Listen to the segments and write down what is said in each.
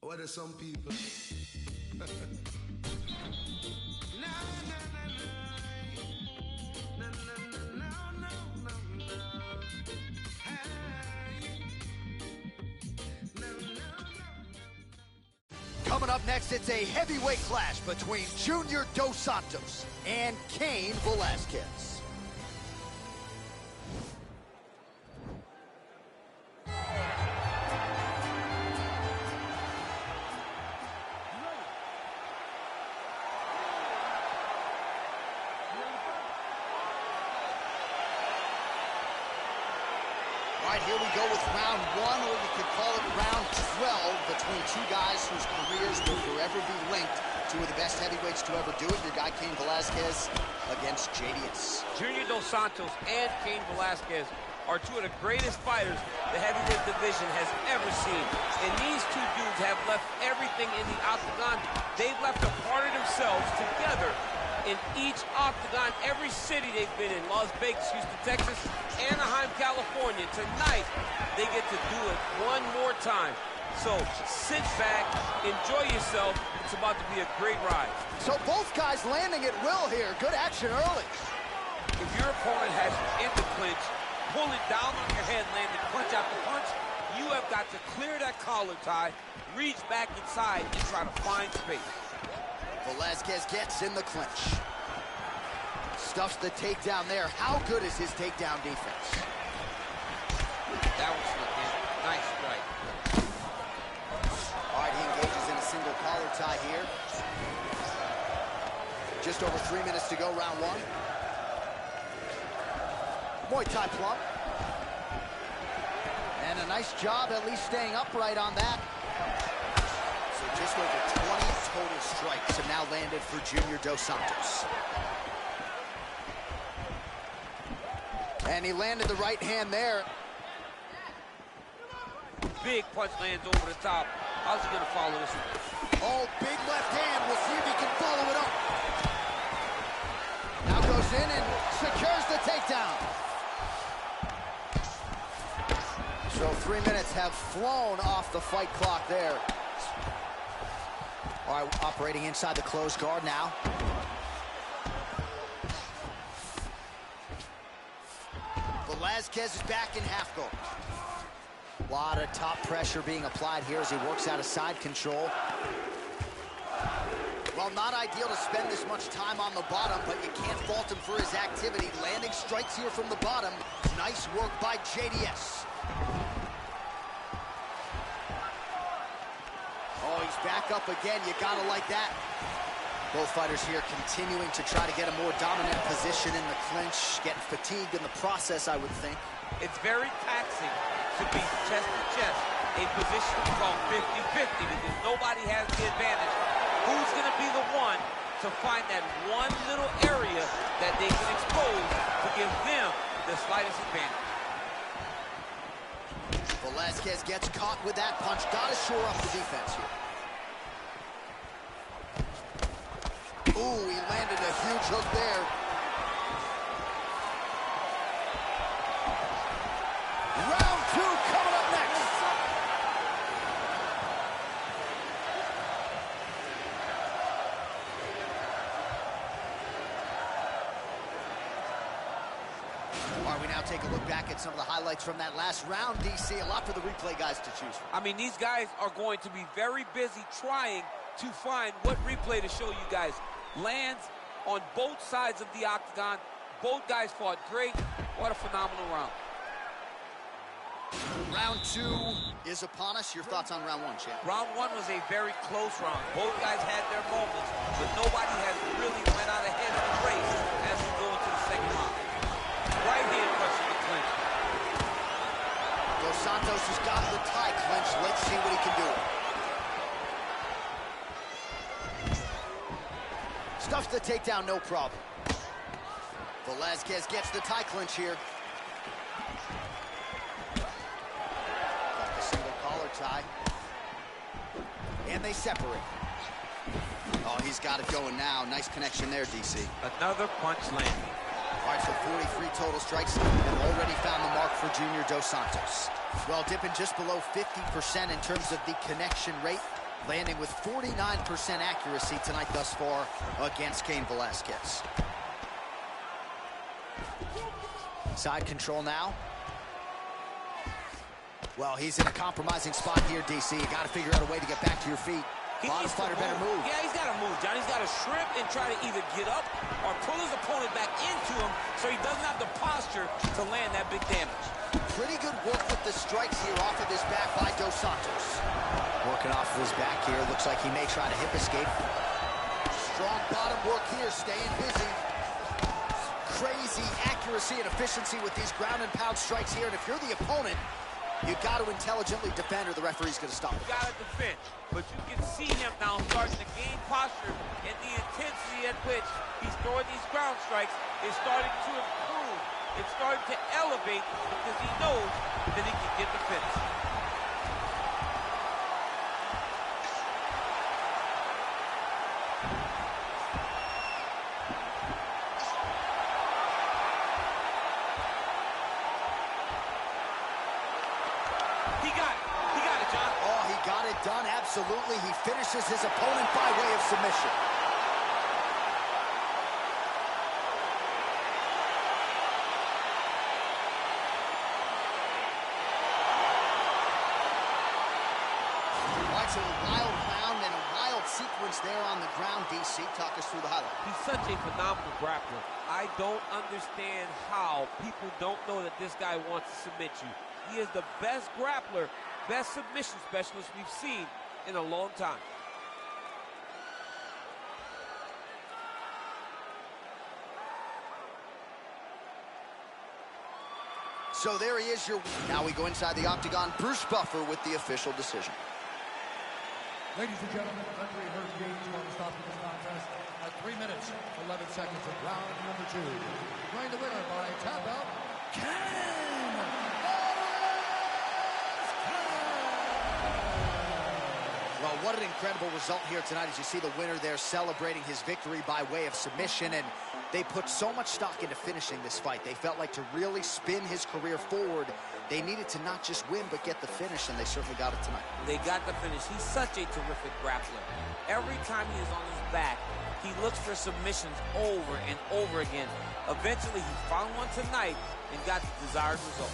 What are some people? No, no, no, no, no, no, no, no, no. Hey. No, no, no. Coming up next, it's a heavyweight clash between Junior Dos Santos and Cain Velasquez. All right, here we go with round one, or you could call it round 12, between two guys whose careers will forever be linked to the best heavyweights to ever do it. Your guy, Cain Velasquez, against JDS. Junior Dos Santos and Cain Velasquez are two of the greatest fighters the heavyweight division has ever seen. And these two dudes have left everything in the octagon. They've left a part of themselves together in each octagon, every city they've been in. Las Vegas, Houston, Texas, Anaheim, California. Tonight, they get to do it one more time. So sit back, enjoy yourself. It's about to be a great ride. So both guys landing at will here. Good action early. If your opponent has you in the clinch, pulling down on your head, landing punch after punch, you have got to clear that collar tie, reach back inside, and try to find space. Velasquez gets in the clinch. Stuffs the takedown there. How good is his takedown defense? That was looking nice strike. All right, he engages in a single collar tie here. Just over 3 minutes to go, round one. Muay Thai plum. And a nice job at least staying upright on that. So just over 20 total strikes have now landed for Junior Dos Santos. And he landed the right hand there. Big punch lands over the top. How's he gonna follow this one? Oh, big left hand. We'll see if he can follow it up. Now goes in and secures the takedown. So 3 minutes have flown off the fight clock there. All right, operating inside the closed guard now. Velasquez is back in half guard. A lot of top pressure being applied here as he works out of side control. Well, not ideal to spend this much time on the bottom, but you can't fault him for his activity. Landing strikes here from the bottom. Nice work by JDS. Oh, he's back up again. You gotta like that. Both fighters here continuing to try to get a more dominant position in the clinch, getting fatigued in the process, I would think. It's very taxing to be chest to chest, a position called 50-50, because nobody has the advantage. Who's going to be the one to find that one little area that they can expose to give them the slightest advantage? Velasquez gets caught with that punch. Got to shore up the defense here. Ooh, he landed a huge hook there. Round two coming up next. All right, we now take a look back at some of the highlights from that last round, DC. A lot for the replay guys to choose from. I mean, these guys are going to be very busy trying to find what replay to show you guys. Lands on both sides of the octagon. Both guys fought great. What a phenomenal round. Round two is upon us. Your thoughts on round one, champ? Round one was a very close round. Both guys had their moments, but nobody has really went out ahead of the race as we go into the second round. Right hand crushing the clinch. Dos Santos has got the tie clinch. Let's see what he can do. Stuffs the takedown, no problem. Velasquez gets the tie clinch here. Got the single collar tie. And they separate. Oh, he's got it going now. Nice connection there, DC. Another punch landing. All right, so 43 total strikes have already found the mark for Junior Dos Santos. Well, dipping just below 50% in terms of the connection rate. landing with 49% accuracy tonight thus far against Cain Velasquez. Side control now. Well, he's in a compromising spot here, DC. You got to figure out a way to get back to your feet. Bottom fighter better move. Yeah, he's got to move, John. He's got to shrimp and try to either get up or pull his opponent back into him so he doesn't have the posture to land that big damage. Pretty good work with the strikes here off of his back by Dos Santos. Working off of his back here. Looks like he may try to hip escape. Strong bottom work here, staying busy. Crazy accuracy and efficiency with these ground and pound strikes here. And if you're the opponent, you got to intelligently defend or the referee's going to stop it. You got to defend, but you can see him now starting to gain posture, and the intensity at which he's throwing these ground strikes is starting to improve. It's starting to elevate because he knows that he can get the finish. He got it, John. Oh, he got it done, absolutely. He finishes his opponent by way of submission. That's a wild round and a wild sequence there on the ground, DC. Talk us through the highlight. He's such a phenomenal grappler. I don't understand how people don't know that this guy wants to submit you. He is the best grappler, best submission specialist we've seen in a long time. So there he is. Now we go inside the octagon. Bruce Buffer with the official decision. Ladies and gentlemen, referee Herb Gaines going to stop this contest at 3 minutes, 11 seconds of round number 2. Declaring the winner by tap out, Well, what an incredible result here tonight as you see the winner there celebrating his victory by way of submission, and they put so much stock into finishing this fight. They felt like to really spin his career forward, they needed to not just win but get the finish, and they certainly got it tonight. They got the finish. He's such a terrific grappler. Every time he is on his back, he looks for submissions over and over again. Eventually, he found one tonight and got the desired result.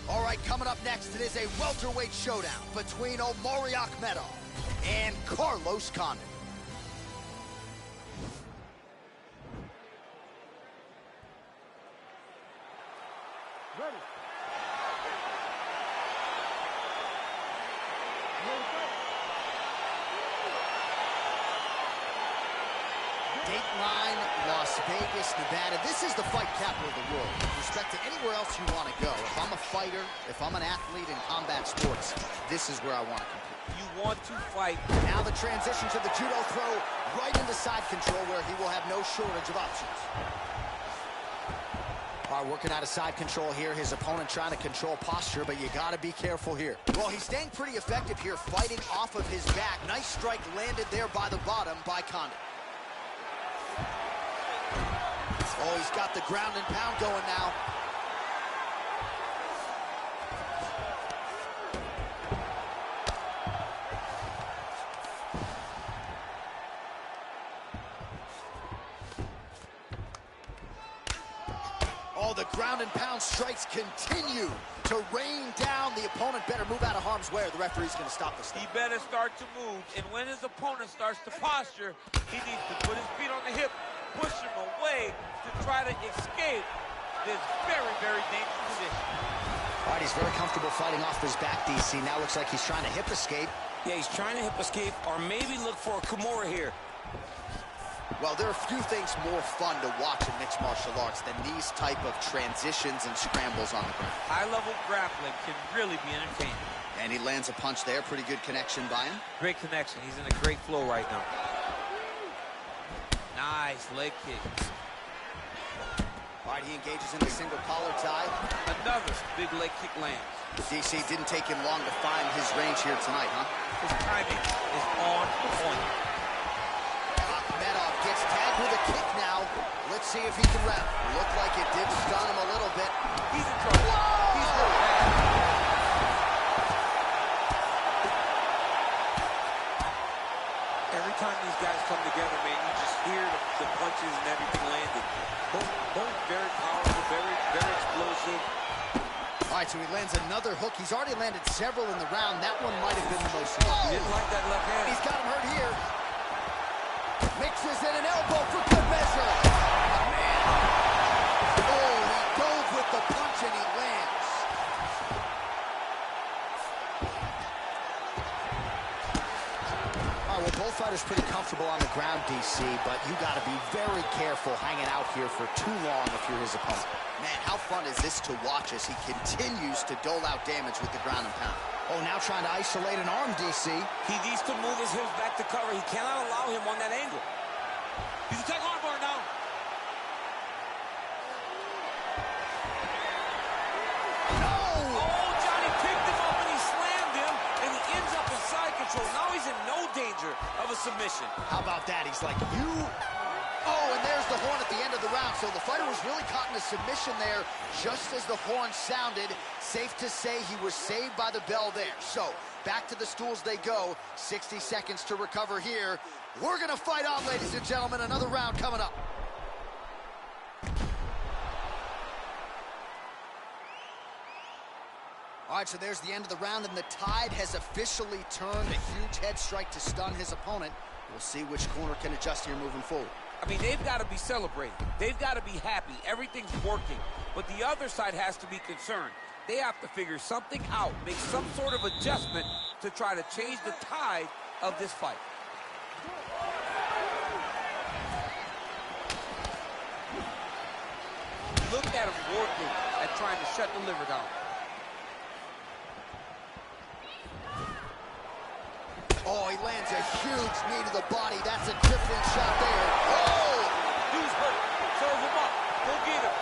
All right, coming up next, it is a welterweight showdown between Omari Akhmedov and Carlos Condit. Ready. Dateline, Las Vegas, Nevada. This is the fight capital of the world. With respect to anywhere else you want to go, if I'm a fighter, if I'm an athlete in combat sports, this is where I want to compete. You want to fight. Now the transition to the judo throw right into side control where he will have no shortage of options. All right, working out of side control here. His opponent trying to control posture, but you got to be careful here. Well, he's staying pretty effective here, fighting off of his back. Nice strike landed there by the bottom by Condit. Oh, he's got the ground and pound going now. Oh, the ground and pound strikes continue to rain down. The opponent better move out of harm's way or the referee's going to stop this thing. He better start to move, and when his opponent starts to posture, he needs to put his feet on the hip, push him away to try to escape this very, very dangerous position. All right, he's very comfortable fighting off his back, DC. Now looks like he's trying to hip escape. Yeah, he's trying to hip escape or maybe look for a Kimura here. Well, there are few things more fun to watch in mixed martial arts than these type of transitions and scrambles on the ground. High-level grappling can really be entertaining. And he lands a punch there. Pretty good connection by him. Great connection. He's in a great flow right now. Nice leg kick. All right, he engages in the single collar tie. Another big leg kick lands. DC didn't take him long to find his range here tonight, huh? His timing is on point. gets tagged with a kick now. Let's see if he can wrap. Looked like it did stun him a little bit. He's in trouble. Whoa! He's going back. Every time these guys come together, man, you just hear the punches and everything landing. Both very powerful, very explosive. All right, so he lands another hook. He's already landed several in the round. That one might have been the most. Didn't like that left hand. He's got him hurt here. Mixes in an elbow for good measure. Man. Oh, he dove with the punch and he lands. All right, well, both fighters pretty comfortable on the ground, DC, but you got to be very careful hanging out here for too long if you're his opponent. Man, how fun is this to watch as he continues to dole out damage with the ground and pound. Oh, now trying to isolate an arm, DC. He needs to move his hips back to cover. He cannot allow him on that angle. He's a tag arm bar now. No! Oh, Johnny picked him up and he slammed him, and he ends up in side control. Now he's in no danger of a submission. How about that? He's like, you... Oh, and there's the horn at the end of the round. So the fighter was really caught in a submission there just as the horn sounded. Safe to say he was saved by the bell there. So back to the stools they go. 60 seconds to recover here. We're going to fight on, ladies and gentlemen. Another round coming up. All right, so there's the end of the round, and the tide has officially turned. A huge head strike to stun his opponent. We'll see which corner can adjust here moving forward. I mean, they've got to be celebrating. They've got to be happy. Everything's working. But the other side has to be concerned. They have to figure something out, make some sort of adjustment to try to change the tide of this fight. Look at him working at trying to shut the liver down. Oh, he lands a huge knee to the body. That's a crippling shot there. Oh! Dude's hurt. Serve him up. Go get him.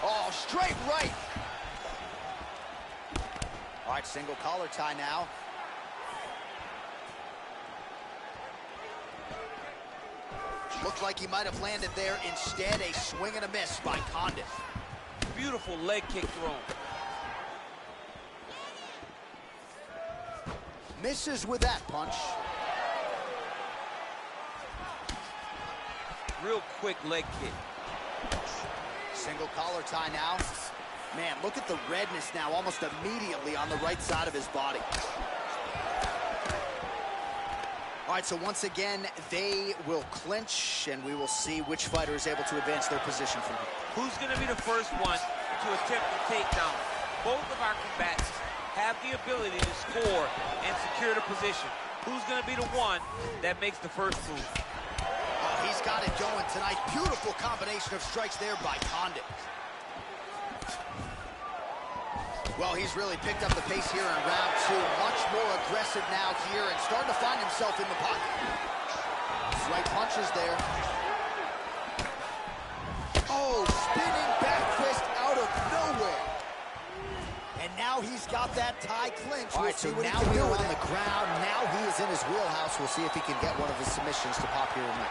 Oh, straight right. All right, single collar tie now. Looked like he might have landed there. Instead, a swing and a miss by Condit. Beautiful leg kick thrown. Misses with that punch. Real quick leg kick. Single collar tie now. Man, look at the redness now almost immediately on the right side of his body. All right, so once again, they will clinch, and we will see which fighter is able to advance their position from here. Who's going to be the first one to attempt the takedown? Both of our combatants have the ability to score and secure the position. Who's going to be the one that makes the first move? Oh, he's got it going tonight. Beautiful combination of strikes there by Condit. Well, he's really picked up the pace here in round two. Much more aggressive now here and starting to find himself in the pocket. Right punches there. Oh, spinning back fist out of nowhere. And now he's got that tie clinch. All right, so now we are on the ground. Now he is in his wheelhouse. We'll see if he can get one of his submissions to pop here tonight.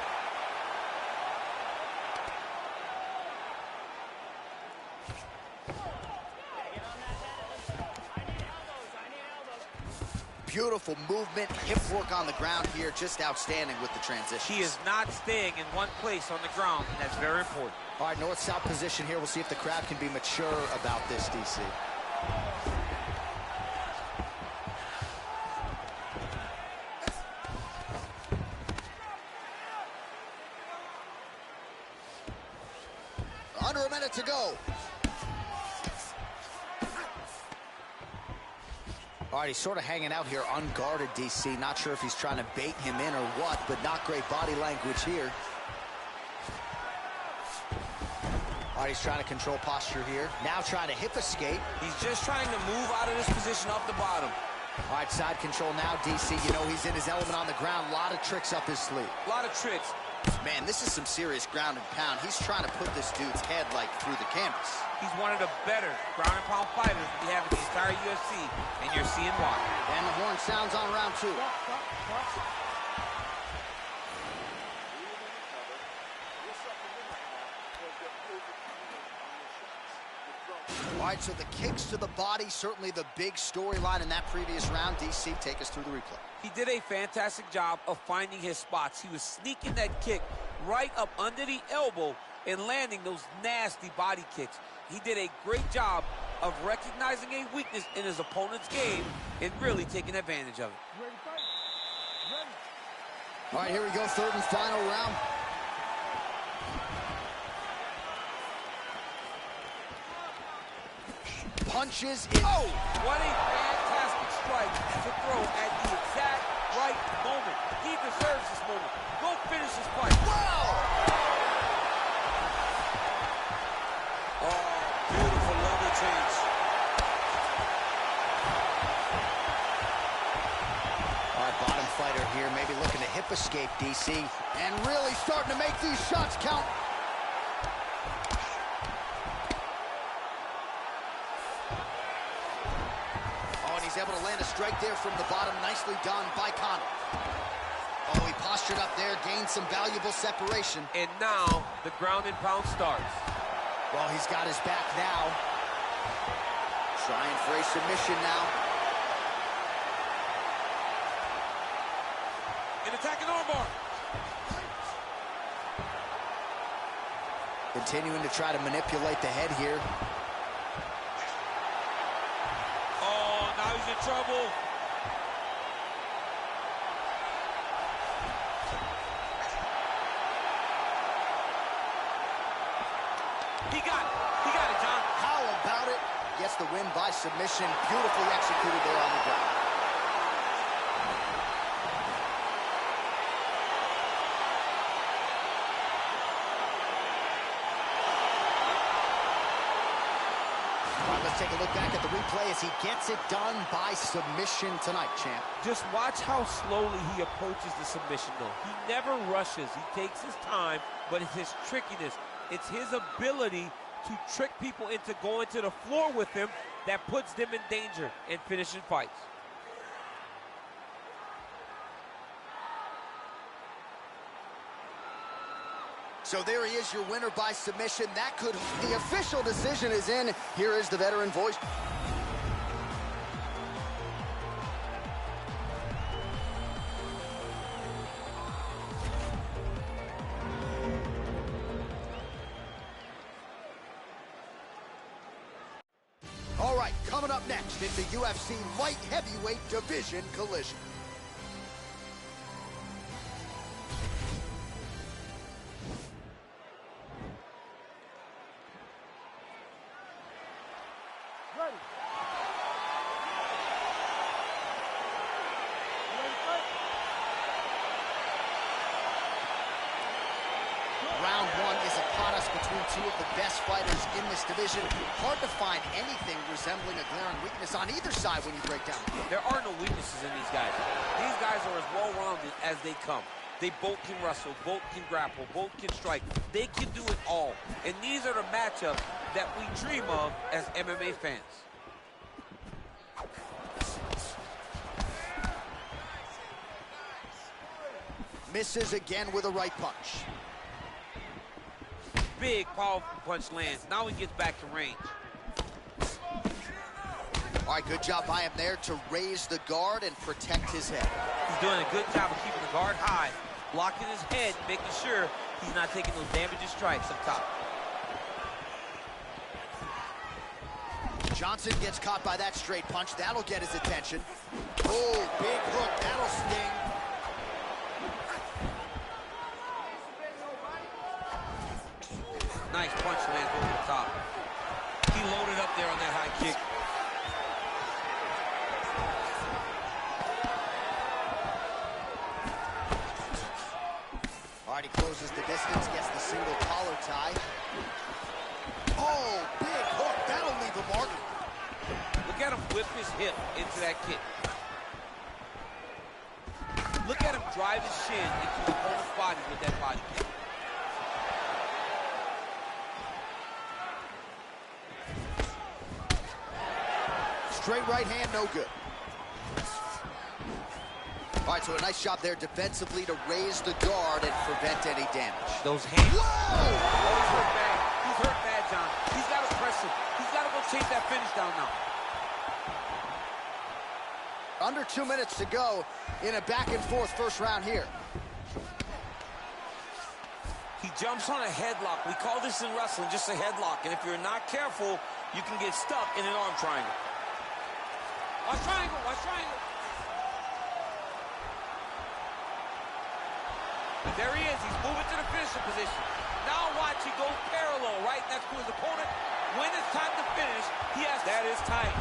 Beautiful movement, hip work on the ground here, just outstanding with the transition. He is not staying in one place on the ground, and that's very important. All right, north-south position here. We'll see if the crowd can be mature about this, DC. Under a minute to go. All right, he's sort of hanging out here unguarded, DC. Not sure if he's trying to bait him in or what, but not great body language here. All right, he's trying to control posture here. Now trying to hip escape. He's just trying to move out of this position off the bottom. All right, side control now, DC. You know he's in his element on the ground. A lot of tricks up his sleeve. A lot of tricks. Man, this is some serious ground and pound. He's trying to put this dude's head, like, through the canvas. He's one of the better ground and pound fighters we have in the entire UFC, and you're seeing why. And the horn sounds on round 2. All right, so the kicks to the body, certainly the big storyline in that previous round. DC, take us through the replay. He did a fantastic job of finding his spots. He was sneaking that kick right up under the elbow and landing those nasty body kicks. He did a great job of recognizing a weakness in his opponent's game and really taking advantage of it. All right, here we go, third and final round. Punches in. Oh, what a fantastic strike to throw at the exact right moment. He deserves this moment. Go finish this fight. Wow! Oh, beautiful level change. All right, bottom fighter here, maybe looking to hip escape, DC. And really starting to make these shots count. He's able to land a strike there from the bottom. Nicely done by Conor. Oh, he postured up there, gained some valuable separation. And now the ground and pound starts. Well, he's got his back now. Trying for a submission now. An attacking armbar. Continuing to try to manipulate the head here. Now he's in trouble. He got it, John. How about it? Gets the win by submission. Beautifully executed there on the ground. Let's take a look back at the replay as he gets it done by submission tonight, champ. Just watch how slowly he approaches the submission, though. He never rushes. He takes his time, but it's his trickiness. It's his ability to trick people into going to the floor with him that puts them in danger and finishing fights. So there he is, your winner by submission. That could, the official decision is in. Here is the veteran voice. All right, coming up next in the UFC light heavyweight division collision. Round 1 is upon us between two of the best fighters in this division. Hard to find anything resembling a glaring weakness on either side when you break down the game. There are no weaknesses in these guys. These guys are as well-rounded as they come. They both can wrestle, both can grapple, both can strike. They can do it all. And these are the matchups that we dream of as MMA fans. Misses again with a right punch. Big, powerful punch lands. Now he gets back to range. All right, good job by him there to raise the guard and protect his head. He's doing a good job of keeping the guard high, blocking his head, making sure he's not taking those damaging strikes up top. Johnson gets caught by that straight punch. That'll get his attention. Oh, big hook. That'll sting. Nice punch lands over the top. He loaded up there on that high kick. All right, he closes the distance, gets the single collar tie. Oh, big hook. That'll leave a mark. Look at him whip his hip into that kick. Look at him drive his shin into the opponent's body with that body kick. Straight right hand, no good. All right, so a nice job there defensively to raise the guard and prevent any damage. Those hands. Whoa! Oh, he's hurt bad. He's hurt bad, John. He's got to press him. He's got to go chase that finish down now. Under 2 minutes to go in a back-and-forth first round here. He jumps on a headlock. We call this in wrestling just a headlock. And if you're not careful, you can get stuck in an arm triangle. Watch triangle, watch triangle. And there he is. He's moving to the finishing position. Now watch, he goes parallel right next to his opponent. When it's time to finish, he has... That is tight.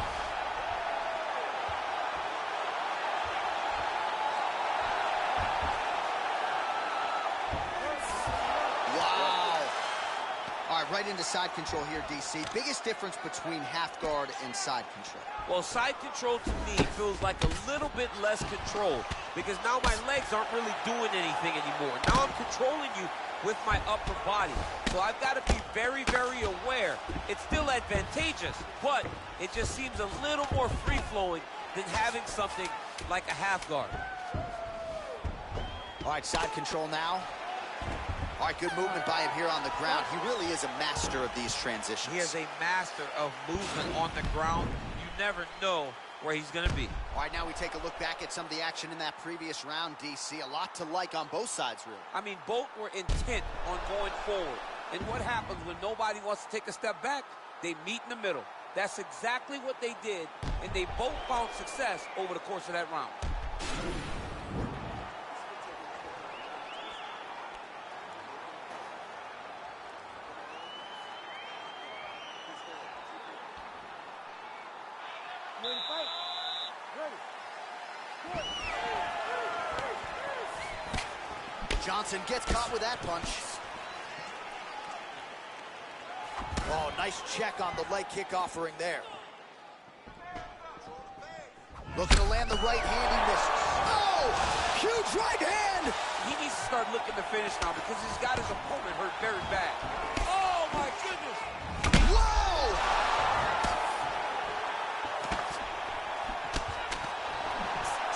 Right into side control here, DC. Biggest difference between half guard and side control? Well, side control to me feels like a little bit less control because now my legs aren't really doing anything anymore. Now I'm controlling you with my upper body. So I've got to be very, very aware. It's still advantageous, but it just seems a little more free-flowing than having something like a half guard. All right, side control now. All right, good movement by him here on the ground. He really is a master of these transitions. He is a master of movement on the ground. You never know where he's going to be. All right, now we take a look back at some of the action in that previous round, DC. A lot to like on both sides, really. I mean, both were intent on going forward. And what happens when nobody wants to take a step back? They meet in the middle. That's exactly what they did, and they both found success over the course of that round. Johnson gets caught with that punch. Oh, nice check on the leg kick offering there. Looking to land the right hand, he misses. Oh, huge right hand! He needs to start looking to finish now because he's got his opponent hurt very bad. Oh, my goodness! Whoa!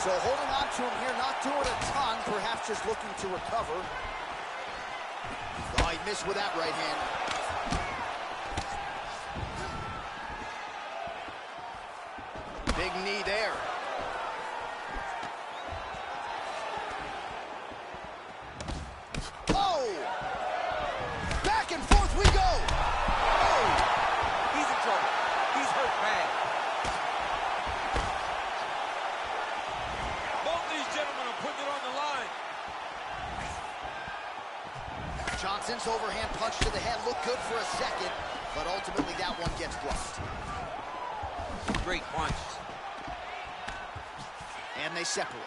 So holding on to him here, not doing a ton, perhaps just looking to recover. Oh, he missed with that right hand. Big knee there. Oh! Back and forth we go! Oh! He's in trouble. He's hurt bad. Both these gentlemen are putting it on the line. Johnson's overhand punch to the head looked good for a second, but ultimately that one gets blocked. Great punch. And they separate.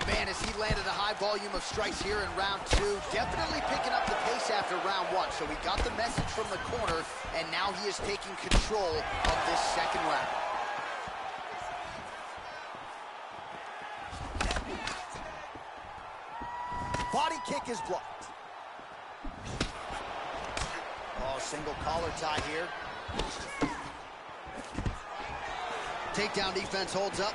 Man, as he landed a high volume of strikes here in round two, definitely picking up the pace after round one. So we got the message from the corner, and now he is taking control of this second round. Body kick is blocked. Oh, single collar tie here. Takedown defense holds up.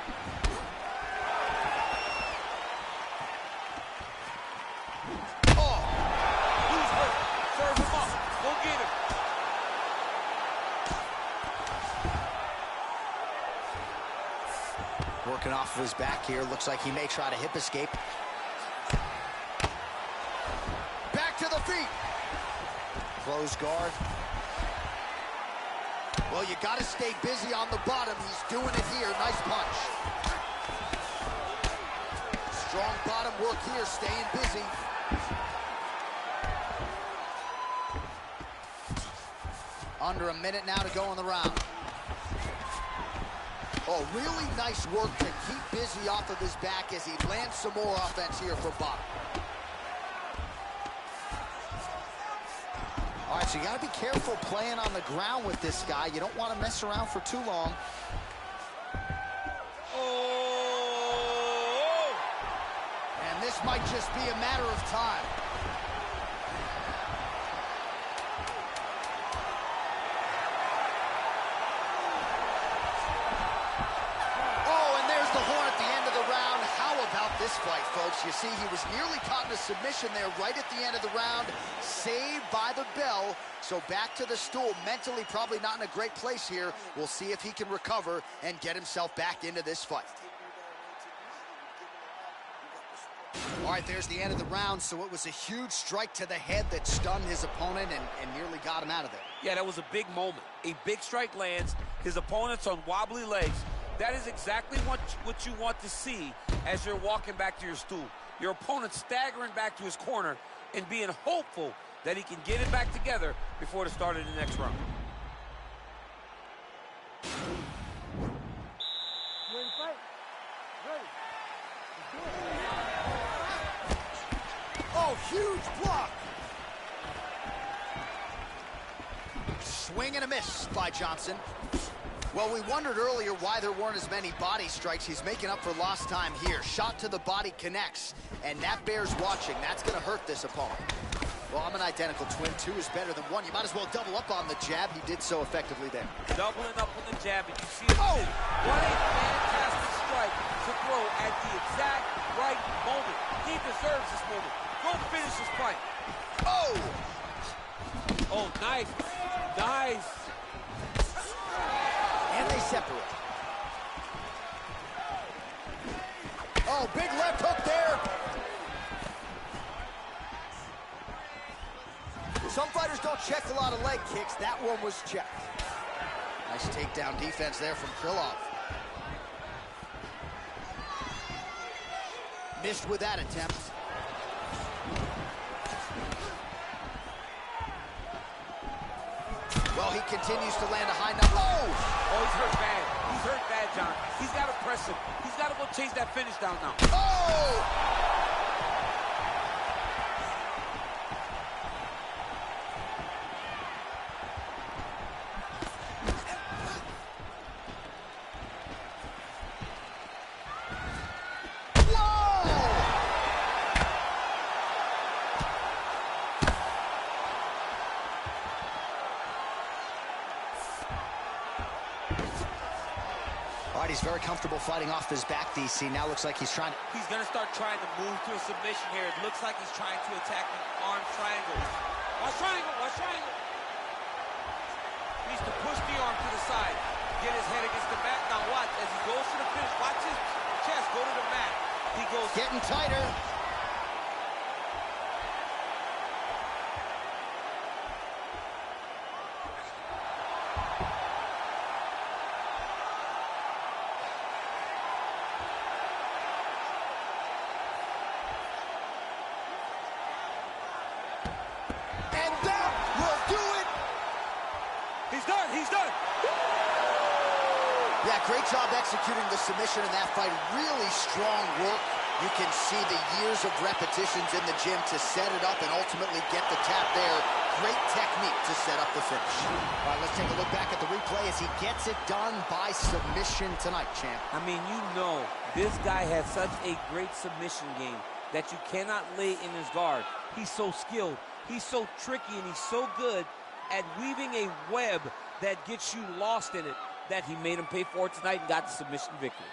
Oh! Who's hurt? Serve him up. Go get him. Working off of his back here. Looks like he may try to hip escape. Back to the feet. Closed guard. Well, you got to stay busy on the bottom. He's doing it here. Nice punch. Strong bottom work here, staying busy. Under a minute now to go in the round. Oh, really nice work to keep busy off of his back as he lands some more offense here for bottom. All right, so you got to be careful playing on the ground with this guy. You don't want to mess around for too long. Oh! this might just be a matter of time. Oh, and there's the horn at the end of the round. How about this fight, folks? You see, he was nearly caught in a submission there right at the end of the round. Saved by the bell. So back to the stool. Mentally probably not in a great place here. We'll see if he can recover and get himself back into this fight. All right, there's the end of the round. So it was a huge strike to the head that stunned his opponent and nearly got him out of there. Yeah, that was a big moment. A big strike lands. His opponent's on wobbly legs. That is exactly what you want to see as you're walking back to your stool. Your opponent staggering back to his corner and being hopeful that he can get it back together before the start of the next round. Oh, huge block. Swing and a miss by Johnson. Well, we wondered earlier why there weren't as many body strikes. He's making up for lost time here. Shot to the body connects, and that bears watching. That's going to hurt this opponent. Well, I'm an identical twin. 2 is better than 1. You might as well double up on the jab. He did so effectively there. Doubling up on the jab, and you see it. Oh! What a fantastic strike to throw at the exact right moment. He deserves this moment. Go finish this fight. Oh! Oh, nice. Nice. And they separate. Oh, big left hook there. Some fighters don't check a lot of leg kicks. That one was checked. Nice takedown defense there from Krylov. Missed with that attempt. Well, he continues to land a high number. Oh! Oh, he's hurt bad. He's hurt bad, John. He's got to press him. He's got to go chase that finish down now. Oh! He's very comfortable fighting off his back, DC. Now looks like he's trying to... He's going to start trying to move to a submission here. It looks like he's trying to attack the arm triangle. Watch triangle, watch triangle. He needs to push the arm to the side. Get his head against the mat. Now watch, as he goes to the finish, watch his chest go to the mat. He goes... Getting tighter. Yeah, great job executing the submission in that fight. Really strong work. You can see the years of repetitions in the gym to set it up and ultimately get the tap there. Great technique to set up the finish. All right, let's take a look back at the replay as he gets it done by submission tonight, champ. I mean, you know, this guy has such a great submission game that you cannot lay in his guard. He's so skilled. He's so tricky, and he's so good at weaving a web that gets you lost in it, that he made him pay for it tonight and got the submission victory.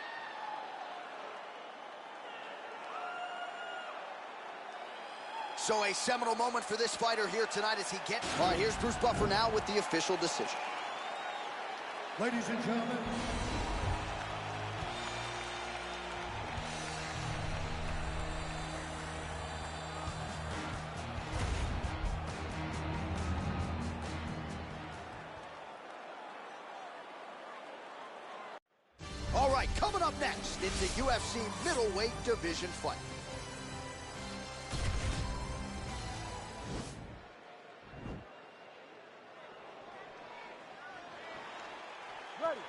So a seminal moment for this fighter here tonight as he gets... All right, here's Bruce Buffer now with the official decision. Ladies and gentlemen, all right, coming up next, it's a UFC middleweight division fight. ready.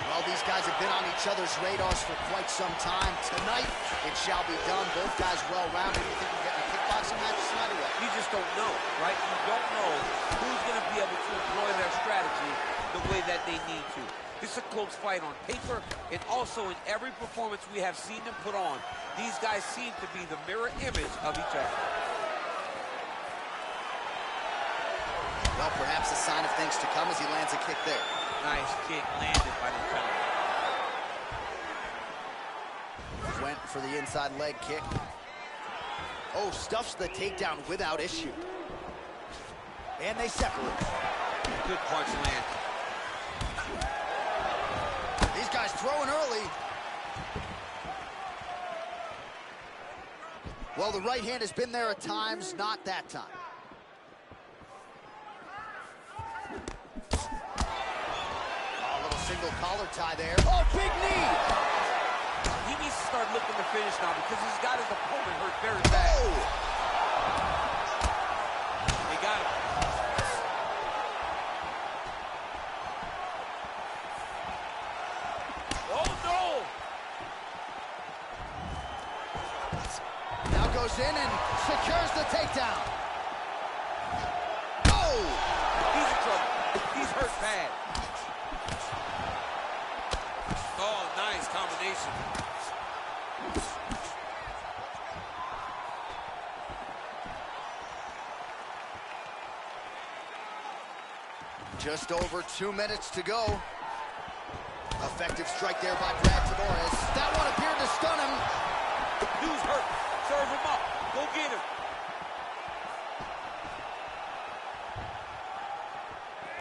Well, these guys have been on each other's radars for quite some time. Tonight, it shall be done. Both guys well-rounded. You think we get a kick boxing matches anyway. You just don't know, right? You don't know who's going to be able to employ their strategy the way that they need to. This is a close fight on paper, and also in every performance we have seen them put on. These guys seem to be the mirror image of each other. Well, perhaps a sign of things to come as he lands a kick there. Nice kick landed by the gentleman. Went for the inside leg kick. Oh, stuffs the takedown without issue. And they separate. Good punch land. These guys throwing early. Well, the right hand has been there at times, not that time. Oh, a little single collar tie there. Oh, big knee! He needs to start looking to finish now because he's got his opponent hurt very bad. Oh! They got him. Oh, no! Now goes in and secures the takedown. Oh! He's in trouble. He's hurt bad. Oh, nice combination. Just over 2 minutes to go. Effective strike there by Brad Tavares. That one appeared to stun him. Dude's hurt. Serve him up. Go get him.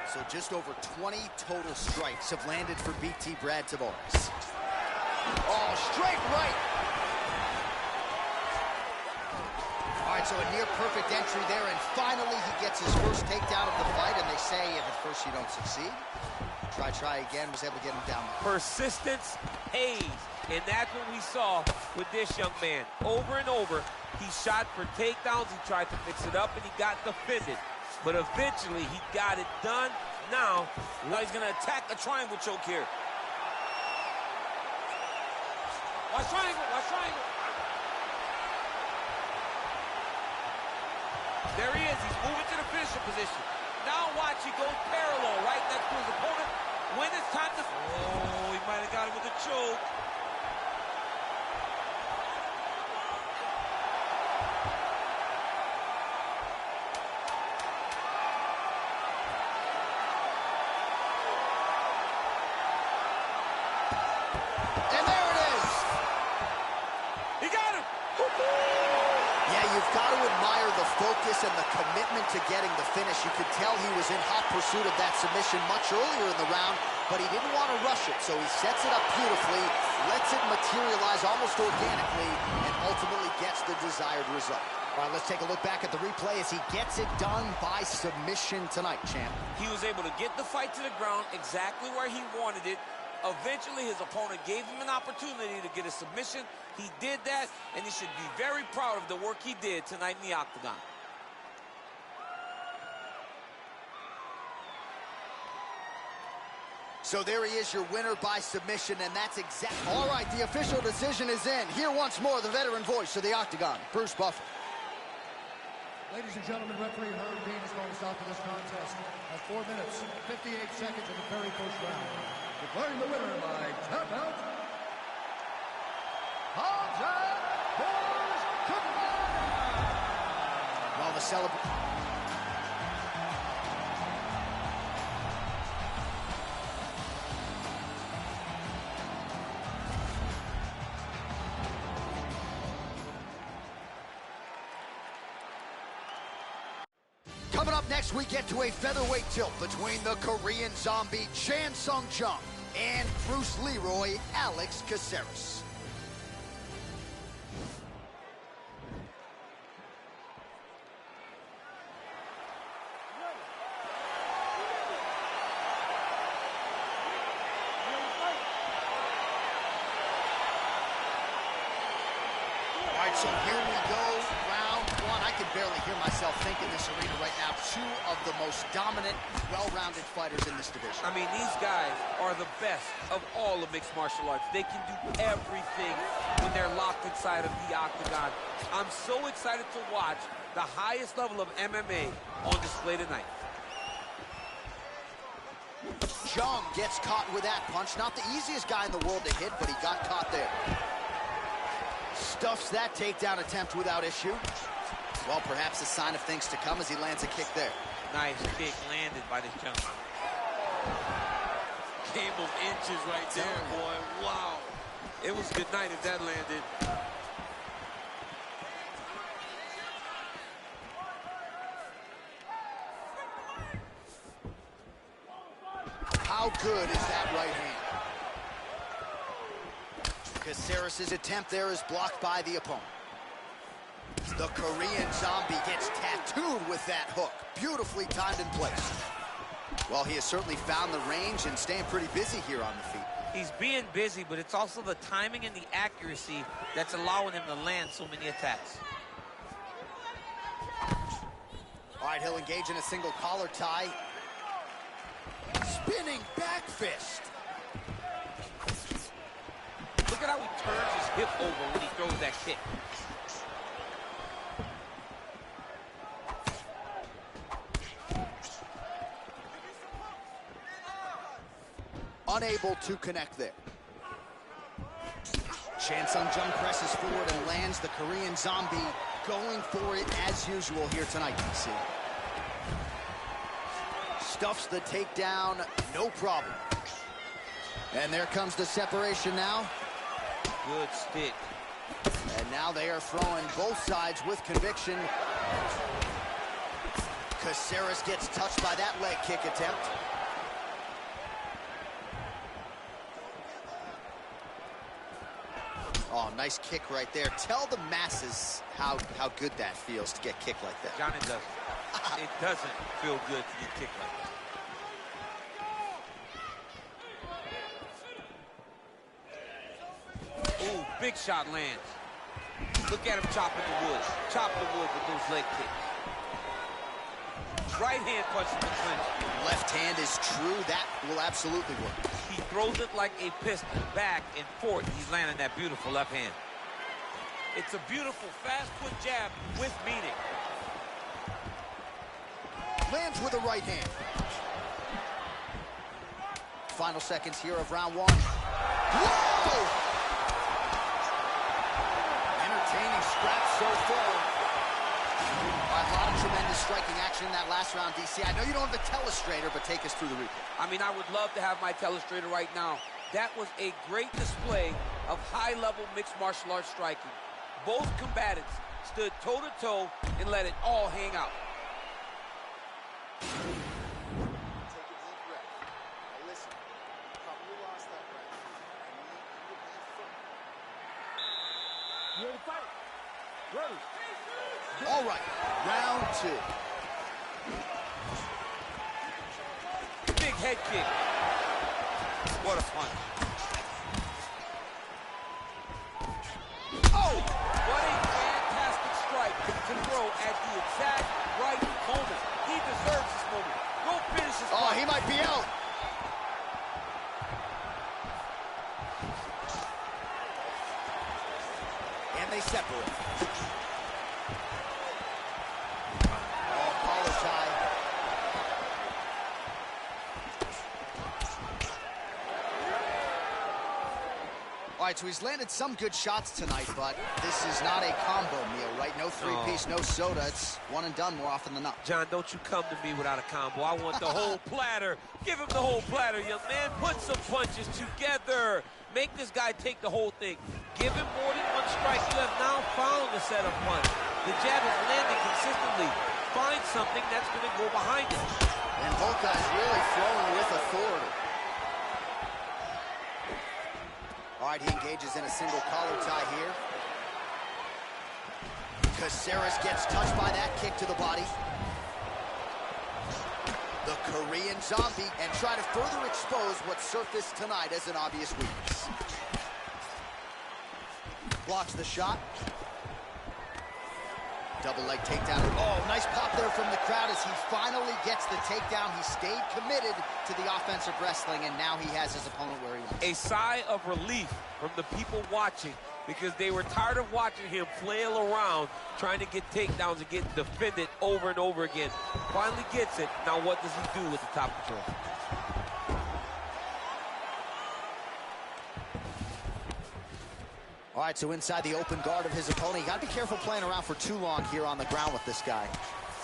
So just over 20 total strikes have landed for BT Brad Tavares. Oh, straight right. All right, so a near perfect entry there, and finally he gets his first takedown of the fight, and they say if at first you don't succeed, try again, was able to get him down there. Persistence pays, and that's what we saw with this young man. Over and over, he shot for takedowns, he tried to mix it up, and he got defended. But eventually, he got it done. Now he's going to attack the triangle choke here. Watch triangle, watch triangle. There he is, he's moving to the finisher position. Now watch, he goes parallel right next to his opponent. When it's time to... Oh, he might have got him with a choke. And there it is! He got him! Yeah, you've got to admire the focus and the commitment to getting the finish. You could tell he was in hot pursuit of that submission much earlier in the round, but he didn't want to rush it, so he sets it up beautifully, lets it materialize almost organically, and ultimately gets the desired result. All right, let's take a look back at the replay as he gets it done by submission tonight, champ. He was able to get the fight to the ground exactly where he wanted it. Eventually, his opponent gave him an opportunity to get a submission. He did that, and he should be very proud of the work he did tonight in the octagon. So there he is, your winner by submission, and that's exactly... All right, the official decision is in. Here once more, the veteran voice of the octagon, Bruce Buffer. Ladies and gentlemen, referee Herb Dean is going to stop to this contest at 4 minutes, 58 seconds of the very first round. Declaring the winner by tap out, While the celebration... Coming up next, we get to a featherweight tilt between the Korean zombie Chan Sung Jung and Bruce Leroy Alex Caceres. All right, so here we go, round one, I can barely hear myself think in this arena right now. Two of the most dominant, well-rounded fighters in this division. I mean, these guys are the best of all of mixed martial arts. They can do everything when they're locked inside of the octagon. I'm so excited to watch the highest level of MMA on display tonight. Jung gets caught with that punch. Not the easiest guy in the world to hit, but he got caught there. Stuffs that takedown attempt without issue. Well, perhaps a sign of things to come as he lands a kick there. Nice kick landed by this Jung. Game of inches right there, boy. Wow. It was good night if that landed. How good is that right hand? Caceres' attempt there is blocked by the opponent. The Korean Zombie gets tattooed with that hook. Beautifully timed and placed. Well, he has certainly found the range and staying pretty busy here on the feet. He's being busy, but it's also the timing and the accuracy that's allowing him to land so many attacks. All right, he'll engage in a single collar tie. Spinning back fist. Look at how he turns his hip over when he throws that kick. Unable to connect there. Chan Sung Jung presses forward and lands the Korean Zombie, going for it as usual here tonight, DC. Stuffs the takedown, no problem. And there comes the separation now. Good stick. And now they are throwing both sides with conviction. Caceres gets touched by that leg kick attempt. Oh, nice kick right there. Tell the masses how good that feels to get kicked like that. John, it doesn't. It doesn't feel good to get kicked like that. Ooh, big shot lands. Look at him chopping the wood. Chop the wood with those leg kicks. Right hand punches the clinch. Left hand is true. That will absolutely work. He throws it like a pistol, back and forth. He's landing that beautiful left hand. It's a beautiful fast foot jab with meaning. Lands with a right hand. Final seconds here of round one. Whoa! Entertaining scrap so far. A lot of tremendous striking action in that last round, DC. I know you don't have a telestrator, but take us through the replay. I mean, I would love to have my telestrator right now. That was a great display of high-level mixed martial arts striking. Both combatants stood toe-to-toe and let it all hang out. Take a deep breath. Now listen, you probably lost that breath. I need you to be firm. You ready to fight? Ready. All right, round two. Big head kick. What a punch. Oh! What a fantastic strike to throw at the exact right moment. He deserves this moment. Go finish this fight. Oh, he might be out. And they separate. Oh, collar tie. All right, so he's landed some good shots tonight, but this is not a combo meal, right? No three-piece, no soda. It's one and done more often than not. John, don't you come to me without a combo. I want the whole platter. Give him the whole platter, young man. Put some punches together. Make this guy take the whole thing. Give him more than one strike. You have now found the setup punch. The jab is landing consistently. Find something that's going to go behind it. And both guys really throwing with authority. All right, he engages in a single collar tie here. Caceres gets touched by that kick to the body. The Korean Zombie, and try to further expose what surfaced tonight as an obvious weakness. Blocks the shot. Double leg takedown. Oh, nice pop there from the crowd as he finally gets the takedown. He stayed committed to the offensive wrestling, and now he has his opponent where he wants. A sigh of relief from the people watching because they were tired of watching him flail around trying to get takedowns and get defended over and over again. Finally gets it. Now what does he do with the top control? All right, so inside the open guard of his opponent. You got to be careful playing around for too long here on the ground with this guy.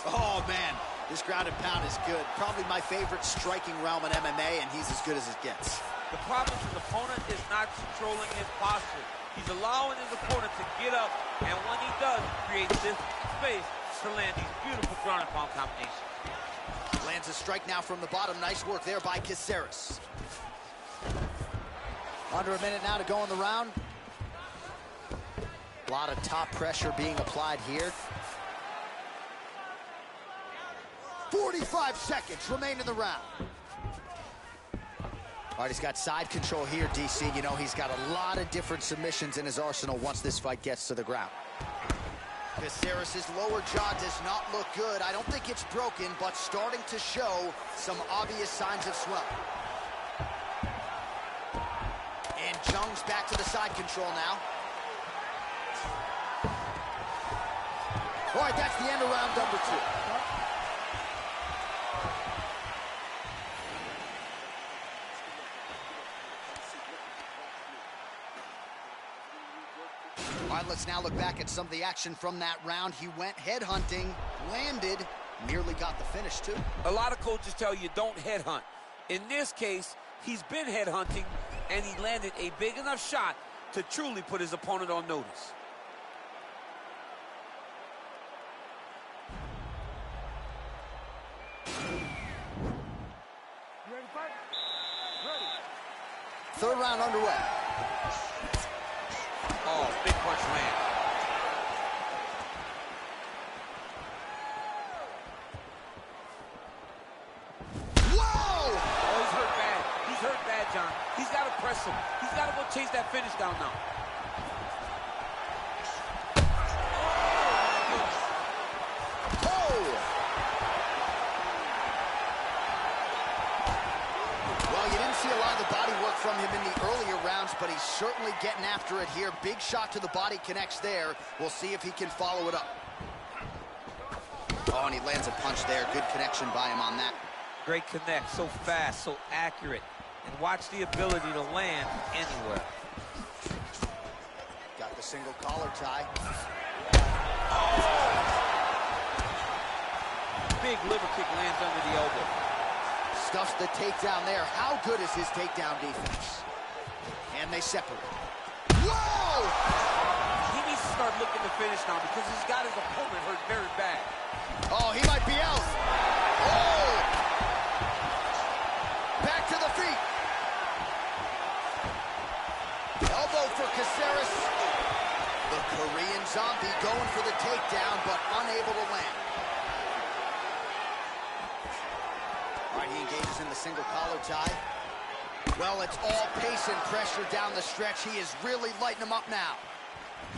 Oh, man, this ground and pound is good. Probably my favorite striking realm in MMA, and he's as good as it gets. The problem is his opponent is not controlling his posture. He's allowing his opponent to get up, and when he does, he creates this space to land these beautiful ground and pound combinations. Lands a strike now from the bottom. Nice work there by Caceres. Under a minute now to go in the round. A lot of top pressure being applied here. 45 seconds remain in the round. All right, he's got side control here, DC. You know, he's got a lot of different submissions in his arsenal once this fight gets to the ground. Caceres' lower jaw does not look good. I don't think it's broken, but starting to show some obvious signs of swelling. And Jung's back to the side control now. All right, that's the end of round number 2. All right, let's now look back at some of the action from that round. He went headhunting, landed, nearly got the finish, too. A lot of coaches tell you don't headhunt. In this case, he's been headhunting, and he landed a big enough shot to truly put his opponent on notice. Third round underway. Oh, big punch land. Whoa! Oh, he's hurt bad. He's hurt bad, John. He's got to press him. He's got to go chase that finish down now. From him in the earlier rounds, but he's certainly getting after it here. Big shot to the body connects there. We'll see if he can follow it up. Oh, and he lands a punch there. Good connection by him on that. Great connect, so fast, so accurate. And watch the ability to land anywhere. Got the single collar tie. Big liver kick lands under the elbow. Stuffs the takedown there. How good is his takedown defense? And they separate. Whoa! He needs to start looking to finish now because he's got his opponent hurt very bad. Oh, he might be out. Oh! Back to the feet. Elbow for Caceres. The Korean zombie going for the takedown, but unable to land. He engages in the single collar tie. Well, it's all pace and pressure down the stretch. He is really lighting him up now.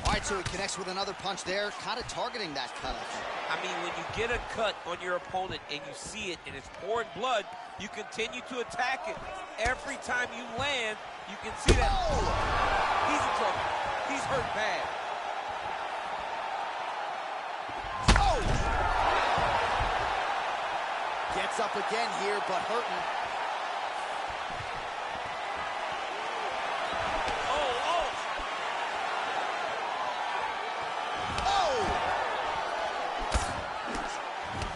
All right, so he connects with another punch there, kind of targeting that cut, I think. I mean, when you get a cut on your opponent and you see it and it's pouring blood, you continue to attack it. Every time you land, you can see that. Oh! He's in trouble. He's hurt bad. Gets up again here, but hurting.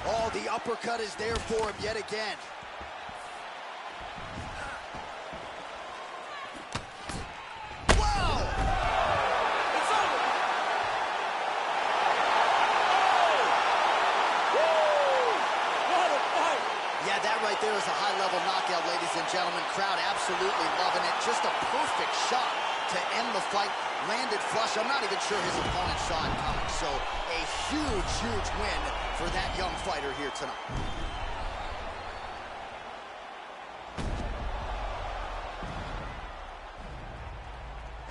Oh, the uppercut is there for him yet again. There is a high-level knockout, ladies and gentlemen. Crowd absolutely loving it. Just a perfect shot to end the fight. Landed flush. I'm not even sure his opponent saw it coming. So a huge, huge win for that young fighter here tonight.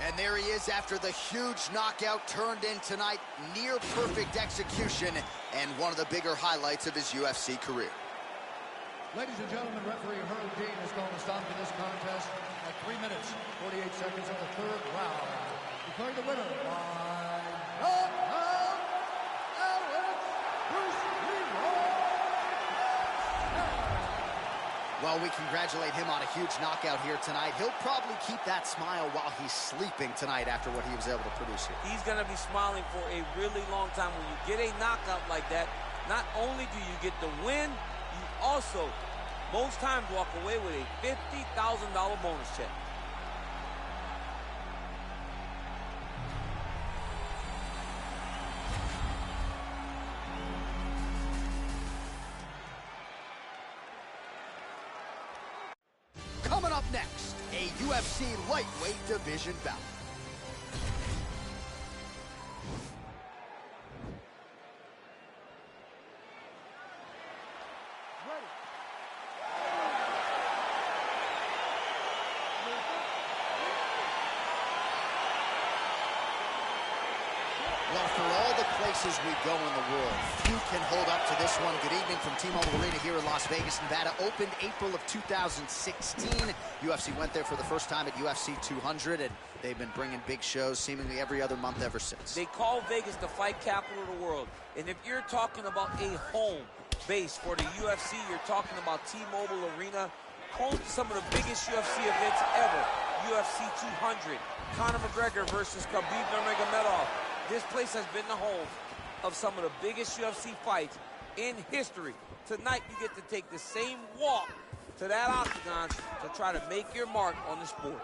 And there he is after the huge knockout turned in tonight. Near perfect execution and one of the bigger highlights of his UFC career. Ladies and gentlemen, referee Herb Dean is going to stop to this contest at 3 minutes, 48 seconds of the third round. Declaring the winner by knockout, Bruce Leroy. Well, we congratulate him on a huge knockout here tonight. He'll probably keep that smile while he's sleeping tonight after what he was able to produce here. He's going to be smiling for a really long time. When you get a knockout like that, not only do you get the win, you also, most times, walk away with a $50,000 bonus check. Coming up next, a UFC lightweight division bout. Well, for all the places we go in the world, few can hold up to this one. Good evening from T-Mobile Arena here in Las Vegas, Nevada. Opened April of 2016. UFC went there for the first time at UFC 200, and they've been bringing big shows seemingly every other month ever since. They call Vegas the fight capital of the world. And if you're talking about a home base for the UFC, you're talking about T-Mobile Arena, home to some of the biggest UFC events ever. UFC 200, Conor McGregor versus Khabib Nurmagomedov. This place has been the home of some of the biggest UFC fights in history. Tonight, you get to take the same walk to that octagon to try to make your mark on the sport.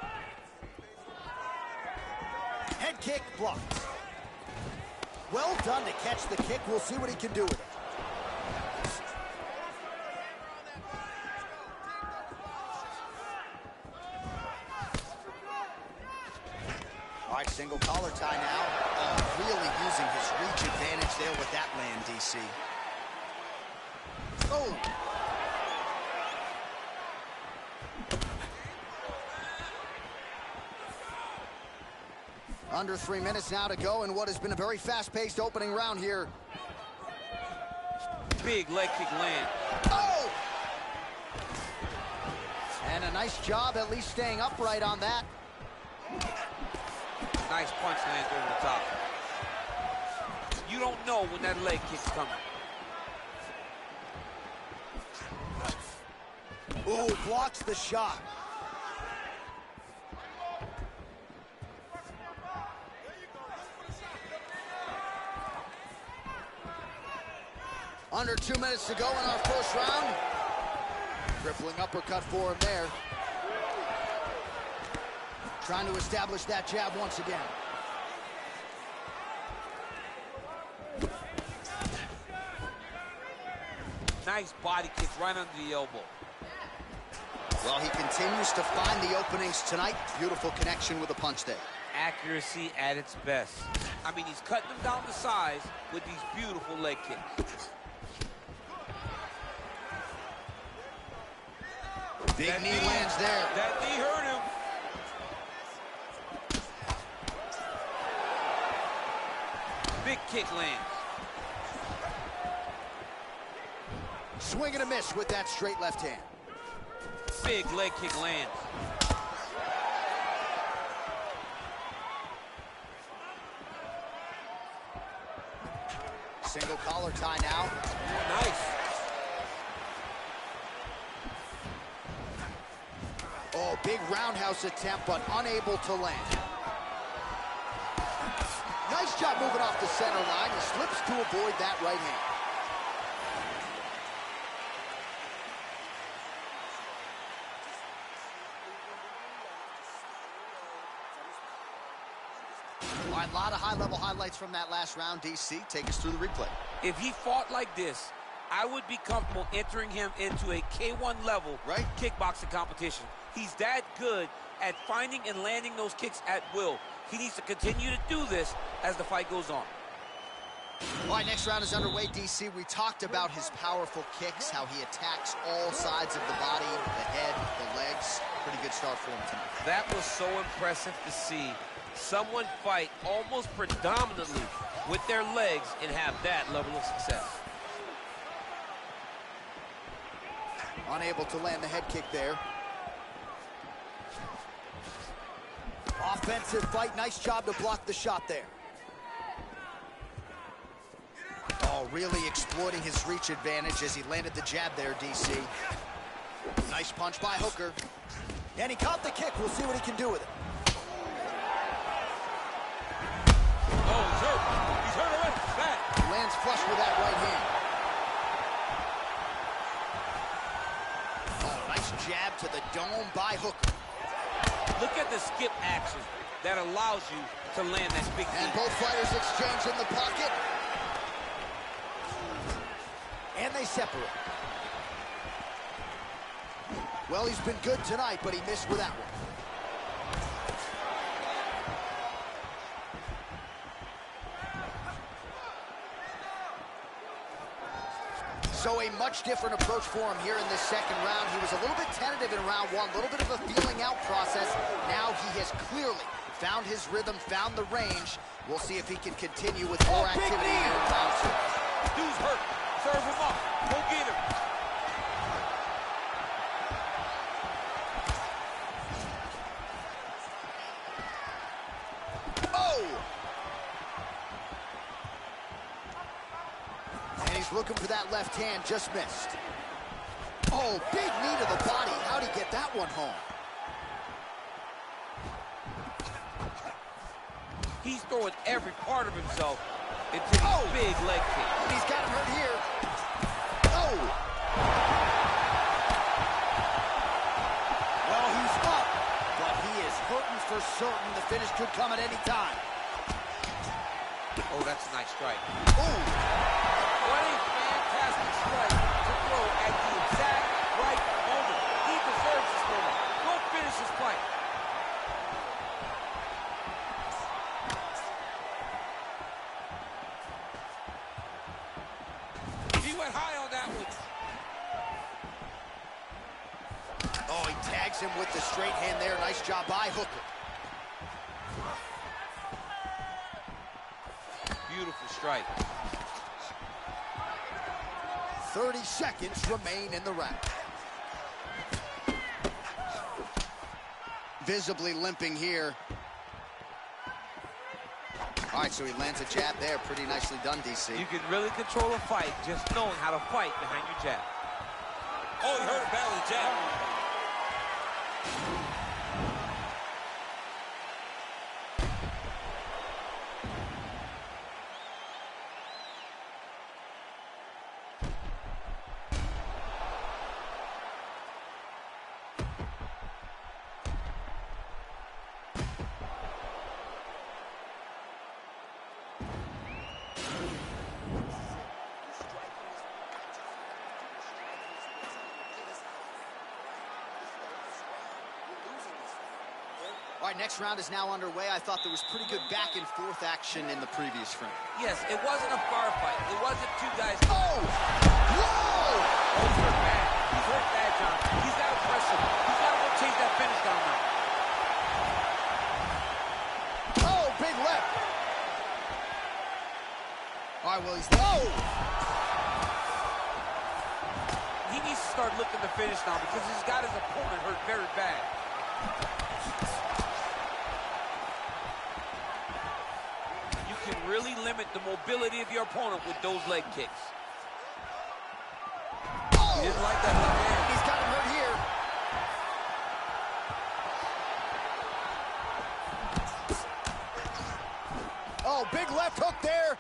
Head kick blocked. Well done to catch the kick. We'll see what he can do with it. All right, single collar tie now. Really using his reach advantage there with that land, DC. Oh! Under 3 minutes now to go in what has been a very fast-paced opening round here. Big leg kick land. Oh! And a nice job at least staying upright on that. Nice punch lands over the top. You don't know when that leg kick's coming. Ooh, blocks the shot. Under 2 minutes to go in our first round. Crippling uppercut for him there. Trying to establish that jab once again. Nice body kicks right under the elbow. Well, he continues to find the openings tonight. Beautiful connection with a punch there. Accuracy at its best. I mean, he's cutting them down to size with these beautiful leg kicks. Big knee lands there. That knee hurt him. Big kick lands. Swing and a miss with that straight left hand. Big leg kick lands. Single collar tie now. Nice. Oh, big roundhouse attempt, but unable to land. Nice job moving off the center line. He slips to avoid that right hand. All right, a lot of high-level highlights from that last round, DC. Take us through the replay. If he fought like this, I would be comfortable entering him into a K1 level kickboxing competition. He's that good at finding and landing those kicks at will. He needs to continue to do this as the fight goes on. All right, next round is underway, DC. We talked about his powerful kicks, how he attacks all sides of the body, the head, the legs. Pretty good start for him tonight. That was so impressive to see. someone fight almost predominantly with their legs and have that level of success. Unable to land the head kick there. Offensive fight, nice job to block the shot there. Oh, really exploiting his reach advantage as he landed the jab there, DC. Nice punch by Hooker. And he caught the kick. We'll see what he can do with it. Oh, he's hurt. He's hurt already. Back. He lands flush with that right hand. Oh, nice jab to the dome by Hooker. Look at the skip action that allows you to land that big And knee. both fighters exchange in the pocket. And they separate. Well, he's been good tonight, but he missed with that one. So a much different approach for him here in this second round. He was a little bit tentative in round one, a little bit of a feeling out process. Now he has clearly found his rhythm, found the range. We'll see if he can continue with more activity here in round two. Dude's hurt. Serve him up. Go get him. Oh! And he's looking for that left hand, just missed. Oh, big knee to the body. How'd he get that one home? He's throwing every part of himself into these big leg kicks. And he's got him hurt here. Oh! Well, he's up, but he is hurting for certain. The finish could come at any time. Oh, that's a nice strike. Oh! What a fantastic strike to throw at the exact right moment. He deserves this moment. Go finish his fight. He went high on that one. Oh, he tags him with the straight hand there. Nice job by Hooker. Beautiful strike. 30 seconds remain in the round. Visibly limping here. All right, so he lands a jab there. Pretty nicely done, DC. You can really control a fight just knowing how to fight behind your jab. Oh, he hurt bad with the jab. All right, next round is now underway. I thought there was pretty good back and forth action in the previous frame. Yes, it wasn't a firefight. It wasn't two guys. Oh! Whoa! Oh, he's hurt bad. He's hurt bad, John. He's got to press him. He's got to go chase that finish down now. Oh, big left. All right, well, he's... Oh! He needs to start looking to finish now because he's got his opponent hurt very bad. You can really limit the mobility of your opponent with those leg kicks. Oh! He didn't like that left hand. He's got him hurt here. Oh, big left hook there.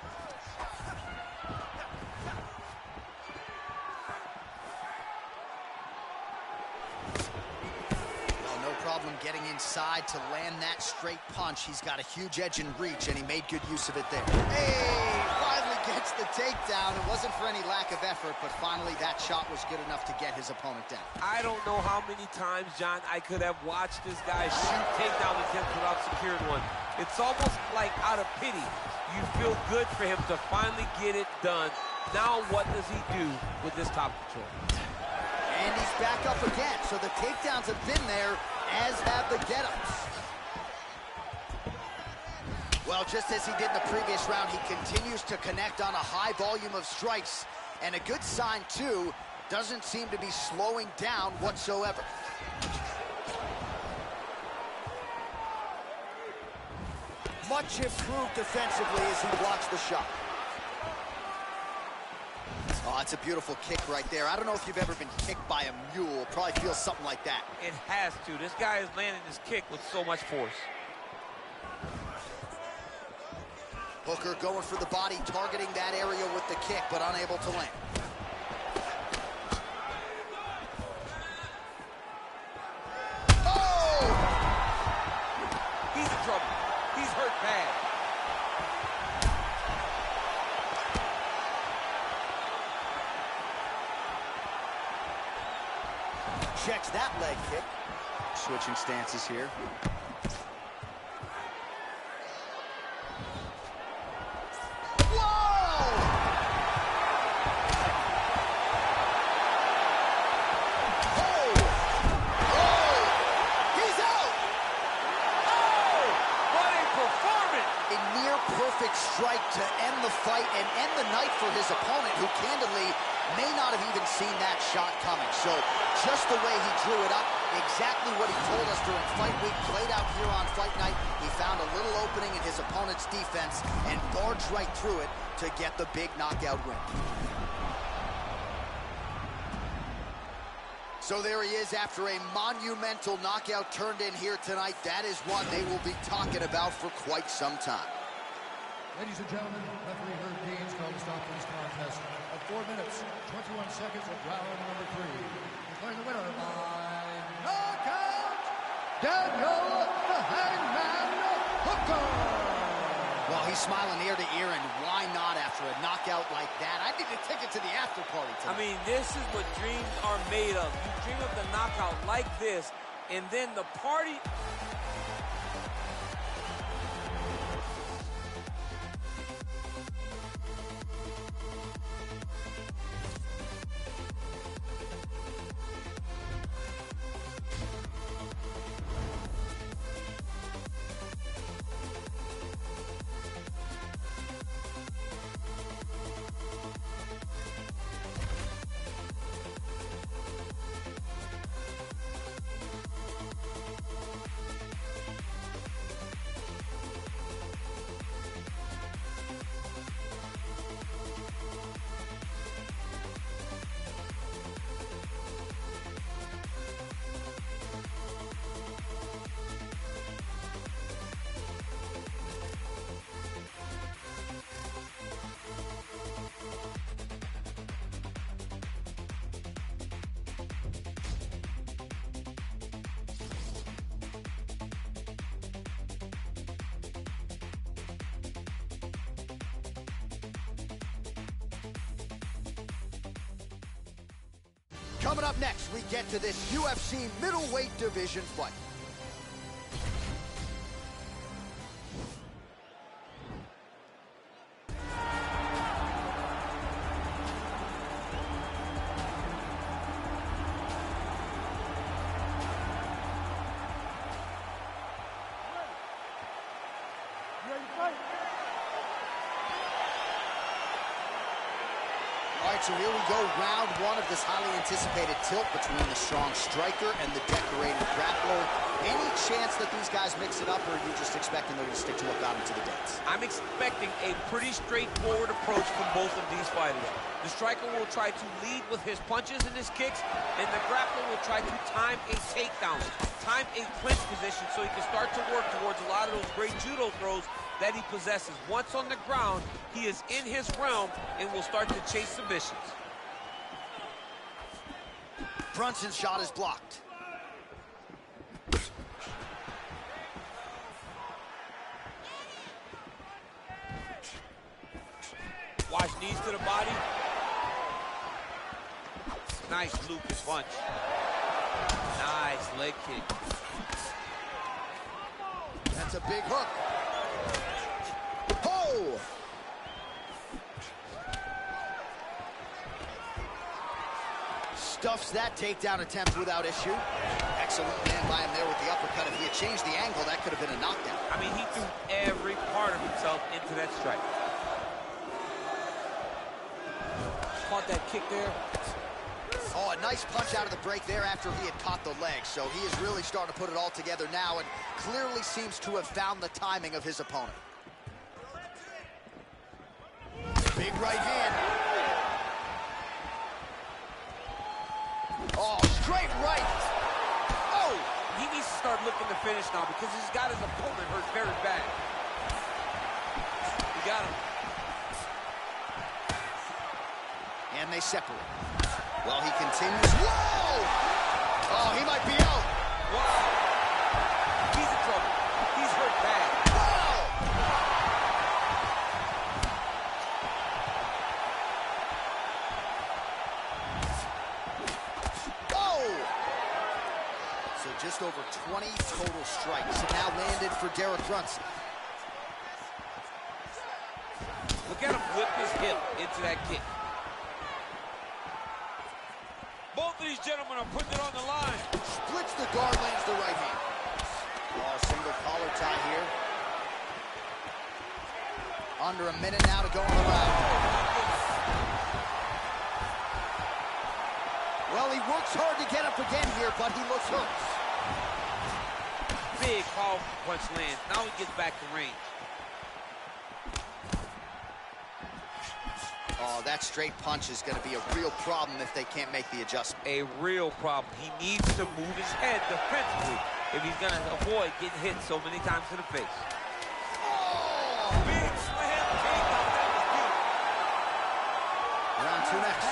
Well, no problem getting inside to land that straight punch. He's got a huge edge and reach, and he made good use of it there. Hey, finally gets the takedown. It wasn't for any lack of effort, but finally that shot was good enough to get his opponent down. I don't know how many times, John, I could have watched this guy shoot takedown attempts without securing one. It's almost like out of pity. You feel good for him to finally get it done. Now what does he do with this top control? And he's back up again. So the takedowns have been there, as have the get-ups. Well, just as he did in the previous round, he continues to connect on a high volume of strikes. And a good sign, too, doesn't seem to be slowing down whatsoever. Much improved defensively as he blocks the shot. Oh, that's a beautiful kick right there. I don't know if you've ever been kicked by a mule. Probably feels something like that. It has to. This guy is landing this kick with so much force. Hooker going for the body, targeting that area with the kick, but unable to land. Oh! He's in trouble. He's hurt bad. Checks that leg kick. Switching stances here. Strike to end the fight and end the night for his opponent, who candidly may not have even seen that shot coming. So just the way he drew it up, exactly what he told us during fight week, played out here on fight night. He found a little opening in his opponent's defense and barged right through it to get the big knockout win. So there he is after a monumental knockout turned in here tonight. That is one they will be talking about for quite some time. Ladies and gentlemen, referee Herb Dean's called to stop this contest at 4 minutes, 21 seconds of round number 3. Declaring the winner by knockout, Daniel the Hangman Hooker. Well, he's smiling ear to ear, and why not after a knockout like that? I need a ticket to the after party tonight. I mean, this is what dreams are made of. You dream of the knockout like this, and then the party... Coming up next, we get to this UFC middleweight division fight. All right, so here we go, round one of this highly anticipated tilt between the strong striker and the decorated grappler. Any chance that these guys mix it up, or are you just expecting them to stick to what got them to the dance? I'm expecting a pretty straightforward approach from both of these fighters. The striker will try to lead with his punches and his kicks, and the grappler will try to time a takedown, time a clinch position so he can start to work towards a lot of those great judo throws that he possesses. Once on the ground, he is in his realm and will start to chase submissions. Brunson's shot is blocked. Watch knees to the body. Nice Lucas punch. Nice leg kick. That's a big hook. Oh! Stuffs that takedown attempt without issue. Excellent man by him there with the uppercut. If he had changed the angle, that could have been a knockdown. I mean, he threw every part of himself into that strike. Caught that kick there. Oh, a nice punch out of the break there after he had caught the leg. So he is really starting to put it all together now and clearly seems to have found the timing of his opponent. Big right hand. Oh, straight right. Oh! He needs to start looking to finish now because he's got his opponent hurt very bad. He got him. And they separate. Well, he continues. Whoa! Oh, he might be out. Wow. He's in trouble. He's hurt bad. Wow! Oh! So just over 20 total strikes. And now landed for Derek Brunson. Look at him whip his hip into that kick. Both of these gentlemen are putting it on the line. Splits the guard, lands the right hand. Oh, single collar tie here. Under a minute now to go in the round. Well, he works hard to get up again here, but he looks hurt. Big powerful punch lands. Now he gets back to range. Oh, that straight punch is going to be a real problem if they can't make the adjustment. A real problem. He needs to move his head defensively if he's going to avoid getting hit so many times to the face. Oh! Big slam takedown. That was beautiful. Round two next.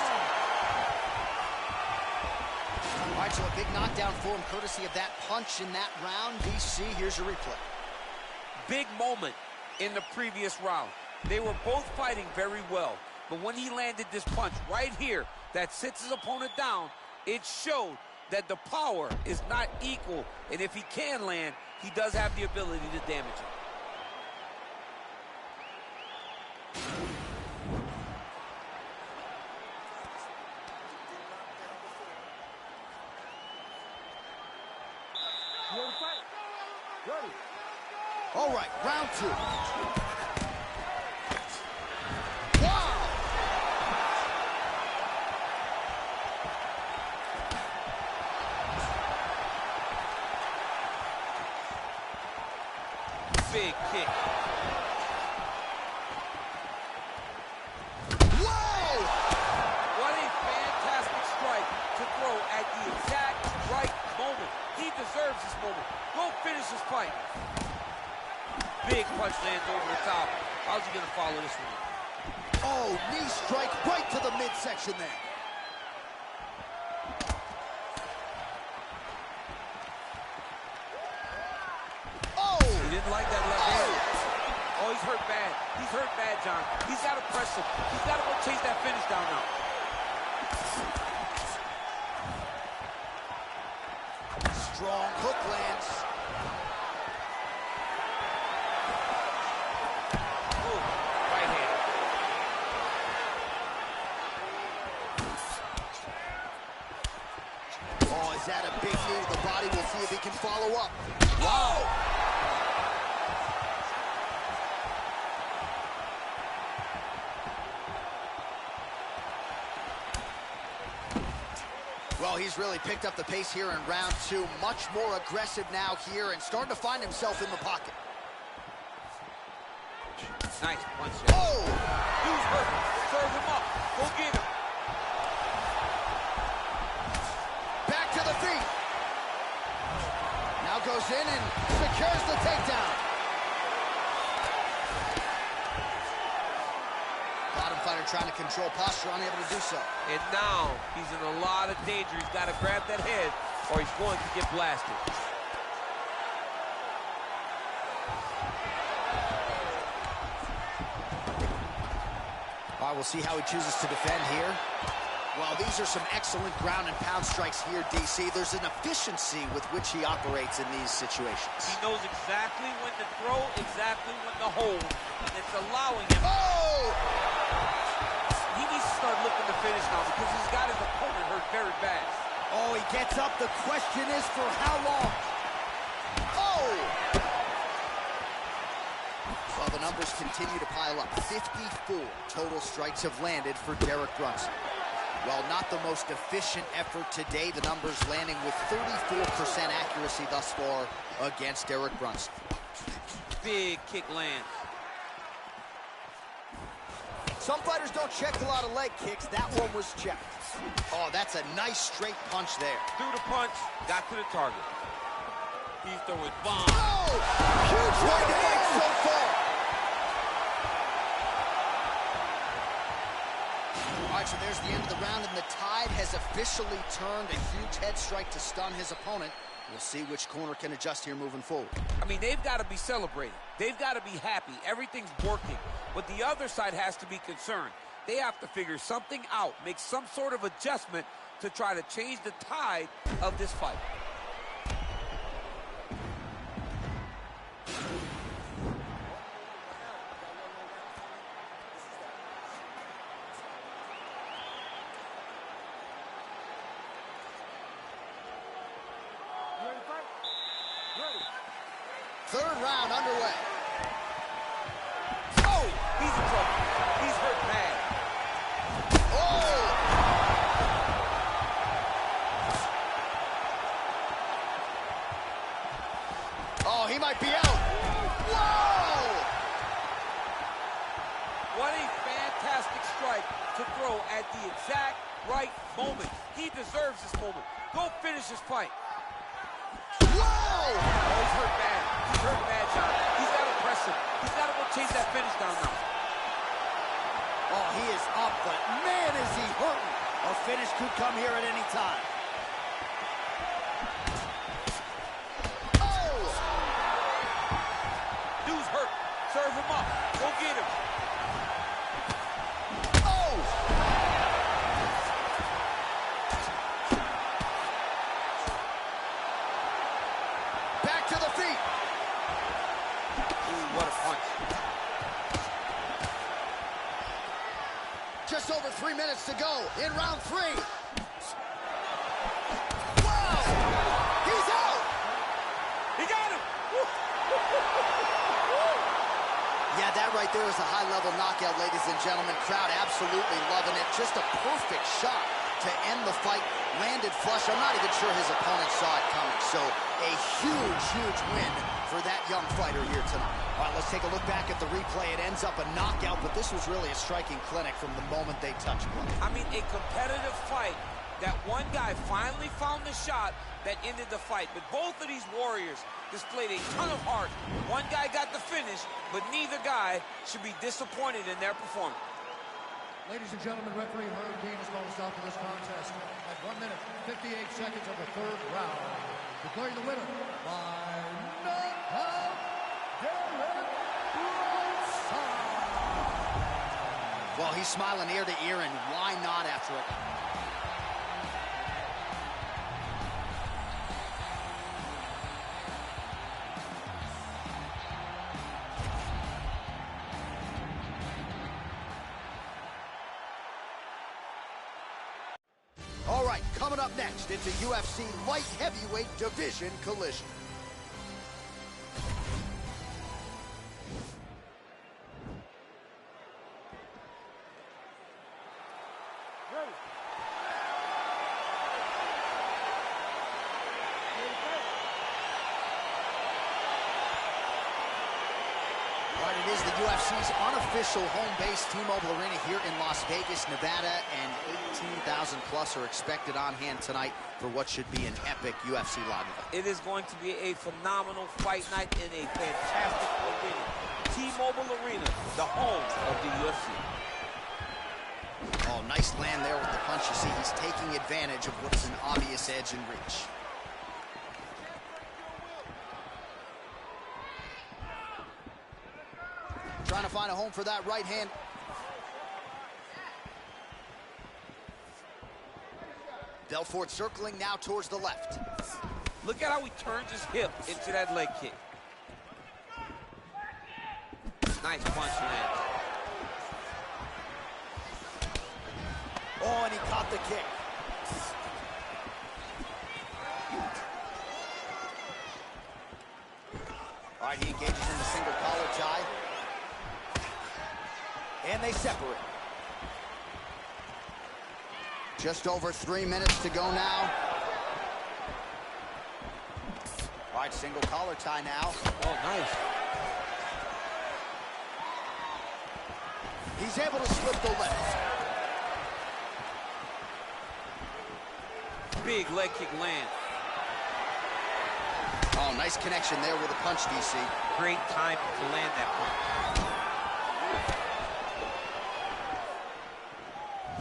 All right, so a big knockdown for him, courtesy of that punch in that round. DC, here's your replay. Big moment in the previous round. They were both fighting very well. But when he landed this punch right here that sits his opponent down, it showed that the power is not equal. And if he can land, he does have the ability to damage him. All right, round two. Big kick. Whoa! What a fantastic strike to throw at the exact right moment. He deserves this moment. Go finish this fight. Big punch lands over the top. How's he gonna follow this one? Oh, knee strike right to the midsection there. He didn't like that left hand. Oh, he's hurt bad. He's hurt bad, John. He's got to press him. He's got to go chase that finish down now. Strong hook lands. Ooh, right hand. Oh, is that a big knee to the body? We'll see if he can follow up. Whoa! Well, he's really picked up the pace here in round two. Much more aggressive now here and starting to find himself in the pocket. Nice punch. Oh! Dude's hurt. Serve him up. Go get him. Back to the feet. Now goes in and secures the takedown. Bottom fighter trying to control posture, unable to do so. And now he's in a lot of danger. He's got to grab that head or he's going to get blasted. All right, we'll see how he chooses to defend here. Well, these are some excellent ground and pound strikes here, DC. There's an efficiency with which he operates in these situations. He knows exactly when to throw, exactly when to hold, and it's allowing him. Oh! He needs to start looking to finish now because he's got his opponent hurt very bad. Oh, he gets up. The question is for how long? Oh! Well, the numbers continue to pile up. 54 total strikes have landed for Derek Brunson. Well, not the most efficient effort today. The numbers landing with 34% accuracy thus far against Derek Brunson. Big kick lands. Some fighters don't check a lot of leg kicks. That one was checked. Oh, that's a nice straight punch there. Threw the punch, got to the target. He's throwing bombs. Oh! Huge way to fight so far. All right, so there's the end of the round, and the tide has officially turned. A huge head strike to stun his opponent. We'll see which corner can adjust here moving forward. I mean, they've got to be celebrating. They've got to be happy. Everything's working. But the other side has to be concerned. They have to figure something out, make some sort of adjustment to try to change the tide of this fight. Third round underway. Oh, he's in trouble. He's hurt bad. Oh! Oh, he might be out. Whoa! What a fantastic strike to throw at the exact right moment. He deserves this moment. Go finish this fight. Whoa! Oh, he's hurt bad. He's hurt bad, John. He's got to press him. He's got to go chase that finish down now. Oh, he is up, but man, is he hurting. A finish could come here at any time. Oh! Dude's hurt. Serve him up. Go get him. Oh! Back to the feet. Ooh, what a punch. Just over 3 minutes to go in round 3. Wow! He's out! He got him. Yeah, that right there is a high-level knockout, ladies and gentlemen. Crowd absolutely loving it. Just a perfect shot to end the fight. Landed flush. I'm not even sure his opponent saw it coming. So a huge, huge win for that young fighter here tonight. All right, let's take a look back at the replay. It ends up a knockout, but this was really a striking clinic from the moment they touched play. I mean, a competitive fight that one guy finally found the shot that ended the fight. But both of these warriors displayed a ton of heart. One guy got the finish, but neither guy should be disappointed in their performance. Ladies and gentlemen, referee Herb Dean has called a stop to this contest at 1 minute, 58 seconds of the third round. Declaring the winner by knockout, Derek Brunson. Well, he's smiling ear to ear, and why not after it? All right, coming up next, it's a UFC light heavyweight division collision. All right, it is the UFC's unofficial home base, T-Mobile Arena here in Las Vegas, Nevada, and 18,000 plus are expected on hand tonight for what should be an epic UFC live event. It is going to be a phenomenal fight night in a fantastic arena. T-Mobile Arena, the home of the UFC. Oh, nice land there with the punch. You see, he's taking advantage of what is an obvious edge and reach. Trying to find a home for that right hand. Belfort circling now towards the left. Look at how he turns his hip into that leg kick. Nice punch land. Oh, and he caught the kick. All right, he engages in the single collar tie. And they separate. Just over 3 minutes to go now. All right, single collar tie now. Oh, nice. He's able to slip the left. Big leg kick land. Oh, nice connection there with a punch, DC. Great time to land that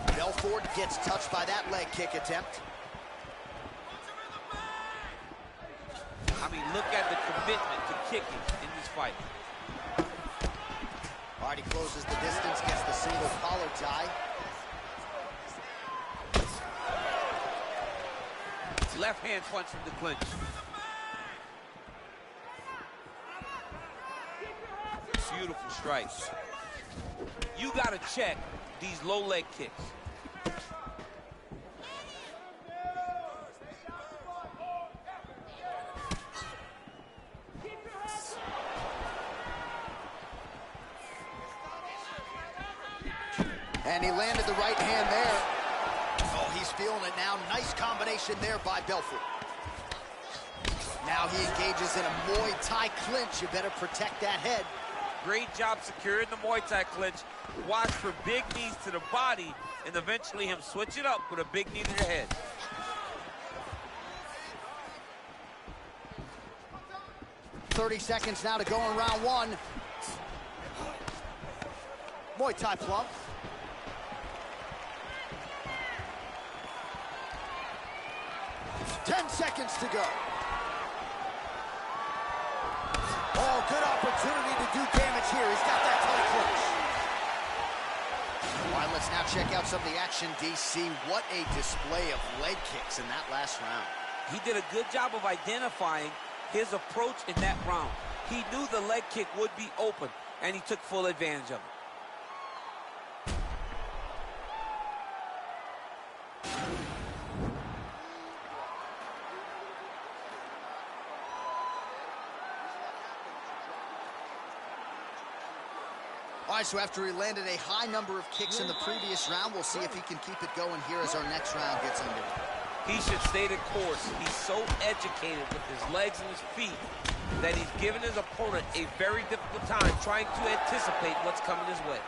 punch. Belfort gets touched by that leg kick attempt. I mean, look at the commitment to kicking in this fight. All right, he closes the distance, gets the single collar tie. Left hand punch from the clinch. Beautiful strikes. You gotta check these low leg kicks. And he landed the right hand there. Oh, he's feeling it now. Nice combination there by Belfort. Now he engages in a Muay Thai clinch. You better protect that head. Great job securing the Muay Thai clinch. Watch for big knees to the body, and eventually him switch it up with a big knee to the head. .30 seconds now to go in round one. Muay Thai plump. Ten seconds to go. Oh, good opportunity to do damage here. He's got that tight clinch. All right, let's now check out some of the action, DC. What a display of leg kicks in that last round. He did a good job of identifying his approach in that round. He knew the leg kick would be open, and he took full advantage of it. All right, so after he landed a high number of kicks in the previous round, we'll see if he can keep it going here as our next round gets underway. He should stay the course. He's so educated with his legs and his feet that he's given his opponent a very difficult time trying to anticipate what's coming his way.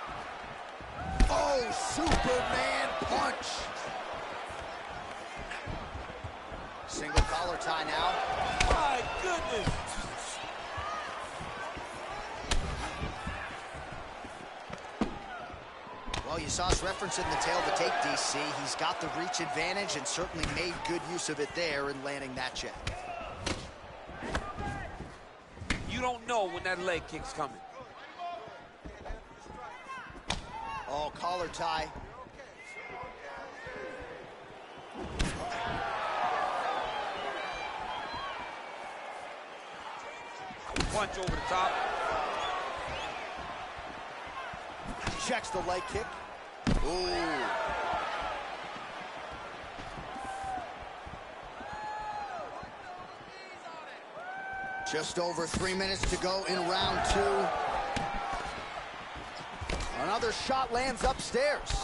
Oh, Superman punch. Single collar tie now. My goodness. Well, you saw us referencing the tail to take, DC. He's got the reach advantage and certainly made good use of it there in landing that check. You don't know when that leg kick's coming. Oh, collar tie. Punch over the top. Checks the leg kick. Ooh. Just over 3 minutes to go in round two. Another shot lands upstairs.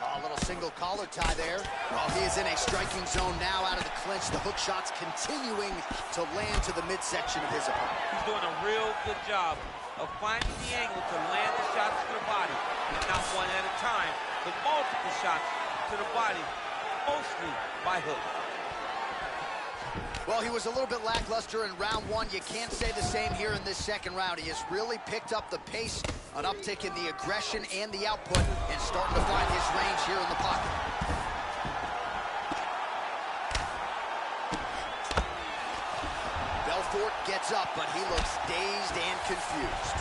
Oh, a little single collar tie there. Oh, he is in a striking zone now out of the clinch. The hook shots continuing to land to the midsection of his opponent. He's doing a real good job of finding the angle to land the shots to the body. And not one at a time, but multiple shots to the body, mostly by hook. Well, he was a little bit lackluster in round one. You can't say the same here in this second round. He has really picked up the pace, an uptick in the aggression and the output, and starting to find his range here in the pocket. Belfort gets up, but he looks dazed and confused.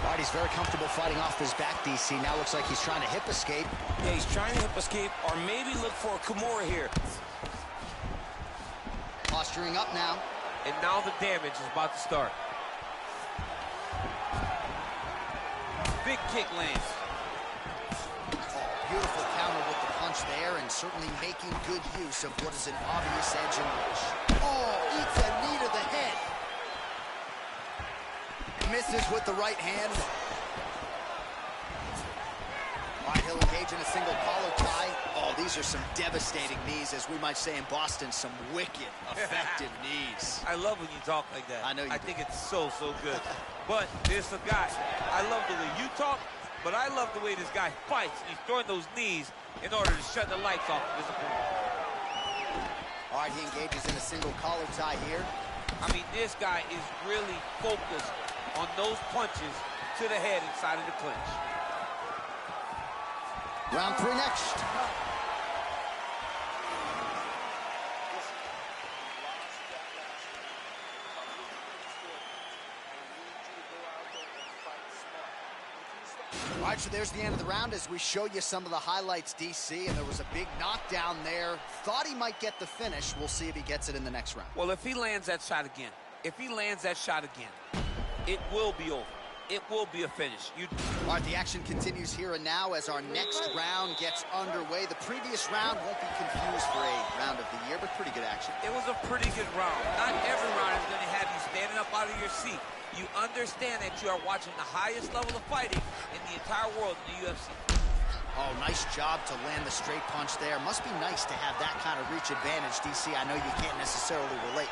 All right, he's very comfortable fighting off his back, DC. Now looks like he's trying to hip escape. Yeah, he's trying to hip escape or maybe look for a Kimura here. Posturing up now. And now the damage is about to start. Big kick lands. Oh, beautiful counter with the punch there, and certainly making good use of what is an obvious edge and reach. Oh, eats a knee to the head. misses with the right hand. All right, he'll engage in a single collar tie. Oh, these are some devastating knees, as we might say in Boston, some wicked, effective knees. I love when you talk like that. I know you I do. think it's so good. But there's a guy. I love the way you talk, but I love the way this guy fights. He's throwing those knees in order to shut the lights off of his opponent. All right, he engages in a single collar tie here. I mean, this guy is really focused on those punches to the head inside of the clinch. Round 3 next. All right, so there's the end of the round as we show you some of the highlights, DC, and there was a big knockdown there. Thought he might get the finish. We'll see if he gets it in the next round. Well, if he lands that shot again, it will be over. It will be a finish. All right, the action continues here and now as our next round gets underway. The previous round won't be confused for a round of the year, but pretty good action. It was a pretty good round. Not every round is going to have you standing up out of your seat. You understand that you are watching the highest level of fighting in the entire world in the UFC. Oh, nice job to land the straight punch there. Must be nice to have that kind of reach advantage, DC. I know you can't necessarily relate.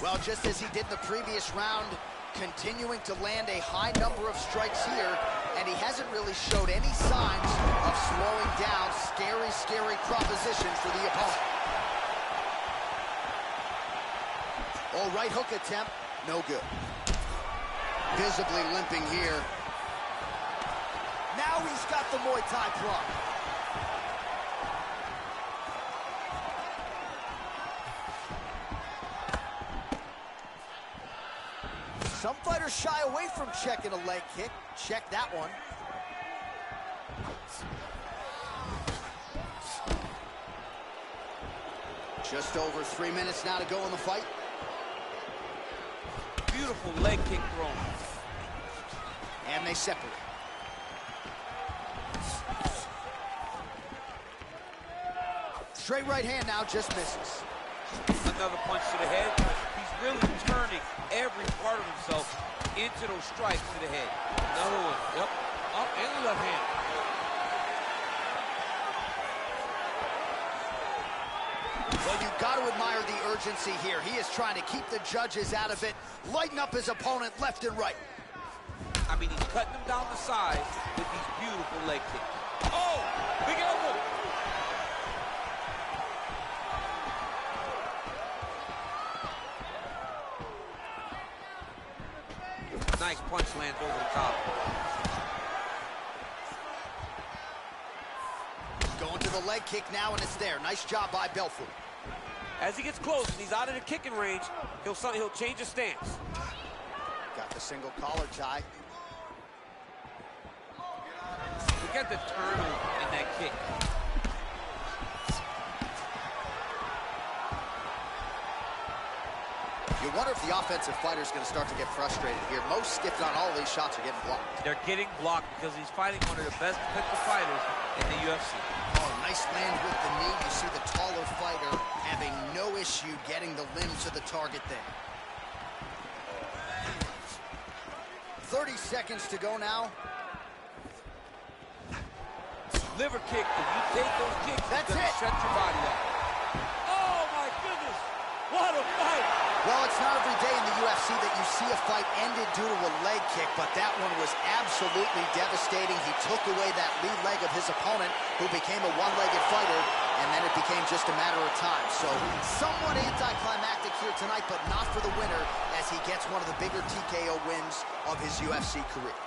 Well, just as he did in the previous round, continuing to land a high number of strikes here, and he hasn't really showed any signs of slowing down. Scary, scary proposition for the opponent. Oh, right hook attempt, no good. Visibly limping here. Now he's got the Muay Thai plug. Some fighters shy away from checking a leg kick. Check that one. Just over 3 minutes now to go in the fight. Beautiful leg kick thrown. And they separate. Straight right hand now, just misses. Another punch to the head. He's really turning every part of himself into those strikes to the head. Another one. Yep. Up and the left hand. Well, you've got to admire the urgency here. He is trying to keep the judges out of it, lighten up his opponent left and right. I mean, he's cutting them down the side with these beautiful leg kicks. Oh, big elbow. Nice punch lands over the top. Going to the leg kick now, and it's there. Nice job by Belfort. As he gets close and he's out of the kicking range, he'll change his stance. Got the single collar tie. Look at the turn in that kick. You wonder if the offensive fighter is going to start to get frustrated here. Most, if not all, of these shots are getting blocked. They're getting blocked because he's fighting one of the best defensive fighters in the UFC. Oh, nice land with the knee. You see the taller fighter having no issue getting the limb to the target there. 30 seconds to go now. Liver kick, if you take those kicks, That's it's gonna it. shut your body up. Oh my goodness, what a fight! Well, it's not every day in the UFC that you see a fight ended due to a leg kick, but that one was absolutely devastating. He took away that lead leg of his opponent, who became a one-legged fighter, and then it became just a matter of time. So, somewhat anticlimactic here tonight, but not for the winner, as he gets one of the bigger TKO wins of his UFC career.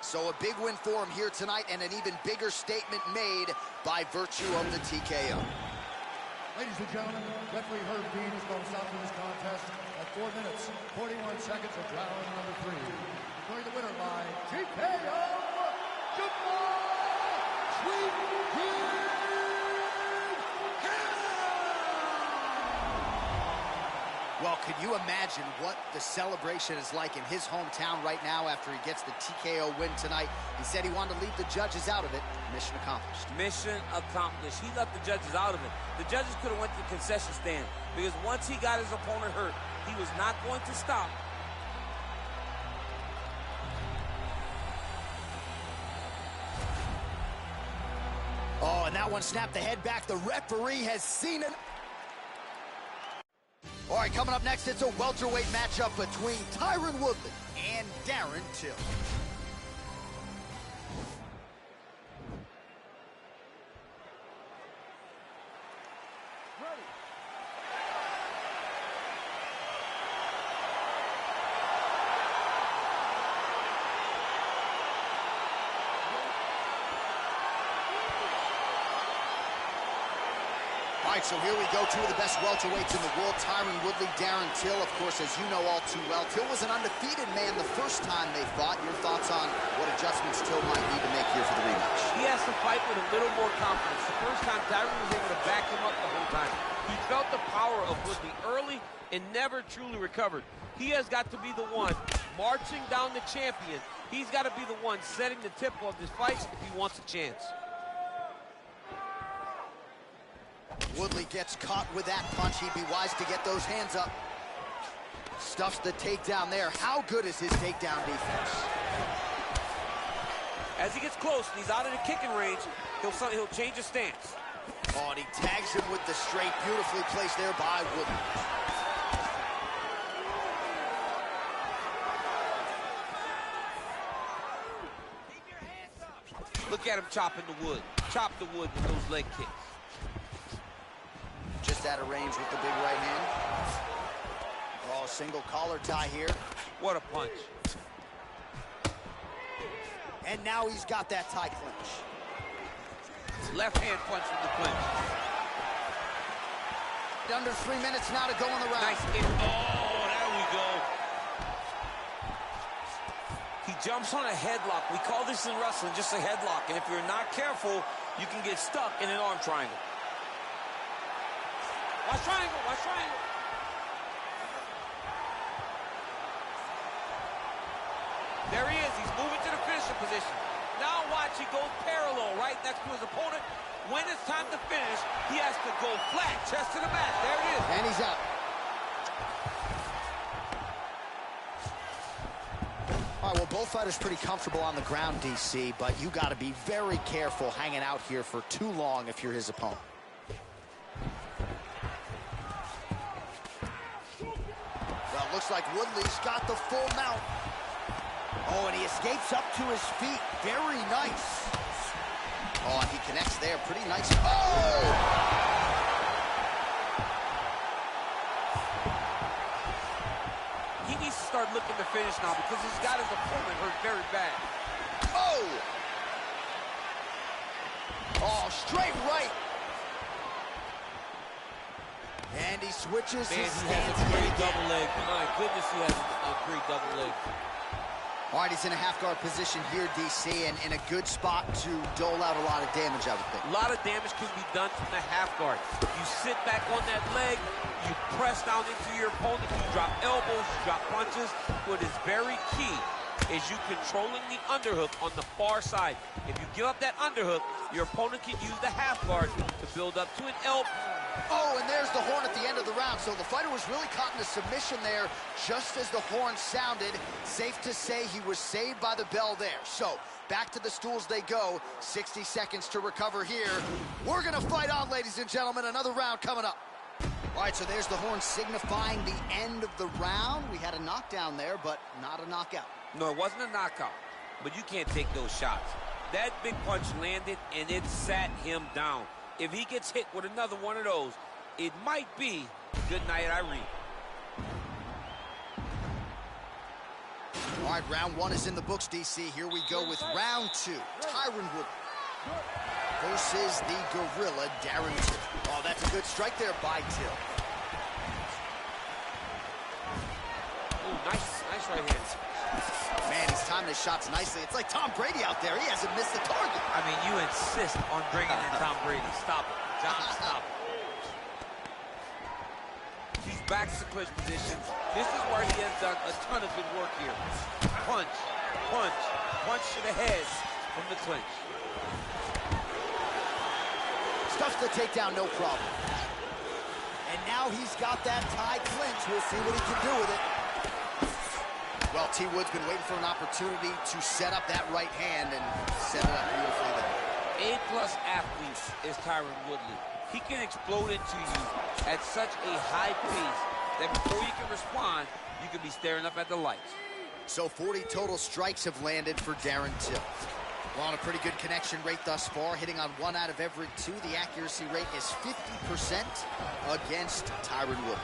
So a big win for him here tonight, and an even bigger statement made by virtue of the TKO. Ladies and gentlemen, referee Herb Dean is going to stop this contest at 4 minutes, 41 seconds of round number 3. Declaring the winner by TKO, Well, Could you imagine what the celebration is like in his hometown right now after he gets the TKO win tonight? He said he wanted to leave the judges out of it. Mission accomplished. Mission accomplished. He left the judges out of it. The judges could have went to the concession stand because once he got his opponent hurt, he was not going to stop. Oh, and that one snapped the head back. The referee has seen it. All right, coming up next, it's a welterweight matchup between Tyron Woodley and Darren Till. All right, so here we go, two of the best welterweights in the world, Tyron Woodley, Darren Till. Of course, as you know all too well, Till was an undefeated man the first time they fought. Your thoughts on what adjustments Till might need to make here for the rematch? He has to fight with a little more confidence. The first time, Tyron was able to back him up the whole time. He felt the power of Woodley early and never truly recovered. He has got to be the one marching down the champion. He's got to be the one setting the tempo of this fight if he wants a chance. Woodley gets caught with that punch. He'd be wise to get those hands up. Stuffs the takedown there. How good is his takedown defense? As he gets close and he's out of the kicking range, he'll change his stance. Oh, and he tags him with the straight. Beautifully placed there by Woodley. Look at him chopping the wood. Chop the wood with those leg kicks. Just out of range with the big right hand. Oh, single collar tie here. What a punch. And now he's got that tie clinch. Left hand punch with the clinch. Under 3 minutes now to go in the round. Nice kick. Oh, there we go. He jumps on a headlock. We call this in wrestling just a headlock. And if you're not careful, you can get stuck in an arm triangle. Watch triangle, watch triangle. There he is, he's moving to the finishing position. Now watch, he goes parallel right next to his opponent. When it's time to finish, he has to go flat, chest to the mat. There it is. And he's out. All right, well, both fighters pretty comfortable on the ground, DC, but you got to be very careful hanging out here for too long if you're his opponent. Well, it looks like Woodley's got the full mount. Oh, and he escapes up to his feet. Very nice. Oh, and he connects there. Pretty nice. Oh! He needs to start looking to finish now because he's got his opponent hurt very bad. Oh! Oh, straight right. And he switches Man, his he stance has a great again. double leg. My goodness, he has a great double leg. All right, he's in a half-guard position here, DC, and in a good spot to dole out a lot of damage, I would think. A lot of damage can be done from the half guard. You sit back on that leg, you press down into your opponent, you drop elbows, you drop punches. What is very key is you controlling the underhook on the far side. If you give up that underhook, your opponent can use the half guard to build up to an elbow. Oh, and there's the horn at the end of the round. So the fighter was really caught in a submission there just as the horn sounded. Safe to say he was saved by the bell there. So back to the stools they go. 60 seconds to recover here. We're going to fight on, ladies and gentlemen. Another round coming up. All right, so there's the horn signifying the end of the round. We had a knockdown there, but not a knockout. No, it wasn't a knockout, but you can't take those shots. That big punch landed, and it sat him down. If he gets hit with another one of those, it might be good night, Irene. All right, round one is in the books, DC. Here we go with round two. Tyron Woodley versus the gorilla, Darren Till. Oh, that's a good strike there by Till. Ooh, nice right hand. Man, he's timing his shots nicely. It's like Tom Brady out there. He hasn't missed the target. I mean, you insist on bringing in Tom Brady. Stop it. John, stop it. He's back to clinch position. This is where he has done a ton of good work here. Punch, punch, punch to the head from the clinch. Stuffs the takedown, no problem. And now he's got that tie clinch. We'll see what he can do with it. Well, T. Wood's been waiting for an opportunity to set up that right hand and set it up beautifully there. A-plus athlete is Tyron Woodley. He can explode into you at such a high pace that before you can respond, you can be staring up at the lights. So 40 total strikes have landed for Darren Till. Well, on a pretty good connection rate thus far, hitting on 1 out of every 2. The accuracy rate is 50% against Tyron Woodley.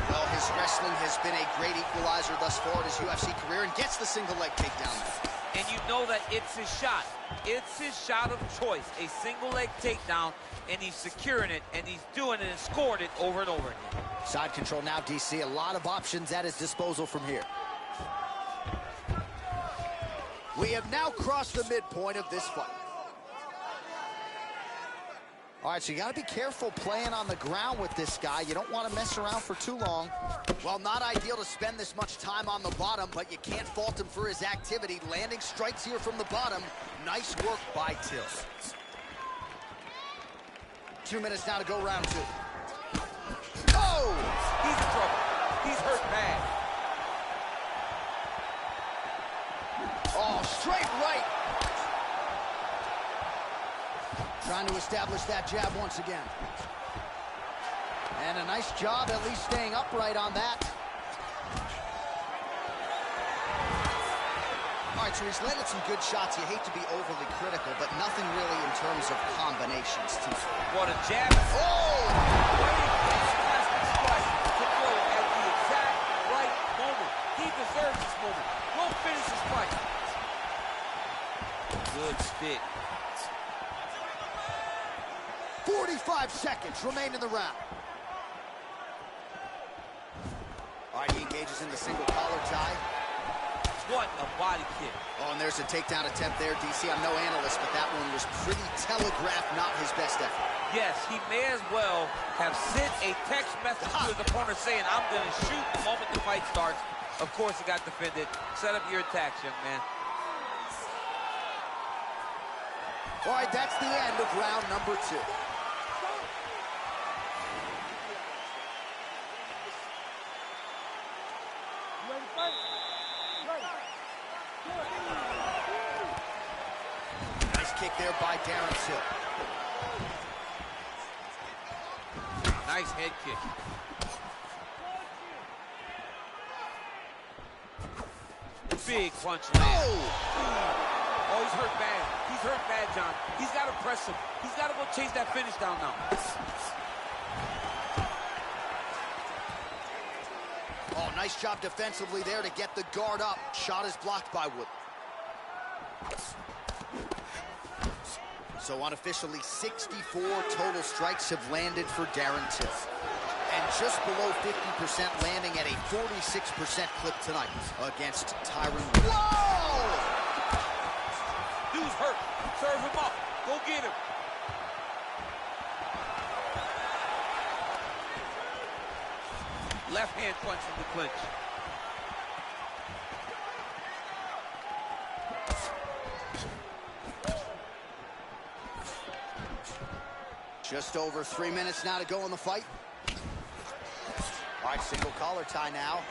Well, his wrestling has been a great equalizer thus far in his UFC career and gets the single leg takedown there. And you know that it's his shot. It's his shot of choice, a single leg takedown, and he's securing it, and he's doing it and scored it over and over again. Side control now, DC. A lot of options at his disposal from here. We have now crossed the midpoint of this fight. All right, so you got to be careful playing on the ground with this guy. You don't want to mess around for too long. Well, not ideal to spend this much time on the bottom, but you can't fault him for his activity. Landing strikes here from the bottom. Nice work by Till. 2 minutes now to go, round 2. Oh! He's in trouble. He's hurt bad. Oh, straight right. Trying to establish that jab once again. And a nice job at least staying upright on that. All right, so he's landed some good shots. You hate to be overly critical, but nothing really in terms of combinations. What a jab. Oh! What a fantastic strike to throw at the exact right moment. He deserves this moment. Go finish this fight. Good stick. 45 seconds remain in the round. All right, he engages in the single collar tie. What a body kick. Oh, and there's a takedown attempt there, DC. I'm no analyst, but that one was pretty telegraphed, not his best effort. Yes, he may as well have sent a text message to his opponent saying, I'm going to shoot the moment the fight starts. Of course, it got defended. Set up your attacks, young man. All right, that's the end of round number 2. Nice kick there by Darren Till. Nice head kick. Big punch land. Oh, he's hurt bad. He's hurt bad, John. He's got to press him. He's got to go chase that finish down now. Oh, nice job defensively there to get the guard up. Shot is blocked by Wood. So unofficially, 64 total strikes have landed for Darren Till. And just below 50% landing at a 46% clip tonight against Tyron. Whoa! Dude's hurt. Serve him up. Go get him. Left hand punch from the clinch. Just over 3 minutes now to go in the fight. All right, single collar tie now.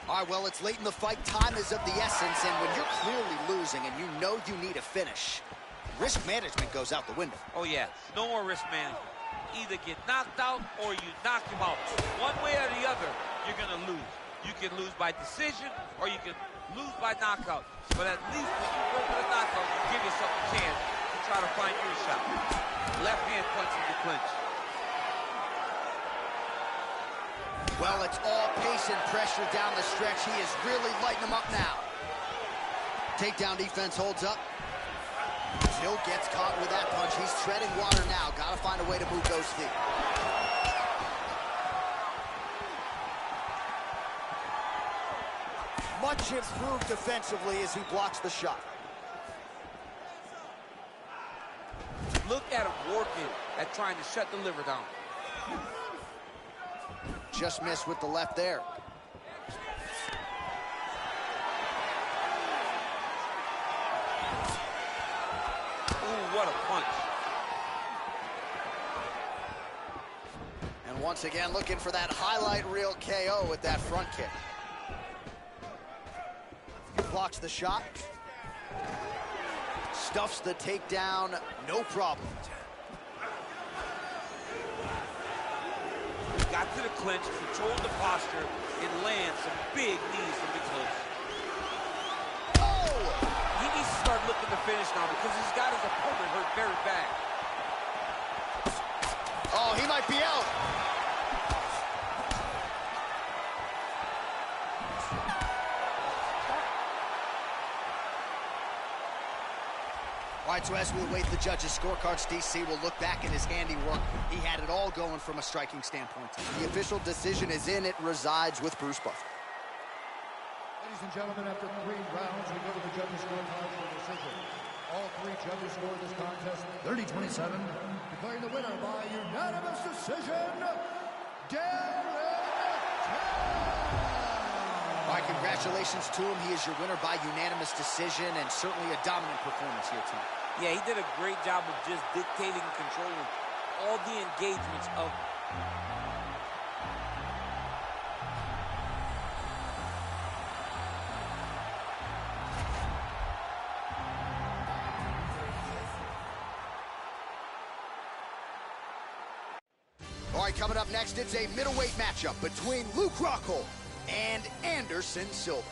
All right, well, it's late in the fight. Time is of the essence, and when you're clearly losing and you know you need a finish, risk management goes out the window. Oh, yeah. No more risk management. Either get knocked out or you knock him out. One way or the other, you're going to lose. You can lose by decision or you can lose by knockout. But at least when you go for the knockout, you give yourself a chance to try to find your shot. Left hand punch in the clinch. Well, it's all pace and pressure down the stretch. He is really lighting them up now. Takedown defense holds up. Till gets caught with that punch. He's treading water now. Got to find a way to move those feet. Much improved defensively as he blocks the shot. Look at him working at trying to shut the liver down. Just missed with the left there. Ooh, what a punch. And once again, looking for that highlight reel KO with that front kick. Blocks the shot. Stuffs the takedown, no problem. Got to the clinch, controlled the posture, and lands some big knees from the clinch. Oh! He needs to start looking to finish now because he's got his opponent hurt very bad. Oh, he might be out. All right, so as we await the judges' scorecards, DC will look back at his handiwork. He had it all going from a striking standpoint. The official decision is in. It resides with Bruce Buffer. Ladies and gentlemen, after 3 rounds, we go to the judges' scorecards for decision. All 3 judges scored this contest 30-27, declaring the winner by unanimous decision, All right, congratulations to him. He is your winner by unanimous decision, and certainly a dominant performance here tonight. Yeah, he did a great job of just dictating and controlling all the engagements of... All right, coming up next, it's a middleweight matchup between Luke Rockhold and Anderson Silva.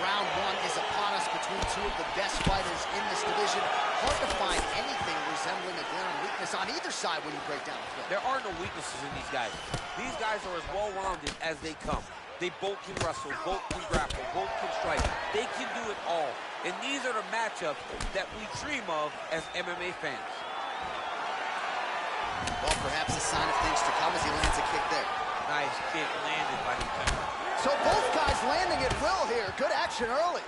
Round 1 is upon us between 2 of the best fighters in this division. Hard to find anything resembling a glaring weakness on either side when you break down the film. There are no weaknesses in these guys. These guys are as well-rounded as they come. They both can wrestle, both can grapple, both can strike. They can do it all. And these are the matchups that we dream of as MMA fans. Well, perhaps a sign of things to come as he lands a kick there. Nice kick landed by the defender. So both guys landing at will here. Good action early.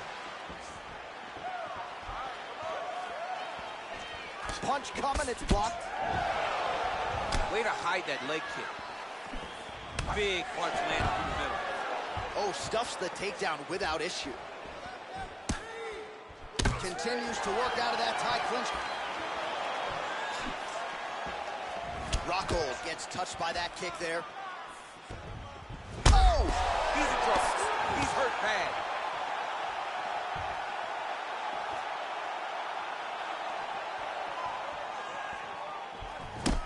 Punch coming, it's blocked. Way to hide that leg kick. Big punch landed through the middle. Oh, stuffs the takedown without issue. Continues to work out of that tie clinch. Rockhold gets touched by that kick there. Oh! He's in trouble. He's hurt bad.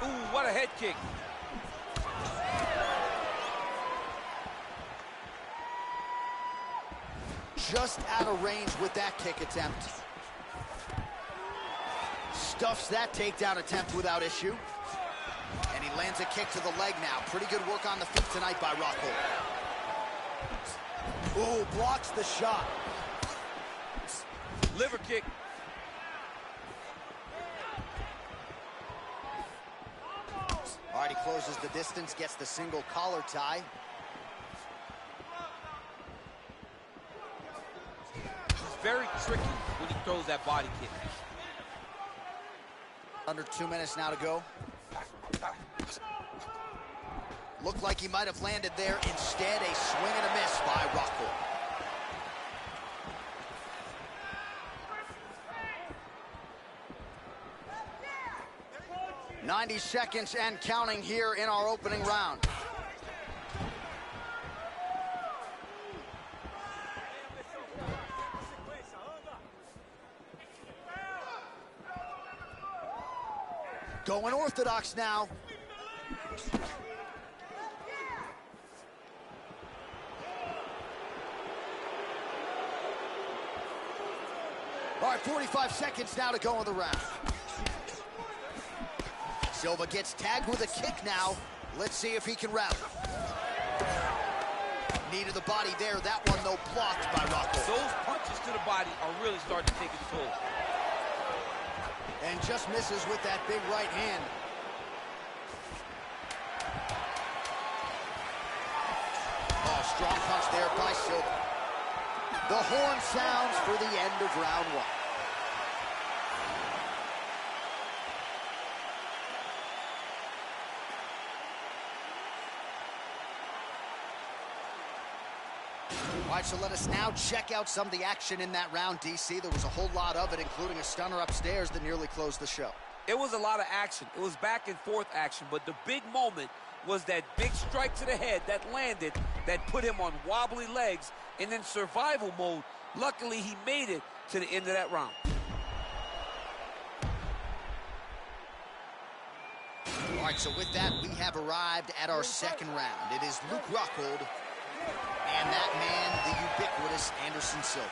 Ooh, what a head kick. Just out of range with that kick attempt. Stuffs that takedown attempt without issue. And he lands a kick to the leg now. Pretty good work on the feet tonight by Rockhold. Ooh, blocks the shot. Liver kick. All right, he closes the distance, gets the single collar tie. He's very tricky when he throws that body kick. Under 2 minutes now to go. Looked like he might have landed there. Instead, a swing and a miss by Rockhold. .90 seconds and counting here in our opening round. Going orthodox now. All right, 45 seconds now to go in the round. Silva gets tagged with a kick now. Let's see if he can rally. Knee to the body there. That one, though, blocked by Rockhold. Those punches to the body are really starting to take its toll. And just misses with that big right hand. strong punch there by Silva. The horn sounds for the end of round one. All right, so let us now check out some of the action in that round, DC. There was a whole lot of it, including a stunner upstairs that nearly closed the show. It was a lot of action. It was back and forth action, but the big moment was that big strike to the head that landed, that put him on wobbly legs, and in survival mode, luckily he made it to the end of that round. All right, so with that, we have arrived at our second round. It is Luke Rockhold and that man, the ubiquitous Anderson Silva.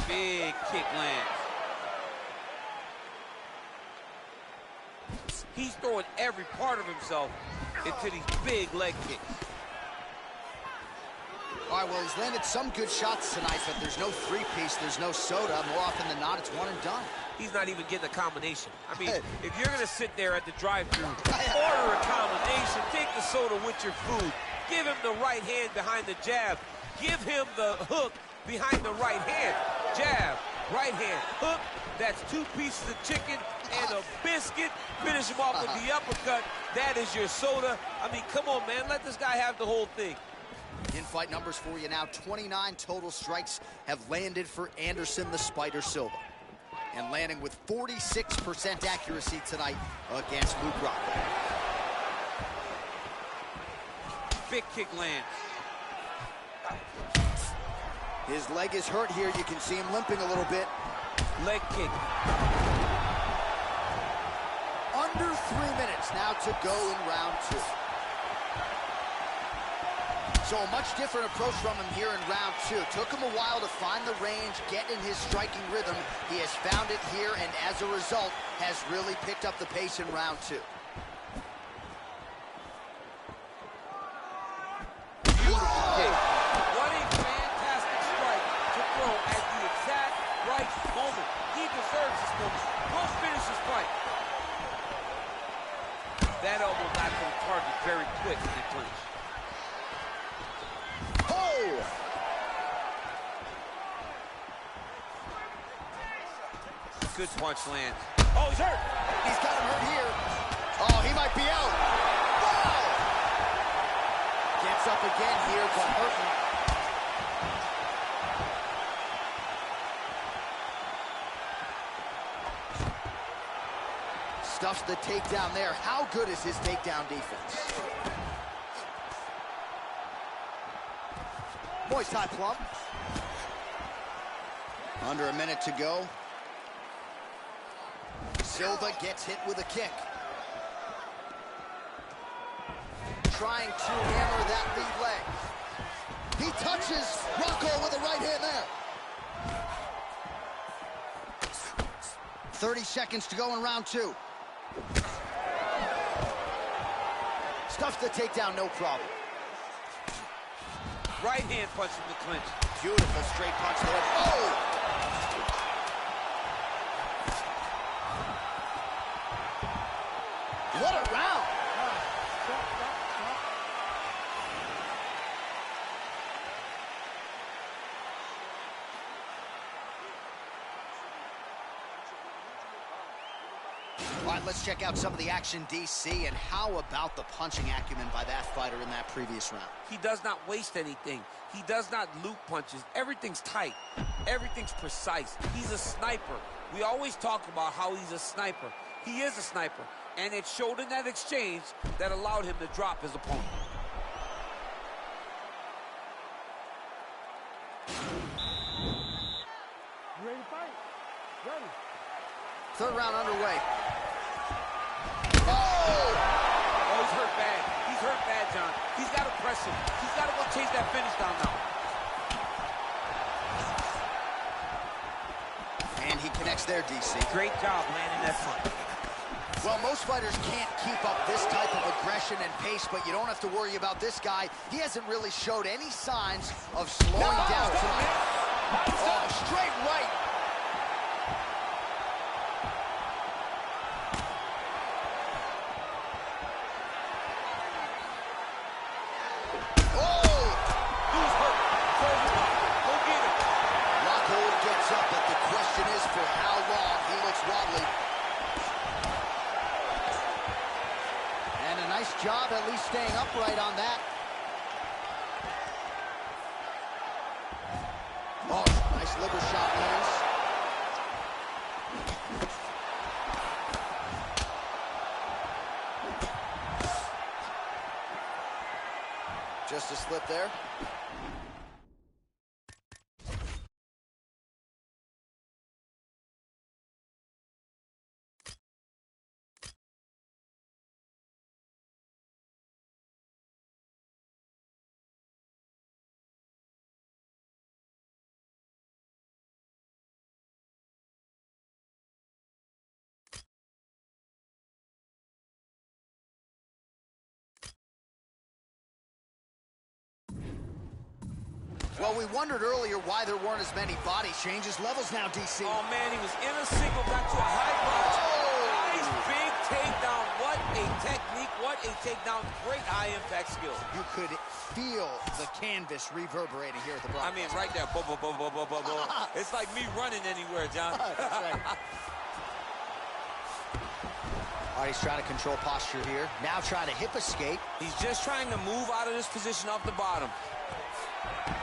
Big kick lands. He's throwing every part of himself into these big leg kicks. All right, well, he's landed some good shots tonight, but there's no three-piece, there's no soda. More often than not, it's one and done. He's not even getting a combination. I mean, if you're going to sit there at the drive-thru, order a combination, take the soda with your food, give him the right hand behind the jab, give him the hook behind the right hand. Jab, right hand, hook. That's 2 pieces of chicken and a biscuit. Finish him off with the uppercut. That is your soda. I mean, come on, man. Let this guy have the whole thing. In-fight numbers for you now. 29 total strikes have landed for Anderson the Spider Silva. And landing with 46% accuracy tonight against Luke Rockhold. Big kick lands. His leg is hurt here. You can see him limping a little bit. Leg kick. Under 3 minutes now to go in round 2. So a much different approach from him here in round 2. Took him a while to find the range, get in his striking rhythm. He has found it here, and as a result, has really picked up the pace in round 2. Beautiful kick. What a fantastic strike to throw at the exact right moment. He deserves this moment. Go finish his fight. That elbow got to the target very quick in the clinch. Good punch lands. Oh, he's hurt. He's got him hurt here. Oh, he might be out. Wow! Gets up again here, but hurting. Stuffs the takedown there. How good is his takedown defense? Muay Thai plum. Under a minute to go. Silva gets hit with a kick. Trying to hammer that lead leg. He touches Rocco with a right hand there. 30 seconds to go in round 2. Stuffs the takedown, no problem. Right hand punch in the clinch. Beautiful straight punch there. Oh! What a round! All right, let's check out some of the action, DC, and how about the punching acumen by that fighter in that previous round? He does not waste anything. He does not loop punches. Everything's tight. Everything's precise. He's a sniper. We always talk about how he's a sniper. He is a sniper. And it showed in that exchange that allowed him to drop his opponent. You ready to fight? Ready. Third round underway. Oh, he's hurt bad. He's hurt bad, John. He's got to press him. He's got to go chase that finish down now. And he connects there, DC. Great job landing that punch. Well, most fighters can't keep up this type of aggression and pace, but you don't have to worry about this guy. He hasn't really showed any signs of slowing down tonight. Oh, straight right. nice job at least staying upright on that. Oh, nice liver shot lands. Just a slip there. Well, we wondered earlier why there weren't as many body changes. Levels now, DC. Oh, man, he was in a single, got to a high box. Nice big takedown. What a technique. What a takedown. Great high-impact skill. You could feel the canvas reverberating here at the broadcast. I mean, right there. Bo, bo, bo, bo, bo, bo, bo. It's like me running anywhere, John. That's right. All right, he's trying to control posture here. Now trying to hip escape. He's just trying to move out of this position off the bottom.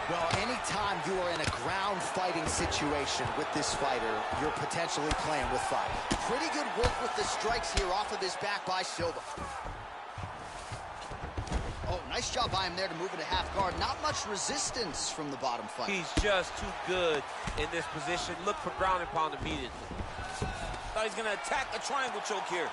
Well, anytime you are in a ground fighting situation with this fighter, you're potentially playing with fire. Pretty good work with the strikes here off of his back by Silva. Oh, nice job by him there to move into half guard. Not much resistance from the bottom fight. He's just too good in this position. Look for ground and pound immediately. Thought he's going to attack a triangle choke here.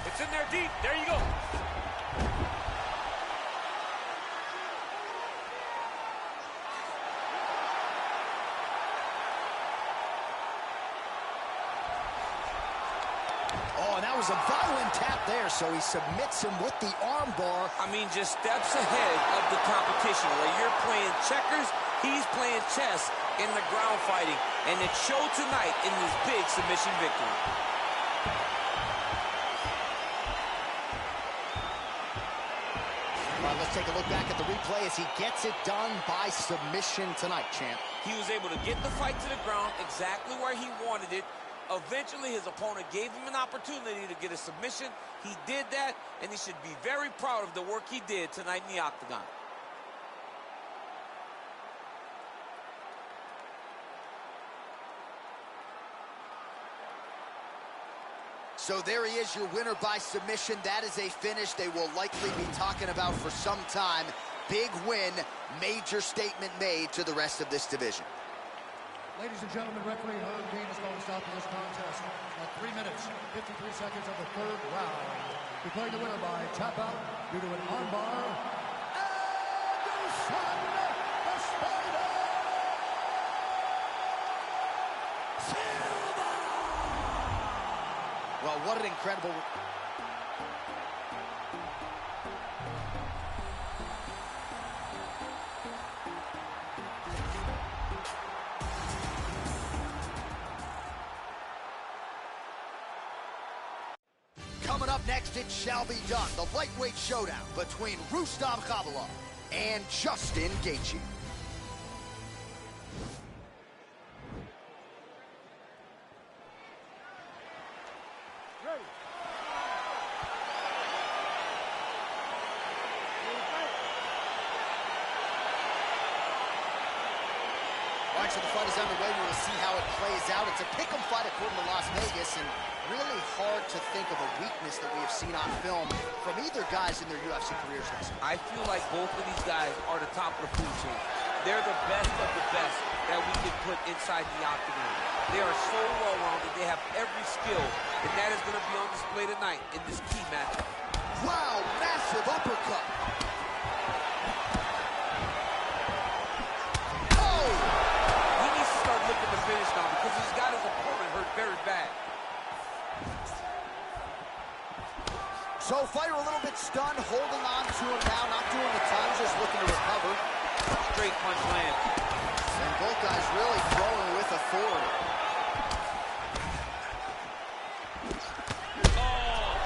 It's in there deep. There you go. Oh, and that was a violent tap there, so he submits him with the arm bar. I mean, just steps ahead of the competition. Where you're playing checkers, he's playing chess in the ground fighting. And it showed tonight in this big submission victory. All right, let's take a look back at the replay as he gets it done by submission tonight, champ. He was able to get the fight to the ground exactly where he wanted it. Eventually, his opponent gave him an opportunity to get a submission. He did that, and he should be very proud of the work he did tonight in the octagon. So there he is, your winner by submission. That is a finish they will likely be talking about for some time. Big win, major statement made to the rest of this division. Ladies and gentlemen, referee Herb Dean is going to stop this contest at 3 minutes, 53 seconds of the third round. Declaring the winner by tap out due to an armbar, Anderson, the Spider! Well, what an incredible... Coming up next, it shall be done. The lightweight showdown between Rustam Khabilov and Justin Gaethje. Ready. All right, so the fight is underway. We will see how it plays out. It's a pick'em fight according to Las Vegas, and really hard to think of a weakness that we have seen on film from either guys in their UFC careers. I feel like both of these guys are the top of the food chain. They're the best of the best that we can put inside the octagon. They are so well-rounded. They have every skill, and that is going to be on display tonight in this key matchup. Wow, massive uppercut. Oh! He needs to start looking to finish now because he's got his opponent hurt very bad. So fighter a little bit stunned, holding on to him now, not doing a ton, just looking to recover. Straight punch land. And both guys really throwing with authority. Oh,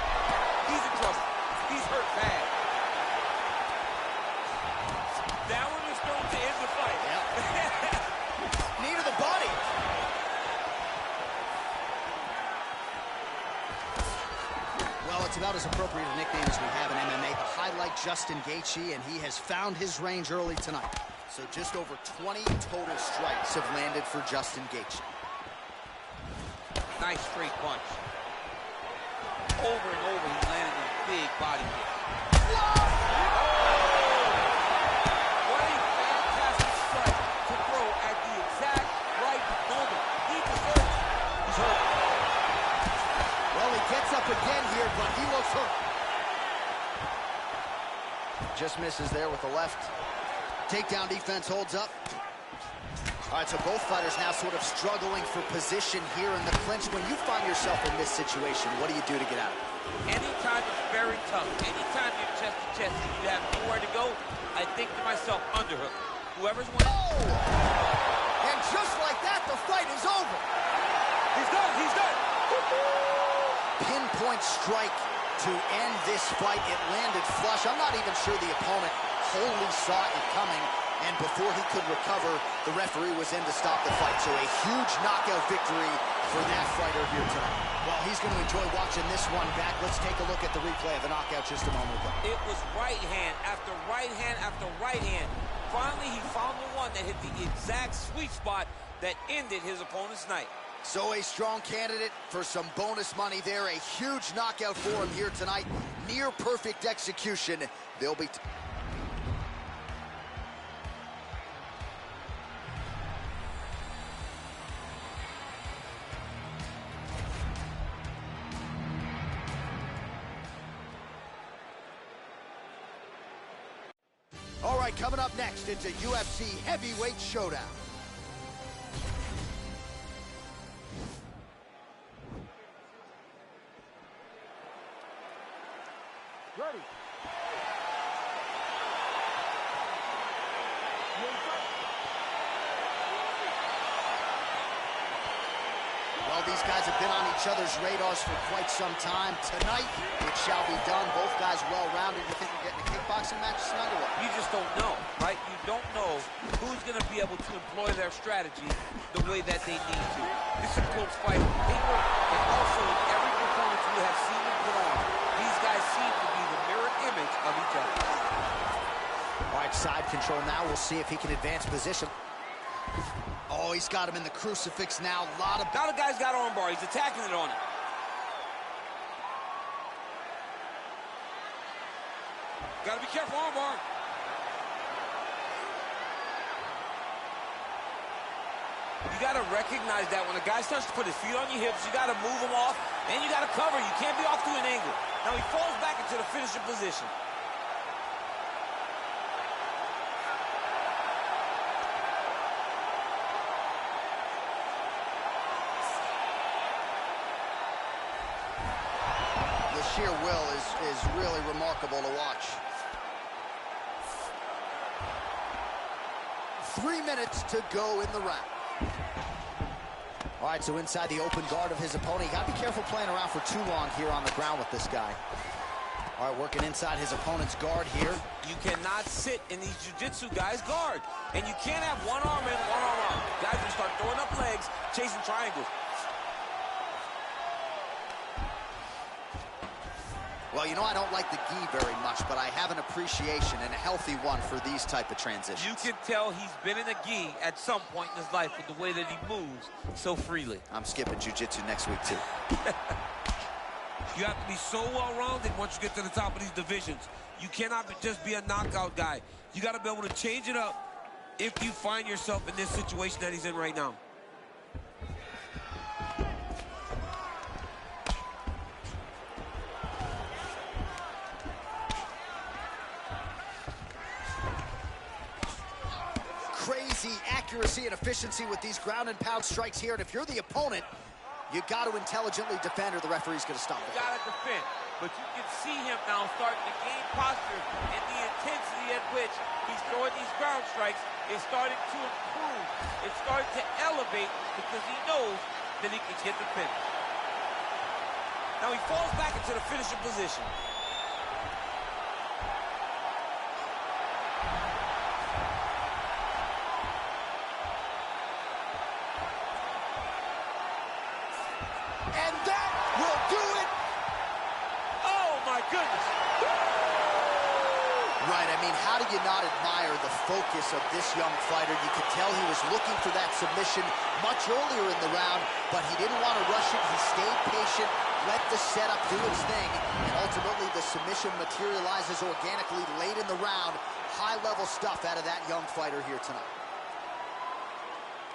he's in trouble. He's hurt bad. That one was thrown to end the fight. Yep. Knee to the body. about as appropriate a nickname as we have in MMA. The highlight Justin Gaethje, and he has found his range early tonight. So just over 20 total strikes have landed for Justin Gaethje. Nice straight punch. Over and over, he's landing these big body hits. What a fantastic strike to throw at the exact right moment. He deserves it. He's hurt. Well, he gets up again here, but he looks hurt. Just misses there with the left. Takedown defense holds up. All right, so both fighters now sort of struggling for position here in the clinch. When you find yourself in this situation, what do you do to get out of it? Anytime it's very tough, anytime you're chest to chest and you have nowhere to go, I think to myself, underhook. Whoever's winning. Oh! And just like that, the fight is over. He's done, he's done. Pinpoint strike to end this fight. It landed flush. I'm not even sure the opponent wholly saw it coming. And before he could recover, the referee was in to stop the fight. So a huge knockout victory for that fighter here tonight. Well, he's going to enjoy watching this one back. Let's take a look at the replay of the knockout just a moment ago. It was right hand after right hand after right hand. Finally, he found the one that hit the exact sweet spot that ended his opponent's night. So a strong candidate for some bonus money there. A huge knockout for him here tonight. Near perfect execution. They'll be... All right, coming up next, it's a UFC heavyweight showdown. Ready. Well, these guys have been on each other's radars for quite some time. Tonight, it shall be done. Both guys well-rounded. You think we're getting a kickboxing match tonight or what? You just don't know, right? You don't know who's going to be able to employ their strategy the way that they need to. This is a close fight on paper, and also in every performance we have seen them put on. These guys seem to be the mirror image of each other. All right, side control now. We'll see if he can advance position. Oh, he's got him in the crucifix now. Now the guy's got armbar. He's attacking it on him. Gotta be careful, armbar. You gotta recognize that when a guy starts to put his feet on your hips, you gotta move him off, and you gotta cover. You can't be off to an angle. Now he falls back into the finishing position. Sheer will is really remarkable to watch. 3 minutes to go in the round. All right, so inside the open guard of his opponent. You got to be careful playing around for too long here on the ground with this guy. All right, working inside his opponent's guard here. You cannot sit in these jiu-jitsu guys' guard. And you can't have one arm in, one arm out. Guys will start throwing up legs, chasing triangles. Well, you know, I don't like the gi very much, but I have an appreciation and a healthy one for these type of transitions. You can tell he's been in a gi at some point in his life with the way that he moves so freely. I'm skipping jiu-jitsu next week, too. You have to be so well-rounded once you get to the top of these divisions. You cannot just be a knockout guy. You got to be able to change it up if you find yourself in this situation that he's in right now. Crazy accuracy and efficiency with these ground and pound strikes here. And if you're the opponent, you got to intelligently defend or the referee's going to stop it. You got to defend. But you can see him now starting to gain posture, and the intensity at which he's throwing these ground strikes is starting to improve. It's starting to elevate because he knows that he can get the finish. Now he falls back into the finishing position. And that will do it. Oh, goodness. Right, I mean, how do you not admire the focus of this young fighter? You could tell he was looking for that submission much earlier in the round, but he didn't want to rush it. He stayed patient, let the setup do its thing, and ultimately the submission materializes organically late in the round. High-level stuff out of that young fighter here tonight.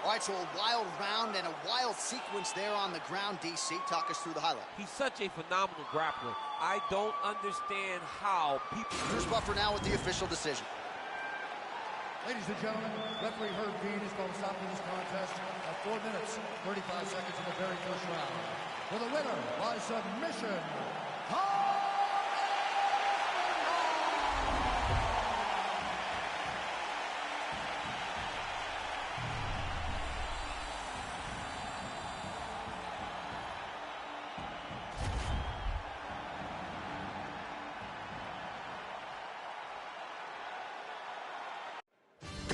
All right, so a wild round and a wild sequence there on the ground. DC, talk us through the highlight. He's such a phenomenal grappler. I don't understand how people... Here's Buffer now with the official decision. Ladies and gentlemen, referee Herb Dean is going to stop this contest at 4 minutes, 35 seconds in the very first round. For the winner by submission,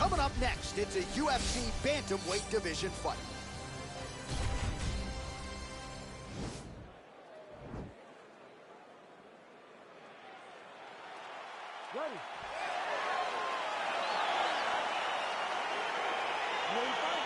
Coming up next, it's a UFC bantamweight division fight. Ready. Ready to fight?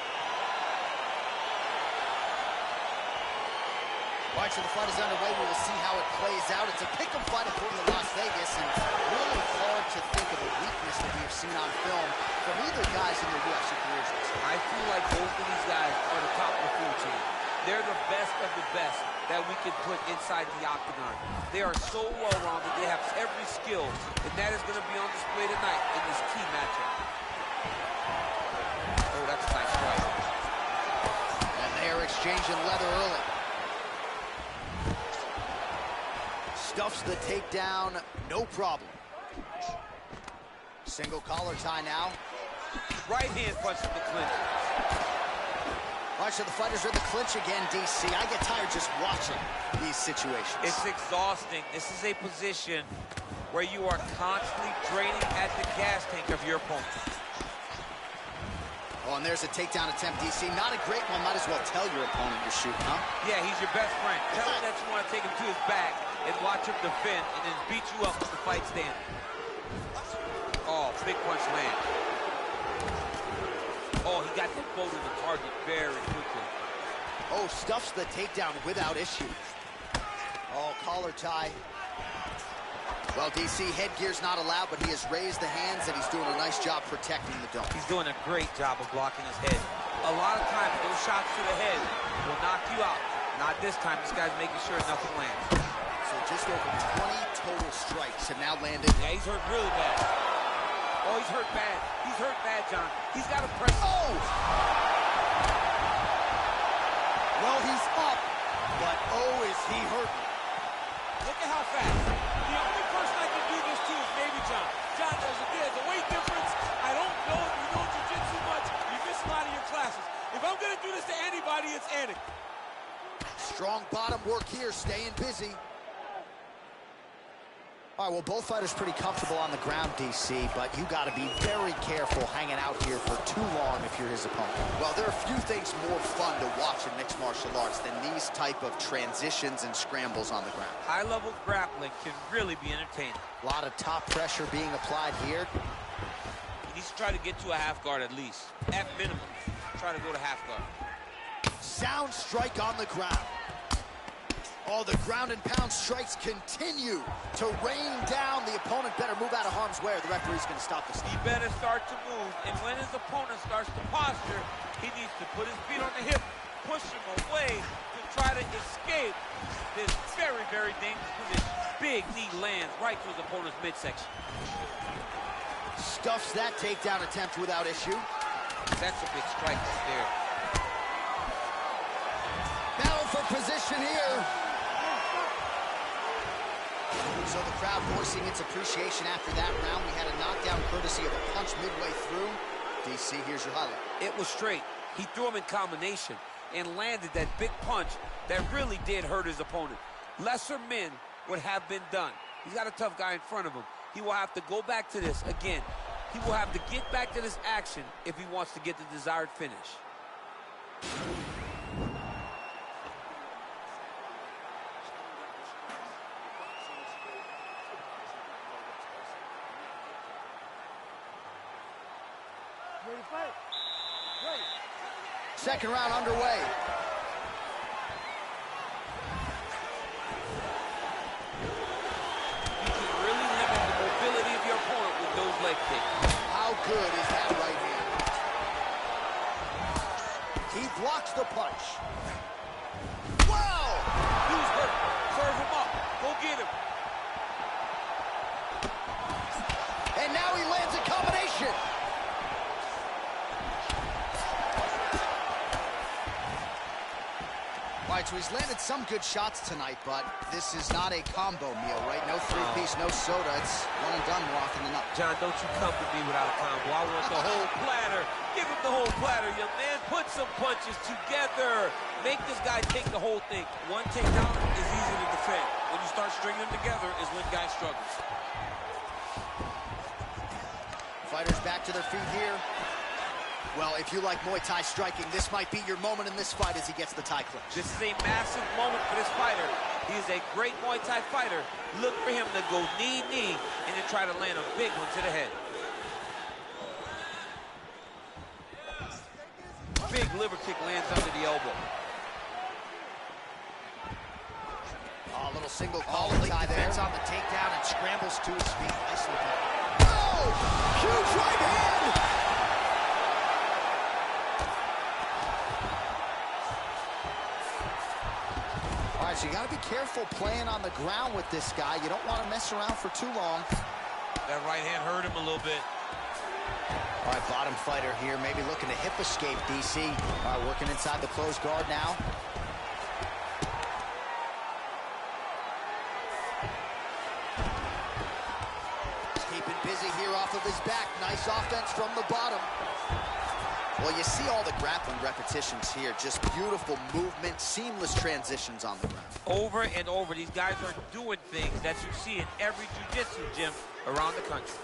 All right, so the fight is underway. We will see how it plays out. It's a pick'em fight according to Las Vegas, and really hard to think of a weakness that we have seen on film from either guys in their UFC careers. I feel like both of these guys are the top of the food chain. They're the best of the best that we can put inside the octagon. They are so well-rounded. They have every skill, and that is going to be on display tonight in this key matchup. Oh, that's a nice strike. And they are exchanging leather early. Stuffs the takedown, no problem. Single collar tie now. Right hand punch in the clinch. All right, so the fighters are in the clinch again, DC. I get tired just watching these situations. It's exhausting. This is a position where you are constantly draining at the gas tank of your opponent. Oh, and there's a takedown attempt, DC. Not a great one. Might as well tell your opponent you're shooting, huh? Yeah, he's your best friend. Tell him that you want to take him to his back and watch him defend and then beat you up when the fight's standing. Oh, big punch land. Oh, he got that bow to the target very quickly. Oh, stuffs the takedown without issue. Oh, collar tie. Well, DC, headgear's not allowed, but he has raised the hands, and he's doing a nice job protecting the dome. He's doing a great job of blocking his head. A lot of times, those shots to the head will knock you out. Not this time. This guy's making sure nothing lands. So just over 20 total strikes have now landed. Yeah, he's hurt really bad. Oh, he's hurt bad. He's hurt bad, John. He's got to press. Oh! Well, he's up, but oh, is he hurting. Look at how fast. The only person I can do this to is maybe John. John, there's a weight difference. I don't know if you know jiu-jitsu much. You miss a lot of your classes. If I'm going to do this to anybody, it's Andy. Strong bottom work here, staying busy. All right, well, both fighters pretty comfortable on the ground, DC, but you got to be very careful hanging out here for too long if you're his opponent. Well, there are few things more fun to watch in mixed martial arts than these type of transitions and scrambles on the ground. High-level grappling can really be entertaining. A lot of top pressure being applied here. He needs to try to get to a half guard at least. At minimum, try to go to half guard. Sound strike on the ground. Oh, the ground and pound strikes continue to rain down. The opponent better move out of harm's way or the referee's going to stop the He better start to move, and when his opponent starts to posture, he needs to put his feet on the hip, push him away to try to escape this very, very dangerous position. Big knee lands right to his opponent's midsection. Stuffs that takedown attempt without issue. That's a big strike right there. Battle for position here. So the crowd voicing its appreciation after that round. We had a knockdown courtesy of a punch midway through. DC, here's your highlight. It was straight. He threw him in combination and landed that big punch that really did hurt his opponent. Lesser men would have been done. He's got a tough guy in front of him. He will have to go back to this again. He will have to get back to this action if he wants to get the desired finish. second round underway. You can really limit the mobility of your opponent with those leg kicks. How good is that right hand? He blocks the punch. Wow! Dude's hurt. Serve him up. Go get him. And now he lands a combination. All right, so he's landed some good shots tonight, but this is not a combo meal, right? No three-piece, no soda. It's one and done more often than not. John, don't you come to me without a combo. I want the whole platter. Give him the whole platter, young man. Put some punches together. Make this guy take the whole thing. One takedown is easy to defend. When you start stringing them together is when guys struggle. Fighters back to their feet here. Well, if you like Muay Thai striking, this might be your moment in this fight as he gets the Thai clinch. This is a massive moment for this fighter. He is a great Muay Thai fighter. Look for him to go knee, and then try to land a big one to the head. Big liver kick lands under the elbow. Oh, a little single call tie there. On the takedown and scrambles to his feet. Nice looking. Oh! Huge right hand! All right, so you got to be careful playing on the ground with this guy. You don't want to mess around for too long. That right hand hurt him a little bit. All right, bottom fighter here, maybe looking to hip escape, DC. All right, working inside the closed guard now. Keeping busy here off of his back. Nice offense from the bottom. Well, you see all the grappling repetitions here. Just beautiful movement, seamless transitions on the ground. Over and over, these guys are doing things that you see in every jiu-jitsu gym around the country.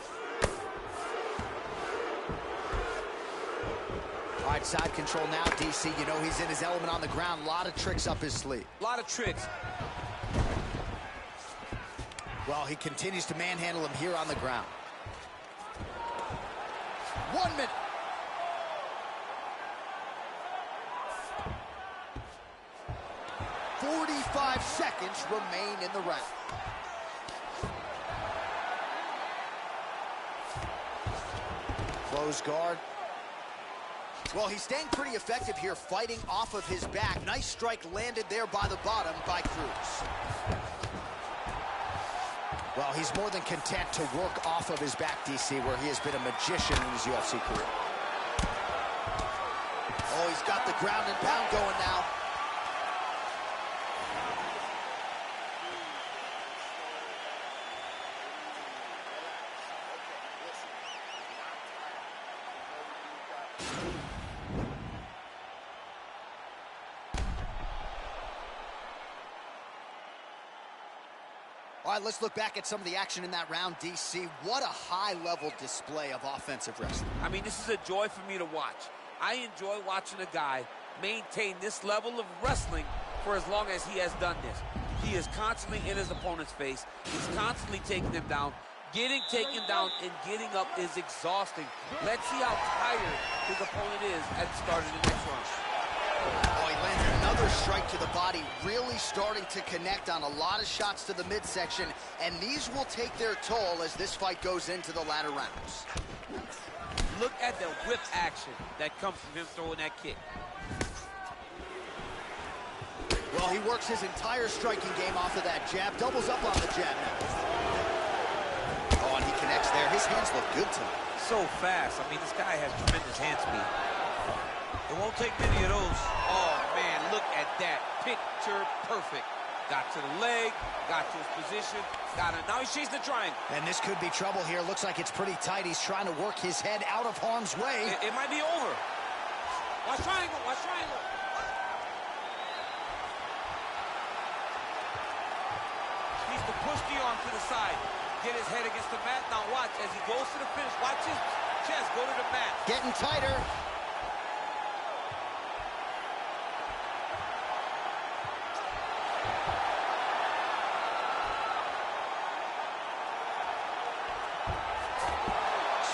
All right, side control now, DC. You know he's in his element on the ground. A lot of tricks up his sleeve. A lot of tricks. Well, he continues to manhandle him here on the ground. 1 minute. "45 seconds remain in the round." Close guard. Well, he's staying pretty effective here, fighting off of his back. Nice strike landed there by the bottom by Cruz. Well, he's more than content to work off of his back, DC, where he has been a magician in his UFC career. Oh, he's got the ground and pound going now. All right, let's look back at some of the action in that round, DC. What a high-level display of offensive wrestling. I mean, this is a joy for me to watch. I enjoy watching a guy maintain this level of wrestling for as long as he has done this. He is constantly in his opponent's face. He's constantly taking him down. Getting taken down and getting up is exhausting. Let's see how tired his opponent is at the start of the next round. Oh, he landed another strike to the body, really starting to connect on a lot of shots to the midsection, and these will take their toll as this fight goes into the latter rounds. Look at the whip action that comes from him throwing that kick. Well, he works his entire striking game off of that jab, doubles up on the jab now. Oh, and he connects there. His hands look good tonight. So fast. I mean, this guy has tremendous hand speed. It won't take many of those. Oh, man, look at that. Picture perfect. Got to the leg, got to his position, got it. Now he's chasing the triangle. And this could be trouble here. Looks like it's pretty tight. He's trying to work his head out of harm's way. It might be over. Watch triangle, watch triangle. Needs to push the arm to the side. Get his head against the mat. Now watch, as he goes to the finish, watch his chest go to the mat. Getting tighter.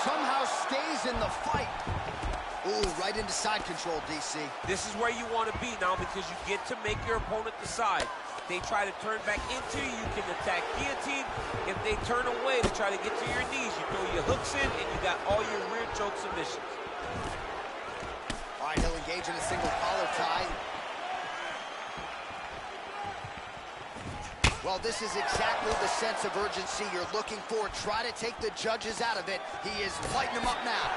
Somehow stays in the fight. Ooh, right into side control, DC. This is where you want to be now because you get to make your opponent decide. If they try to turn back into you, you can attack guillotine. If they turn away to try to get to your knees, you throw your hooks in and you got all your rear choke submissions. All right, he'll engage in a single collar tie. Well, this is exactly the sense of urgency you're looking for. Try to take the judges out of it. He is lighting them up now.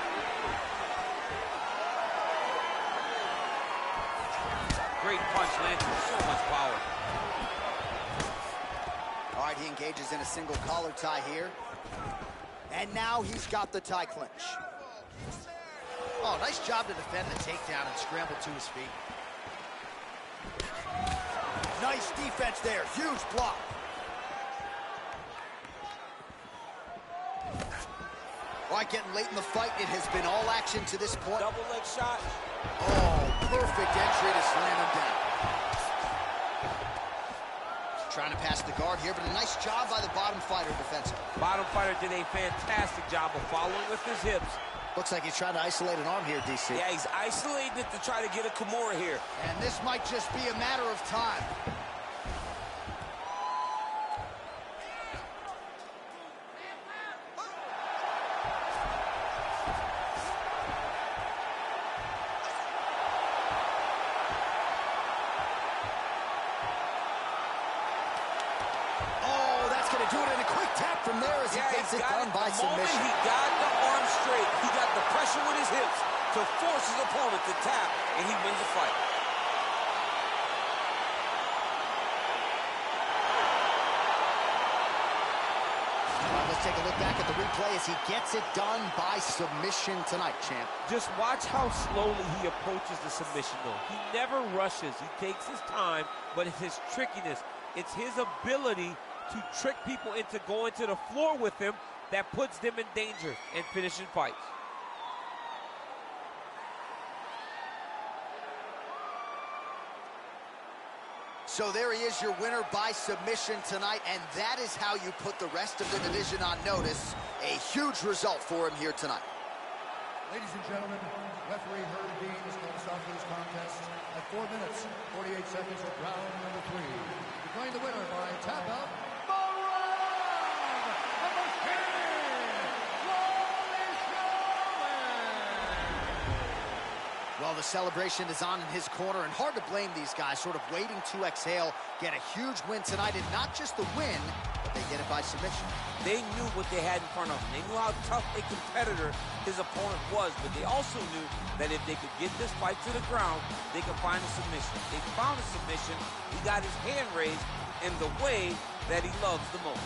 Great punch lands with so much power. All right, he engages in a single collar tie here. And now he's got the tie clinch. Oh, nice job to defend the takedown and scramble to his feet. Nice defense there, huge block. All right, getting late in the fight, it has been all action to this point. Double leg shot. Oh, perfect entry to slam him down. Trying to pass the guard here, but a nice job by the bottom fighter defensively. Bottom fighter did a fantastic job of following with his hips. Looks like he's trying to isolate an arm here, DC. Yeah, he's isolating it to try to get a Kimura here. And this might just be a matter of time. Oh, that's going to do it in a quick tap from there as he gets it done by The moment submission. he got the arm straight, he got the pressure with his hips to force his opponent to tap, and he wins the fight. Let's take a look back at the replay as he gets it done by submission tonight, champ. Just watch how slowly he approaches the submission, though. He never rushes. He takes his time, but it's his trickiness. It's his ability to trick people into going to the floor with him that puts them in danger and finishing fights. So there he is, your winner by submission tonight, and that is how you put the rest of the division on notice. A huge result for him here tonight. Ladies and gentlemen, referee Herb Dean is going to start this contest at 4 minutes, 48 seconds of round number 3. Declaring the winner by tap out, Well, the celebration is on in his corner, and hard to blame these guys, sort of waiting to exhale, get a huge win tonight, and not just the win, but they get it by submission. They knew what they had in front of them. They knew how tough a competitor his opponent was, but they also knew that if they could get this fight to the ground, they could find a submission. They found a submission. He got his hand raised in the way that he loves the most.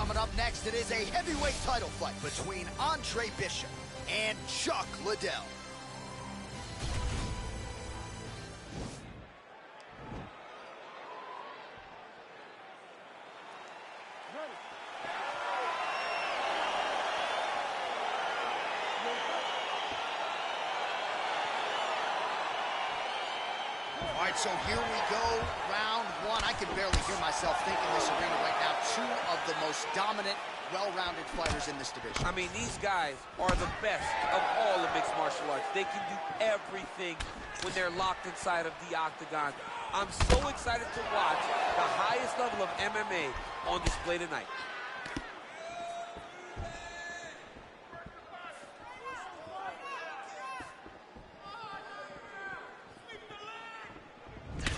Coming up next, it is a heavyweight title fight between Andre Bishop and Chuck Liddell. All right, so here we go, round one. I can barely hear myself think in this arena right now. Two of the most dominant, well-rounded fighters in this division. I mean, these guys are the best of all the mixed martial arts. They can do everything when they're locked inside of the octagon. I'm so excited to watch the highest level of MMA on display tonight.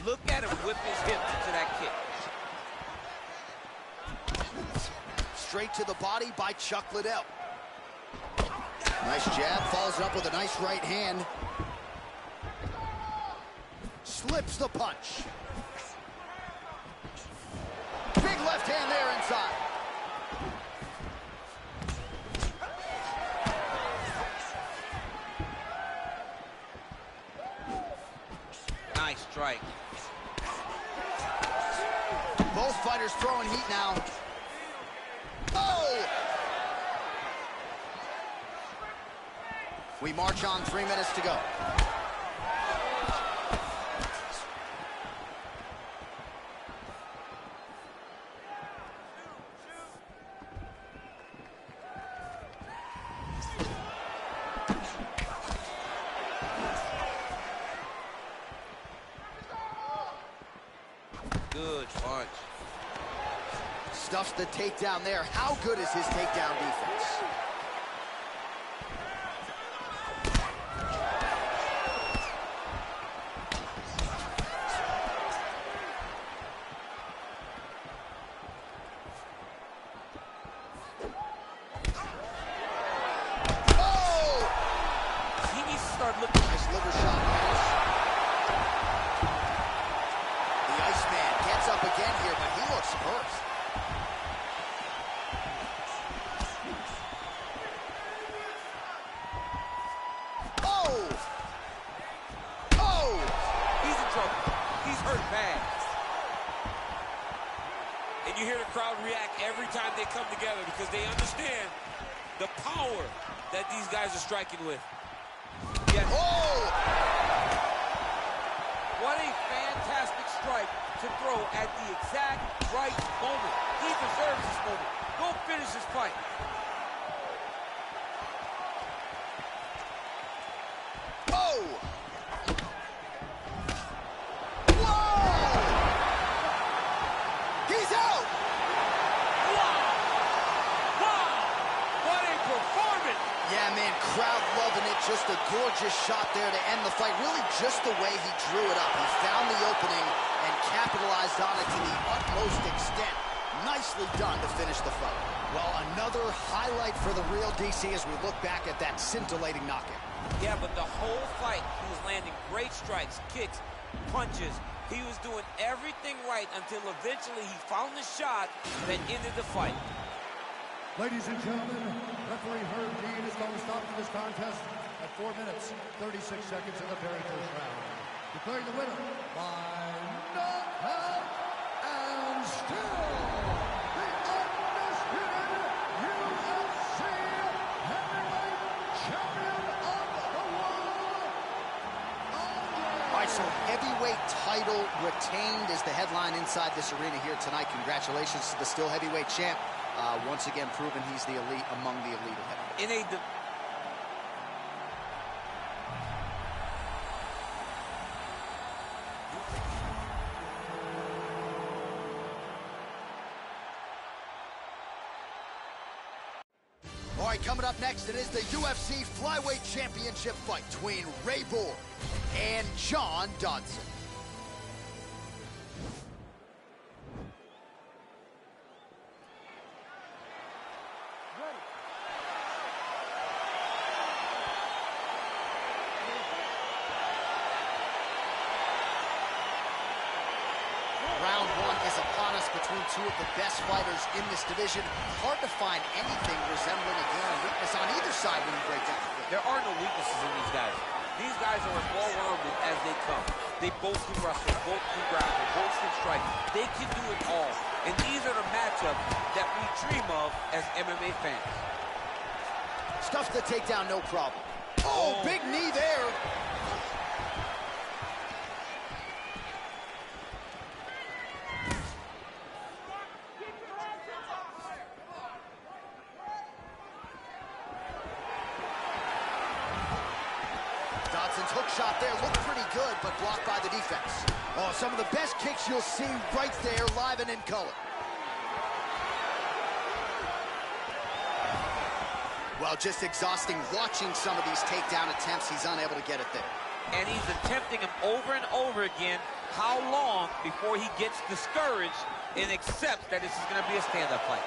Look at him whip his hips into that kick. Straight to the body by Chuck Liddell. Nice jab, follows it up with a nice right hand. Slips the punch. Big left hand there inside. Nice strike. Both fighters throwing heat now. Oh! We march on, 3 minutes to go. Good punch. Stuffs the takedown there. How good is his takedown defense? Oh! He needs to start looking. Nice liver shot. The Iceman gets up again here, but he looks hurt. Oh! Oh! He's in trouble. He's hurt bad. And you hear the crowd react every time they come together because they understand the power that these guys are striking with. Yes. Oh! What a fantastic strike to throw at the exact right moment. He deserves this moment. Go finish this fight. Oh! Whoa! He's out! Wow! What a performance! Yeah, man, crowd loving it. Just a gorgeous shot there to end the fight. Really just the way he drew it up. He found the opening and capitalized on it to the utmost extent. Nicely done to finish the fight. Well, another highlight for the real DC as we look back at that scintillating knockout. Yeah, but the whole fight, he was landing great strikes, kicks, punches. He was doing everything right until eventually he found the shot that ended the fight. Ladies and gentlemen, referee Herb Dean is going to stop this contest at 4 minutes, 36 seconds in the very first round. Declaring the winner by knockout and still the undisputed UFC heavyweight champion of the world, Andi. All right, so heavyweight title retained is the headline inside this arena here tonight. Congratulations to the still heavyweight champ. Once again, proven he's the elite among the elite of heavyweight. All right, coming up next, it is the UFC Flyweight Championship fight between Ray Borg and John Dodson. Round one is upon us between two of the best fighters in this division. Hard to find anything resembling a glaring weakness on either side when you break down the field. There are no weaknesses in these guys. These guys are as well-rounded as they come. They both can wrestle, both can grapple, both can strike. They can do it all. And these are the matchups that we dream of as MMA fans. Stuffs the takedown, no problem. Oh, big knee there. Dodson's hook shot there looked pretty good, but blocked by the defense. Oh, some of the best kicks you'll see right there, live and in color. Well, just exhausting watching some of these takedown attempts. He's unable to get it there. And he's attempting them over and over again. How long before he gets discouraged and accepts that this is going to be a stand-up fight?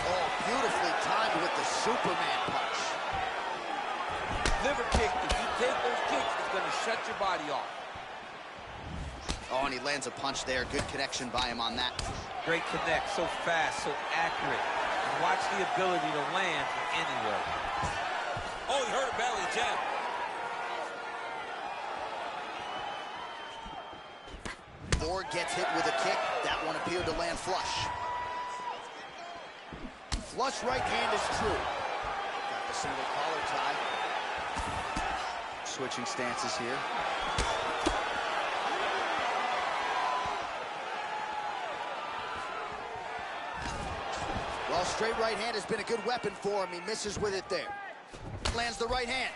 Oh, beautifully timed with the Superman punch. Liver kick, if you take those kicks, it's going to shut your body off. Oh, and he lands a punch there. Good connection by him on that. Great connect, so fast, so accurate. And watch the ability to land from anywhere. Oh, he hurt a belly jab. Ford gets hit with a kick. That one appeared to land flush. Flush right hand is true. Got the single collar tie. Switching stances here. Well, straight right hand has been a good weapon for him. He misses with it there. Lands the right hand.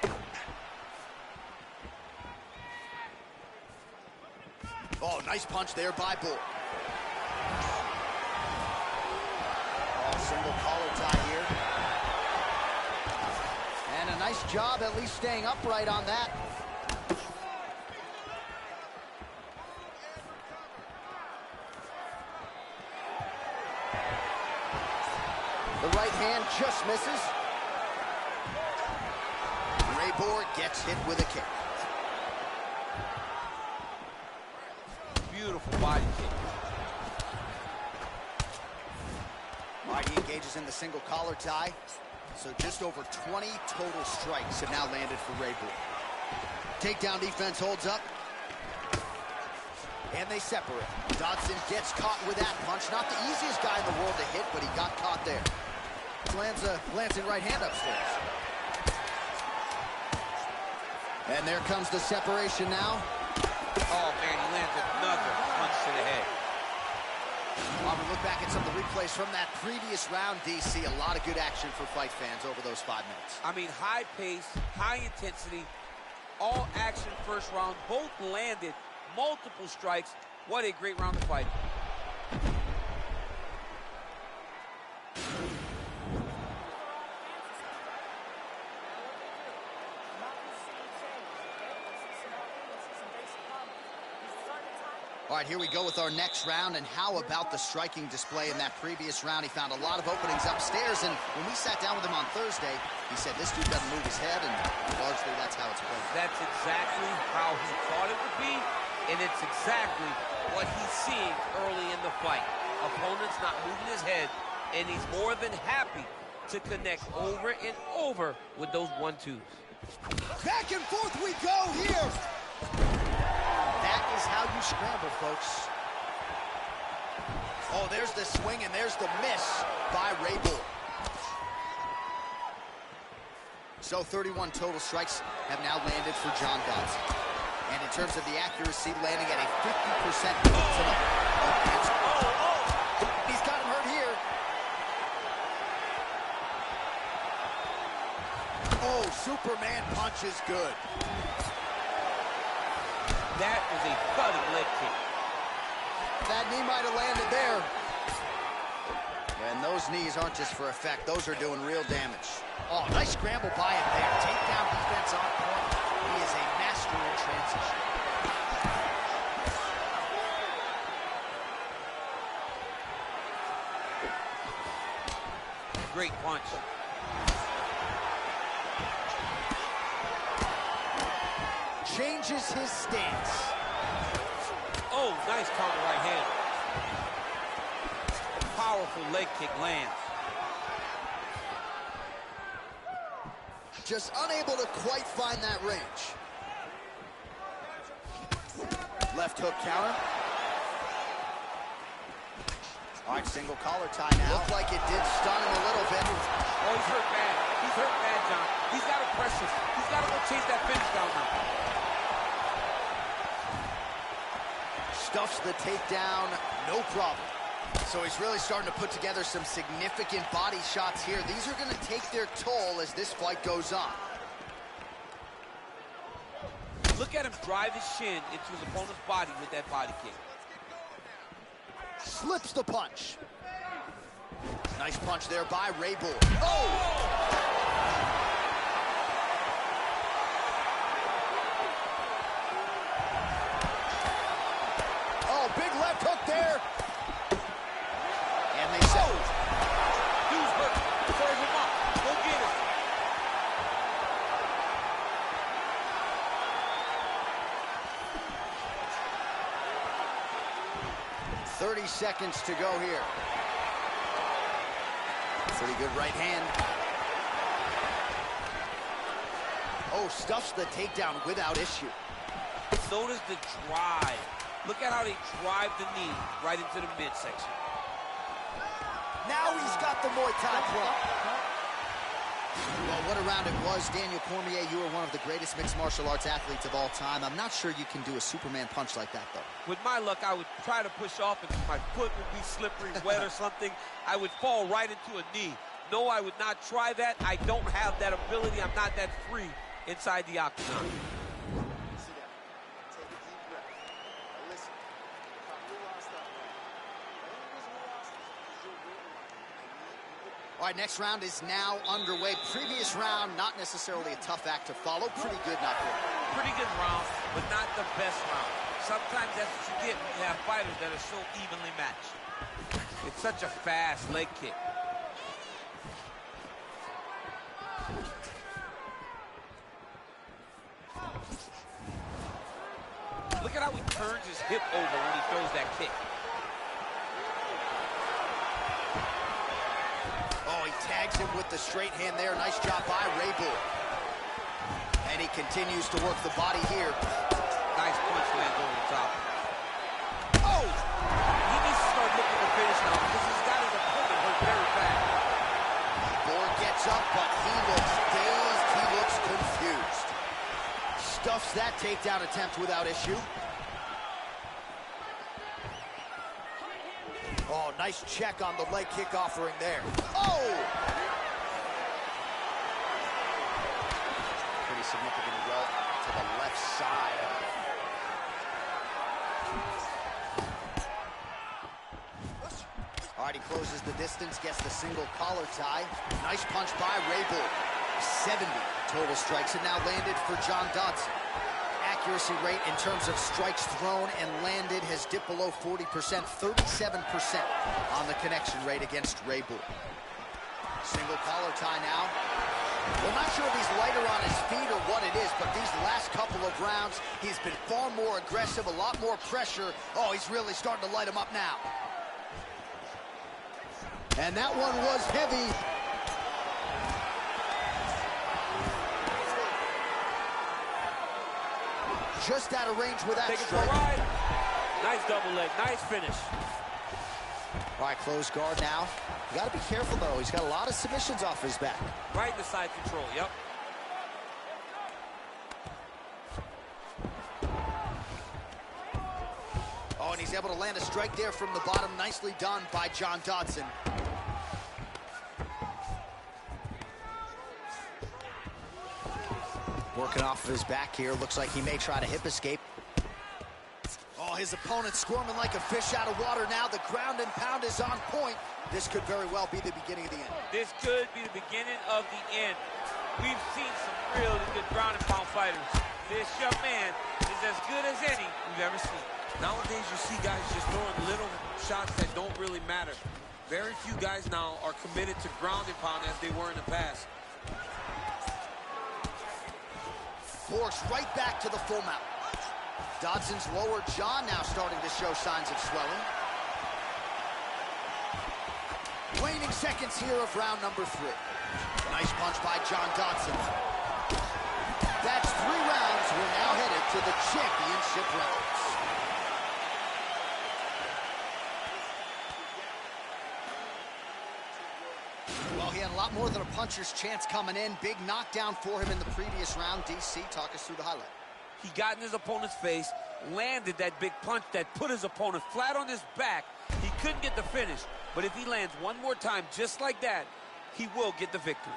Oh, nice punch there by Bull. Oh, single collar tie here. And a nice job at least staying upright on that. The right hand just misses. Raybor gets hit with a kick. Beautiful body kick. All right, he engages in the single collar tie. So just over 20 total strikes have now landed for Raybor. Takedown defense holds up. And they separate. Dodson gets caught with that punch. Not the easiest guy in the world to hit, but he got caught there. Lands a glancing right hand upstairs. And there comes the separation now. Oh, man, he lands another punch to the head. While we look back at some of the replays from that previous round, DC, a lot of good action for fight fans over those 5 minutes. I mean, high pace, high intensity, all action first round. Both landed multiple strikes. What a great round of fighting. All right, here we go with our next round, and how about the striking display in that previous round? He found a lot of openings upstairs, and when we sat down with him on Thursday, he said this dude doesn't move his head, and largely that's how it's played. That's exactly how he thought it would be, and it's exactly what he's seeing early in the fight. Opponent's not moving his head, and he's more than happy to connect over and over with those 1-2s. Back and forth we go here. That is how you scramble, folks. Oh, there's the swing, and there's the miss by Raybor. So 31 total strikes have now landed for John Dodson. And in terms of the accuracy, landing at a 50% clip tonight. He's got him hurt here. Oh, Superman punch is good. That is a thudding leg kick. That knee might have landed there. And those knees aren't just for effect. Those are doing real damage. Oh, nice scramble by him there. Takedown defense on point. He is a master in transition. Great punch. Changes his stance. Oh, nice counter right hand. powerful leg kick lands. Just unable to quite find that range. Left hook counter. All right, single collar tie now. Looked like it did stun him a little bit. Oh, he's hurt bad. He's hurt bad, John. He's got to press this. He's got to go chase that finish down now. Stuffs the takedown, no problem. So he's really starting to put together some significant body shots here. These are going to take their toll as this fight goes on. Look at him drive his shin into his opponent's body with that body kick. Slips the punch. Nice punch there by Ray Bull. Oh! Oh, big left hook there. And they settle. Dude's hurt. Serve him up. Go get him. 30 seconds to go here. Pretty good right hand. Oh, stuffs the takedown without issue. Notice the drive. Look at how they drive the knee right into the midsection. Now he's got the Muay Thai club. Well, what a round it was. Daniel Cormier, you are one of the greatest mixed martial arts athletes of all time. I'm not sure you can do a Superman punch like that, though. With my luck, I would try to push off and my foot would be slippery, wet or something. I would fall right into a knee. No, I would not try that. I don't have that ability. I'm not that free inside the octagon. Sit down. Take a deep breath. Now listen. You lost that round. The only reason you lost is because you're really All right, next round is now underway. Previous round, not necessarily a tough act to follow. Pretty good, not good. Pretty good round, but not the best round. Sometimes that's what you get when you have fighters that are so evenly matched. It's such a fast leg kick. Look at how he turns his hip over when he throws that kick. Oh, he tags him with the straight hand there. Nice job by Ray Bull. And he continues to work the body here. Nice punch lands over the top. Oh! He needs to start looking to finish now because he's got his opponent hurt very bad. Borg gets up, but he looks dazed. He looks confused. Stuffs that takedown attempt without issue. Oh, nice check on the leg kick offering there. Oh! Pretty significant well to the left side. All right, he closes the distance, gets the single collar tie. Nice punch by Ray Bull. 70 total strikes and now landed for John Dodson. Accuracy rate in terms of strikes thrown and landed has dipped below 40%, 37% on the connection rate against Ray Bull. Single collar tie now. We're not sure if he's lighter on his feet or what it is, but these last couple of rounds, he's been far more aggressive, a lot more pressure. Oh, he's really starting to light him up now. And that one was heavy. Just out of range with that Take it for strike. a ride. Nice double leg. Nice finish. All right, close guard now. You got to be careful, though. He's got a lot of submissions off his back. Right in the side control. Yep. Oh, and he's able to land a strike there from the bottom. Nicely done by John Dodson. Working off of his back here. Looks like he may try to hip escape. Oh, his opponent squirming like a fish out of water now. The ground and pound is on point. This could very well be the beginning of the end. This could be the beginning of the end. We've seen some really good ground and pound fighters. This young man is as good as any we've ever seen. Nowadays, you see guys just throwing little shots that don't really matter. Very few guys now are committed to ground and pound as they were in the past. Forks right back to the full mount. Dodson's lower jaw now starting to show signs of swelling. Waning seconds here of round number 3. Nice punch by John Dodson. That's 3 rounds. We're now headed to the championship rounds. Well, he had a lot more than a puncher's chance coming in. Big knockdown for him in the previous round. DC, talk us through the highlight. He got in his opponent's face, landed that big punch that put his opponent flat on his back. He couldn't get the finish, but if he lands one more time just like that, he will get the victory.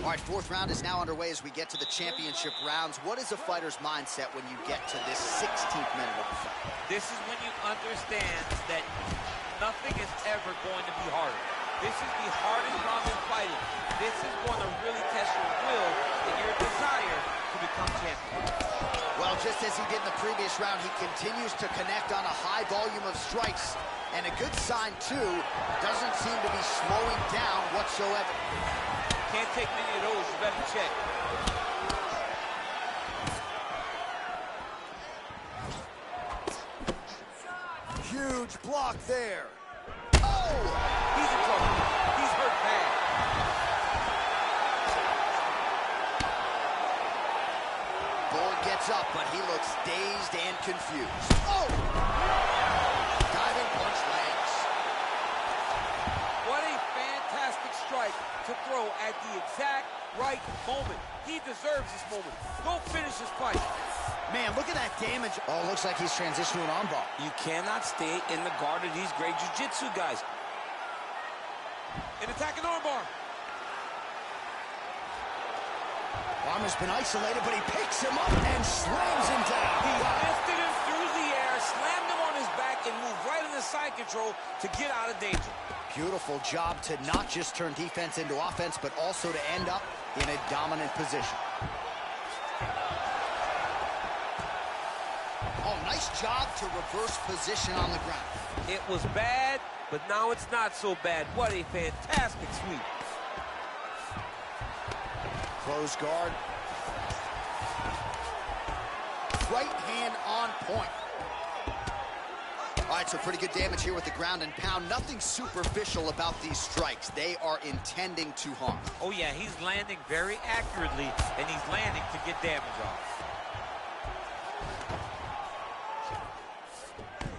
All right, 4th round is now underway as we get to the championship rounds. What is a fighter's mindset when you get to this 16th minute of the fight? This is when you understand that nothing is ever going to be harder. This is the hardest round in fighting. This is going to really test your will and your desire to become champion. Well, just as he did in the previous round, he continues to connect on a high volume of strikes. And a good sign, too, doesn't seem to be slowing down whatsoever. Can't take many of those, you better check. Huge block there. Oh! He's in trouble. He's hurt bad. Bull gets up, but he looks dazed and confused. Oh! Diving punch lands. What a fantastic strike to throw at the exact right moment. He deserves this moment. Go finish this fight. Man, look at that damage. Oh, looks like he's transitioned to an armbar. You cannot stay in the guard of these great jiu-jitsu guys. An attacking armbar. Armor's been isolated, but he picks him up and slams him down. He lifted him through the air, slammed him on his back, and moved right into side control to get out of danger. Beautiful job to not just turn defense into offense, but also to end up in a dominant position. Oh, nice job to reverse position on the ground. It was bad, but now it's not so bad. What a fantastic sweep. Close guard. Right hand on point. All right, so pretty good damage here with the ground and pound. Nothing superficial about these strikes. They are intending to harm. Oh, yeah, he's landing very accurately, and he's landing to get damage off.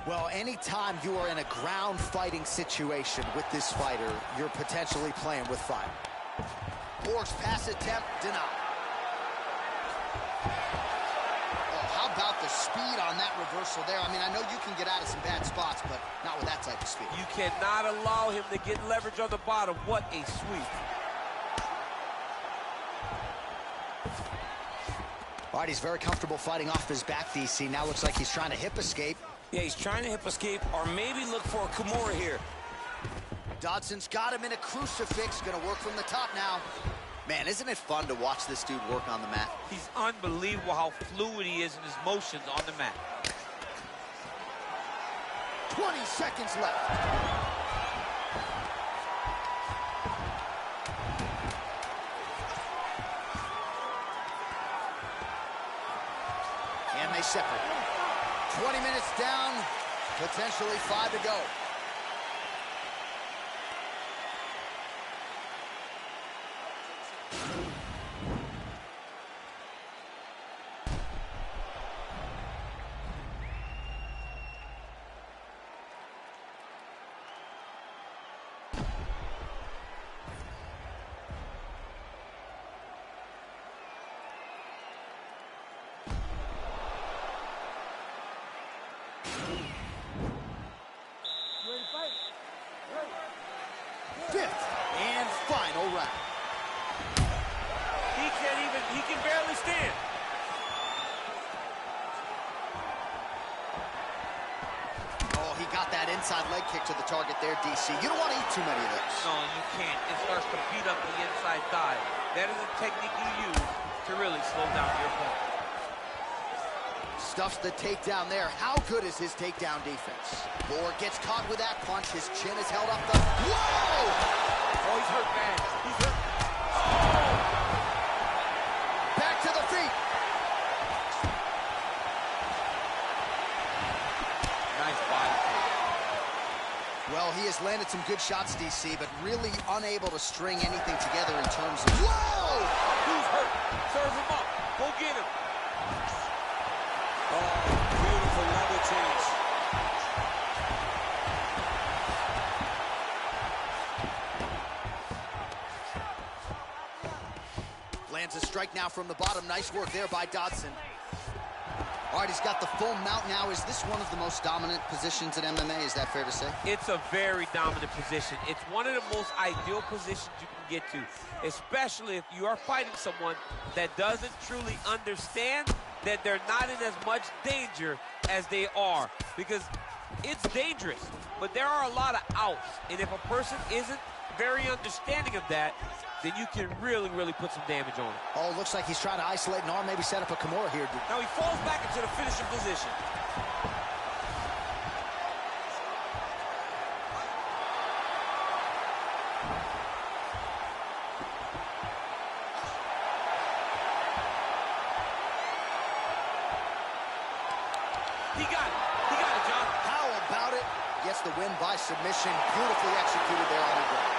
Well, anytime you are in a ground fighting situation with this fighter, you're potentially playing with fire. Borg's pass attempt denied. Oh, how about the speed on that reversal there? I mean, I know you can get out of some bad spots, but not with that type of speed. You cannot allow him to get leverage on the bottom. What a sweep. All right, he's very comfortable fighting off his back, DC. Now looks like he's trying to hip escape. Yeah, he's trying to hip escape or maybe look for a Kimura here. Dodson's got him in a crucifix. Gonna work from the top now. Man, isn't it fun to watch this dude work on the mat? He's unbelievable how fluid he is in his motions on the mat. 20 seconds left. And they separate. 20 minutes down, potentially 5 to go. Fifth and final round. He can barely stand. Oh, he got that inside leg kick to the target there, DC. You don't want to eat too many of those. No, you can't. It starts to beat up the inside thigh. That is a technique you use to really slow down your opponent. Stuffs the takedown there. How good is his takedown defense? Borg gets caught with that punch. His chin is held up the... Whoa! Oh, he's hurt bad. He's hurt. Back to the feet. Nice body. Well, he has landed some good shots, DC, but really unable to string anything together in terms of... Whoa! Who's hurt? Serve him up. Go get him. Oh, beautiful level change. Lands a strike now from the bottom. Nice work there by Dodson. All right, he's got the full mount now. Is this one of the most dominant positions in MMA? Is that fair to say? It's a very dominant position. It's one of the most ideal positions you can get to, especially if you are fighting someone that doesn't truly understand that they're not in as much danger as they are, because it's dangerous, but there are a lot of outs, and if a person isn't very understanding of that, then you can really, really put some damage on it. Oh, looks like he's trying to isolate an arm, maybe set up a Kimura here. Now he falls back into the finishing position. He got it, John. How about it? Gets the win by submission. Beautifully executed there on the ground.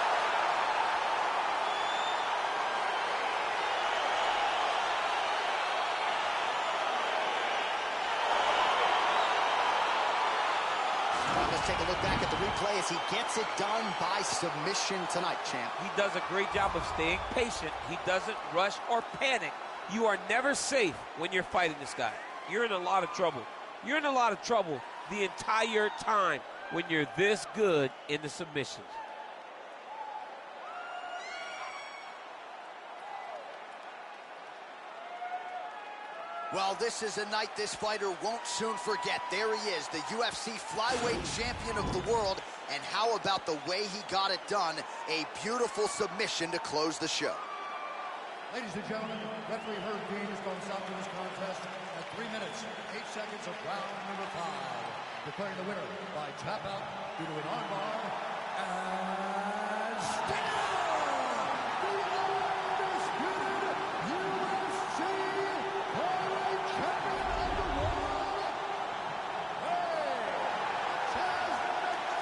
Let's take a look back at the replay as he gets it done by submission tonight, champ. He does a great job of staying patient. He doesn't rush or panic. You are never safe when you're fighting this guy. You're in a lot of trouble. You're in a lot of trouble the entire time when you're this good in the submissions. Well, this is a night this fighter won't soon forget. There he is, the UFC flyweight champion of the world. And how about the way he got it done? A beautiful submission to close the show. Ladies and gentlemen, referee Herb Dean is going to stop to this contest at 3 minutes, 8 seconds of round number 5. Declaring the winner by tap out due to an armbar. And still, the undisputed UFC flyweight champion of the world,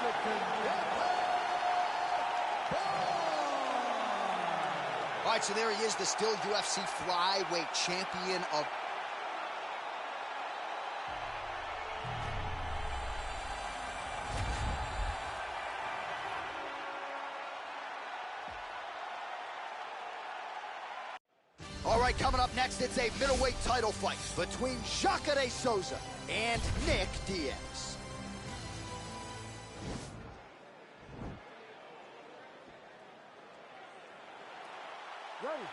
Mexican All right, so there he is, the still UFC flyweight champion of... All right, coming up next, it's a middleweight title fight between Jacare Souza and Nick Diaz. Ready.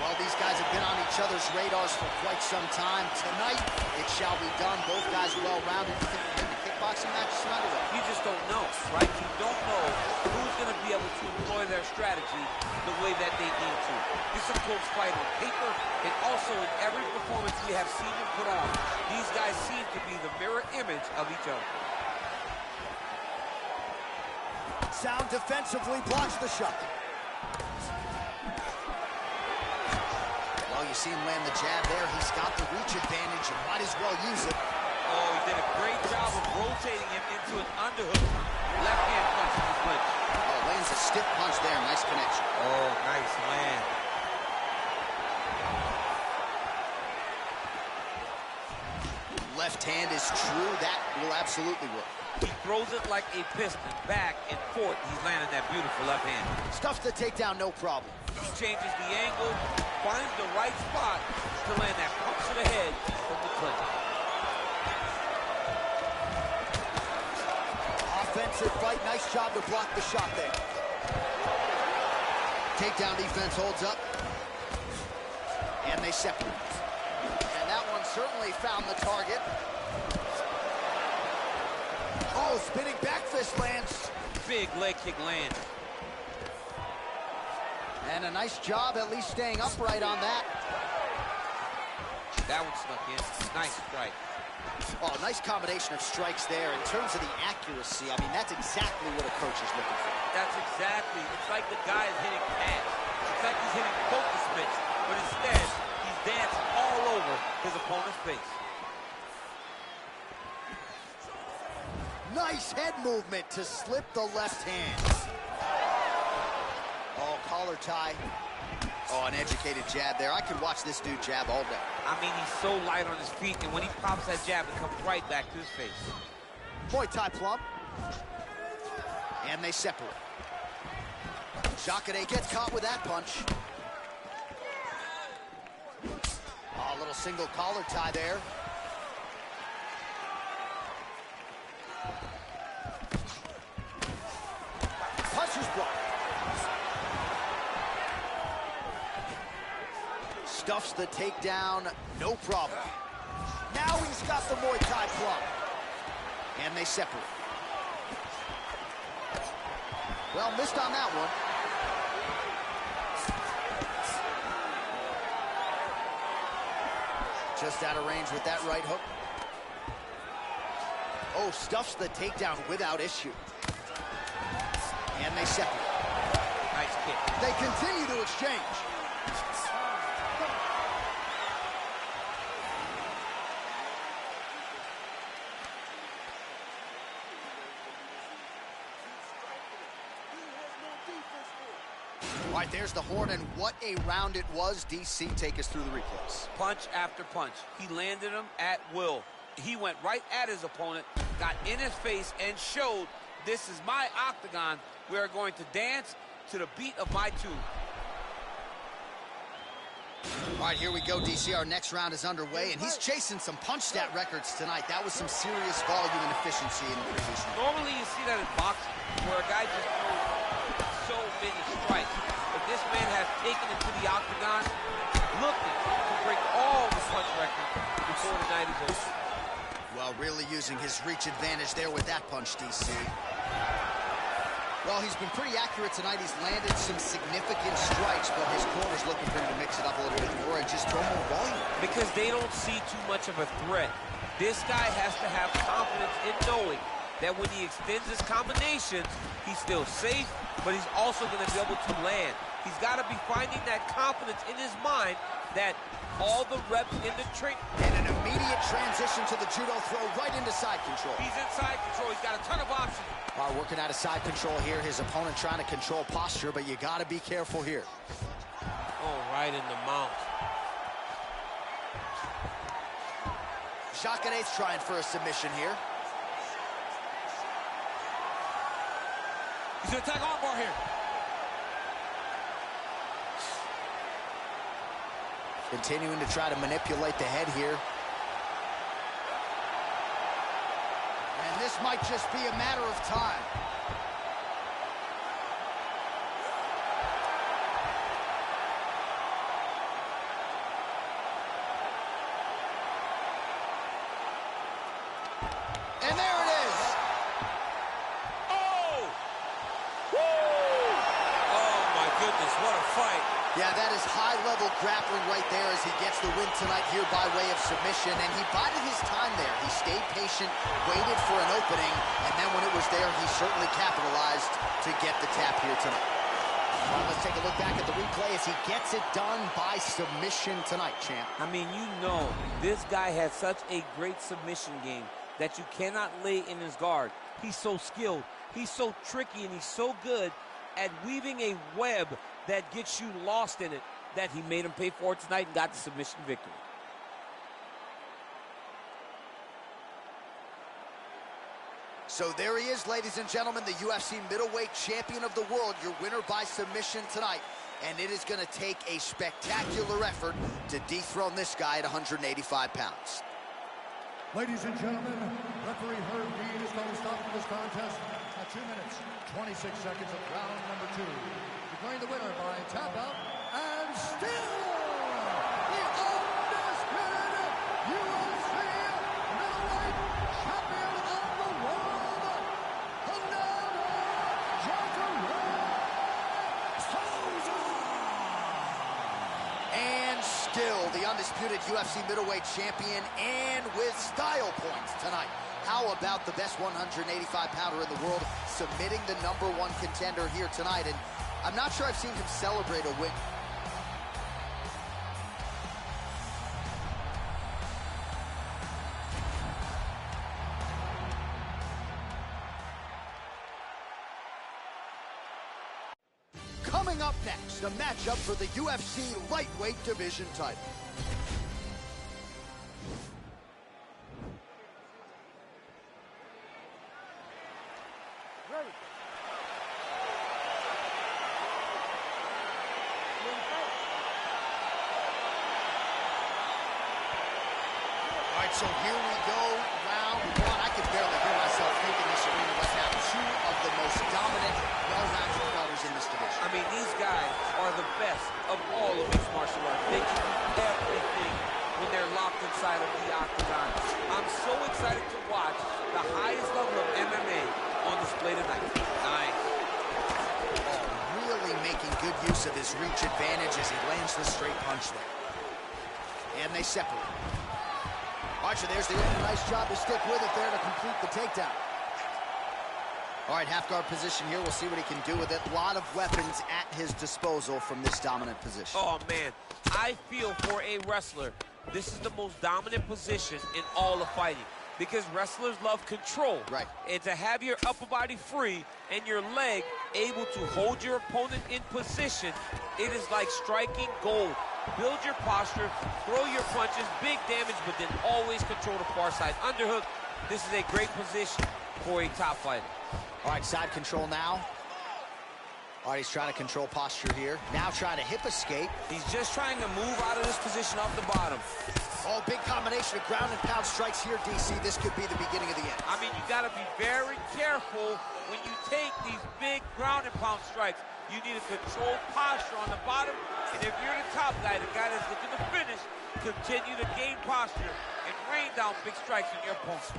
Well, these guys have been on each other's radars for quite some time. Tonight, it shall be done. Both guys well-rounded. You think the kickboxing match is underway? You just don't know, right? You don't know who's going to be able to employ their strategy the way that they need to. It's a close fight on paper, and also in every performance we have seen them put on, these guys seem to be the mirror image of each other. Sound defensively blocks the shot. Well, you see him land the jab there. He's got the reach advantage and might as well use it. Oh, he did a great job of rotating him into an underhook. Left hand punch in the clinch. Oh, lands a stiff punch there. Nice connection. Oh, nice land. Left hand is true. That will absolutely work. He throws it like a piston, back and forth. He's landing that beautiful left hand. Stuffs the takedown, no problem. He changes the angle, finds the right spot to land that punch to the head from the clinch. Offensive fight. Nice job to block the shot there. Takedown defense holds up. And they separate. And that one certainly found the target. Oh, spinning back fist lands. Big leg kick land. And a nice job at least staying upright on that. That one snuck in. Nice strike. Oh, nice combination of strikes there. In terms of the accuracy, I mean, that's exactly what a coach is looking for. That's exactly. It's like the guy is hitting pads. It's like he's hitting focus mitts, but instead, he's dancing all over his opponent's face. Nice head movement to slip the left hand. Oh, collar tie. Oh, an educated jab there. I could watch this dude jab all day. I mean, he's so light on his feet, and when he pops that jab, it comes right back to his face. Muay Thai plump. And they separate. Jacare gets caught with that punch. Oh, a little single collar tie there. Puncher's block. Stuffs the takedown, no problem. Now he's got the Muay Thai plump. And they separate. Well, missed on that one. Just out of range with that right hook. Oh, stuffs the takedown without issue. And they separate. Nice kick. They continue to exchange. All right, there's the horn, and what a round it was. DC, take us through the replays. Punch after punch. He landed him at will. He went right at his opponent, got in his face, and showed, this is my octagon. We are going to dance to the beat of my tune. All right, here we go, DC. Our next round is underway, and he's chasing some punch stat records tonight. That was some serious volume and efficiency in the previous round. Normally you see that in boxing, where a guy just throws so many strikes. But this man has taken it to the octagon, looking to break all the punch records before the night is over. Well, really using his reach advantage there with that punch, DC. Well, he's been pretty accurate tonight. He's landed some significant strikes, but his corner's looking for him to mix it up a little bit more and just throw more volume. Because they don't see too much of a threat. This guy has to have confidence in knowing that when he extends his combinations, he's still safe, but he's also going to be able to land. He's got to be finding that confidence in his mind that all the reps in the trick. And an immediate transition to the judo throw right into side control. He's in side control. He's got a ton of options. Working out of side control here. His opponent trying to control posture, but you got to be careful here. Oh, right in the mount. Jacare's trying for a submission here. He's going to attack armbar here. Continuing to try to manipulate the head here. And this might just be a matter of time. And there it is. Oh! Woo! Oh, my goodness, what a fight. Yeah, that is high-level grappling right there as he gets the win tonight here by way of submission. And he bided his time there. He stayed patient, waited for an opening, and then when it was there, he certainly capitalized to get the tap here tonight. All right, let's take a look back at the replay as he gets it done by submission tonight, champ. I mean, you know, this guy has such a great submission game that you cannot lay in his guard. He's so skilled, he's so tricky, and he's so good at weaving a web that gets you lost in it, that he made him pay for it tonight and got the submission victory. So there he is, ladies and gentlemen, the UFC middleweight champion of the world, your winner by submission tonight. And it is going to take a spectacular effort to dethrone this guy at 185 pounds. Ladies and gentlemen, referee Herb Dean is going to stop this contest at 2 minutes, 26 seconds of round number 2. Declaring the winner by tap out, and still the undisputed UFC middleweight champion of the world, And Still the undisputed UFC middleweight champion and with style points tonight. How about the best 185-pounder in the world submitting the #1 contender here tonight? And I'm not sure I've seen him celebrate a win. Coming up next, a matchup for the UFC lightweight division title. Ready. All right, so here we go, round one. I can barely hear myself thinking this arena right now. Two of the most dominant, well-rounded fighters in this division. I mean, these guys are the best of all of mixed martial arts. They can do everything when they're locked inside of the octagon. I'm so excited to watch the highest level of MMA on display tonight. Nice. Oh, really making good use of his reach advantage as he lands the straight punch there. And they separate. All right, so there's the open. Nice job to stick with it there to complete the takedown. All right, half guard position here. We'll see what he can do with it. A lot of weapons at his disposal from this dominant position. Oh, man. I feel for a wrestler, this is the most dominant position in all of fighting because wrestlers love control. Right. And to have your upper body free and your leg able to hold your opponent in position, it is like striking gold. Build your posture, throw your punches, big damage, but then always control the far side underhook. This is a great position for a top fighter. All right, side control now. All right, he's trying to control posture here. Now trying to hip escape. He's just trying to move out of this position off the bottom. Oh, big combination of ground and pound strikes here, DC. This could be the beginning of the end. I mean, you got to be very careful when you take these big ground and pound strikes. You need a controlled posture on the bottom, and if you're the top guy, the guy that's looking to finish, continue to gain posture and rain down big strikes on your opponent.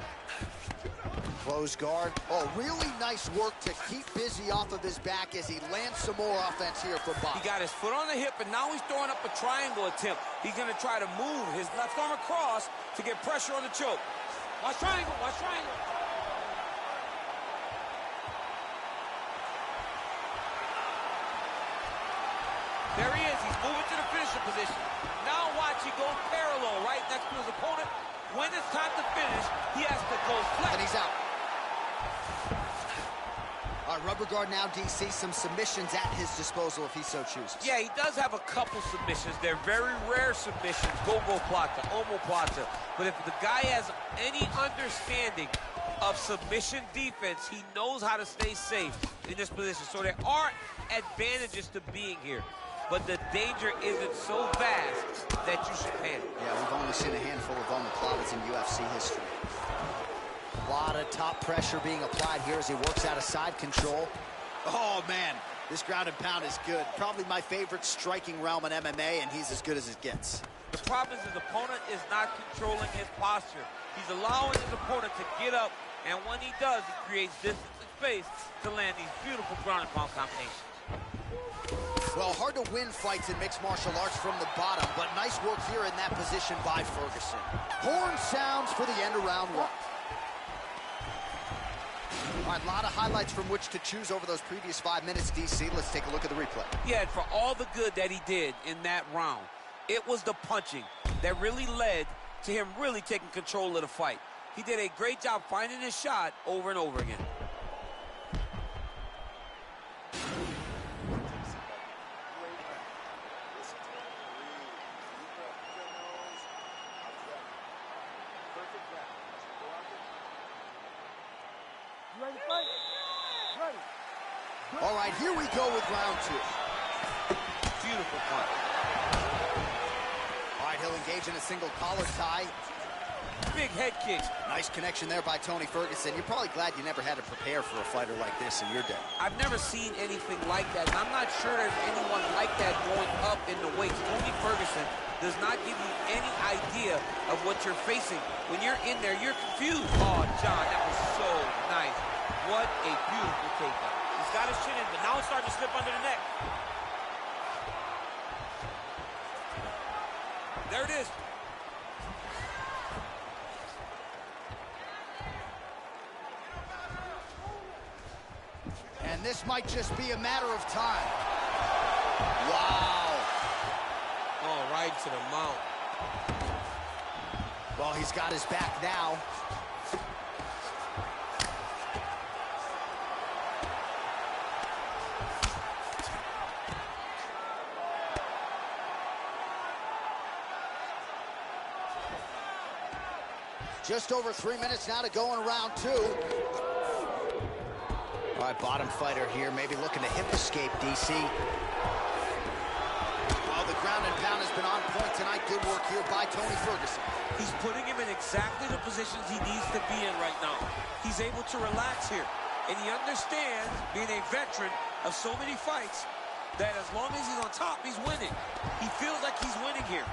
Close guard. Oh, really nice work to keep busy off of his back as he lands some more offense here from Bob. He got his foot on the hip, and now he's throwing up a triangle attempt. He's going to try to move his left arm across to get pressure on the choke. Watch triangle, watch triangle. There he is. He's moving to the finisher position. Now watch, he goes parallel right next to his opponent. When it's time to finish, he has to go flat. And he's out. All right, rubber guard now, DC. Some submissions at his disposal if he so chooses. Yeah, he does have a couple submissions. They're very rare submissions. Go-go plata, omoplata. But if the guy has any understanding of submission defense, he knows how to stay safe in this position. So there are advantages to being here. But the danger isn't so vast that you should panic. Yeah, we've only seen a handful of omoplatas in UFC history. A lot of top pressure being applied here as he works out of side control. Oh, man, this ground and pound is good. Probably my favorite striking realm in MMA, and he's as good as it gets. The problem is his opponent is not controlling his posture. He's allowing his opponent to get up, and when he does, he creates distance and space to land these beautiful ground and pound combinations. Well, hard to win fights in mixed martial arts from the bottom, but nice work here in that position by Ferguson. Horn sounds for the end of round one. All right, a lot of highlights from which to choose over those previous 5 minutes, DC. Let's take a look at the replay. Yeah, and for all the good that he did in that round, it was the punching that really led to him really taking control of the fight. He did a great job finding his shot over and over again. You ready to fight? Ready. All right, here we go with round two. Beautiful punch. All right, he'll engage in a single collar tie. Big head kick. Nice connection there by Tony Ferguson. You're probably glad you never had to prepare for a fighter like this in your day. I've never seen anything like that, and I'm not sure there's anyone like that going up in the weights. Tony Ferguson does not give you any idea of what you're facing. When you're in there, you're confused. Oh, John, that was so nice. What a beautiful takedown. He's got his chin in, but now it's starting to slip under the neck. There it is. And this might just be a matter of time. Wow. Oh, right to the mount. Well, he's got his back now. Just over 3 minutes now to go in round 2. All right, bottom fighter here, maybe looking to hip escape, DC. Oh, the ground and pound has been on point tonight. Good work here by Tony Ferguson. He's putting him in exactly the positions he needs to be in right now. He's able to relax here. And he understands, being a veteran of so many fights, that as long as he's on top, he's winning. He feels like he's winning here.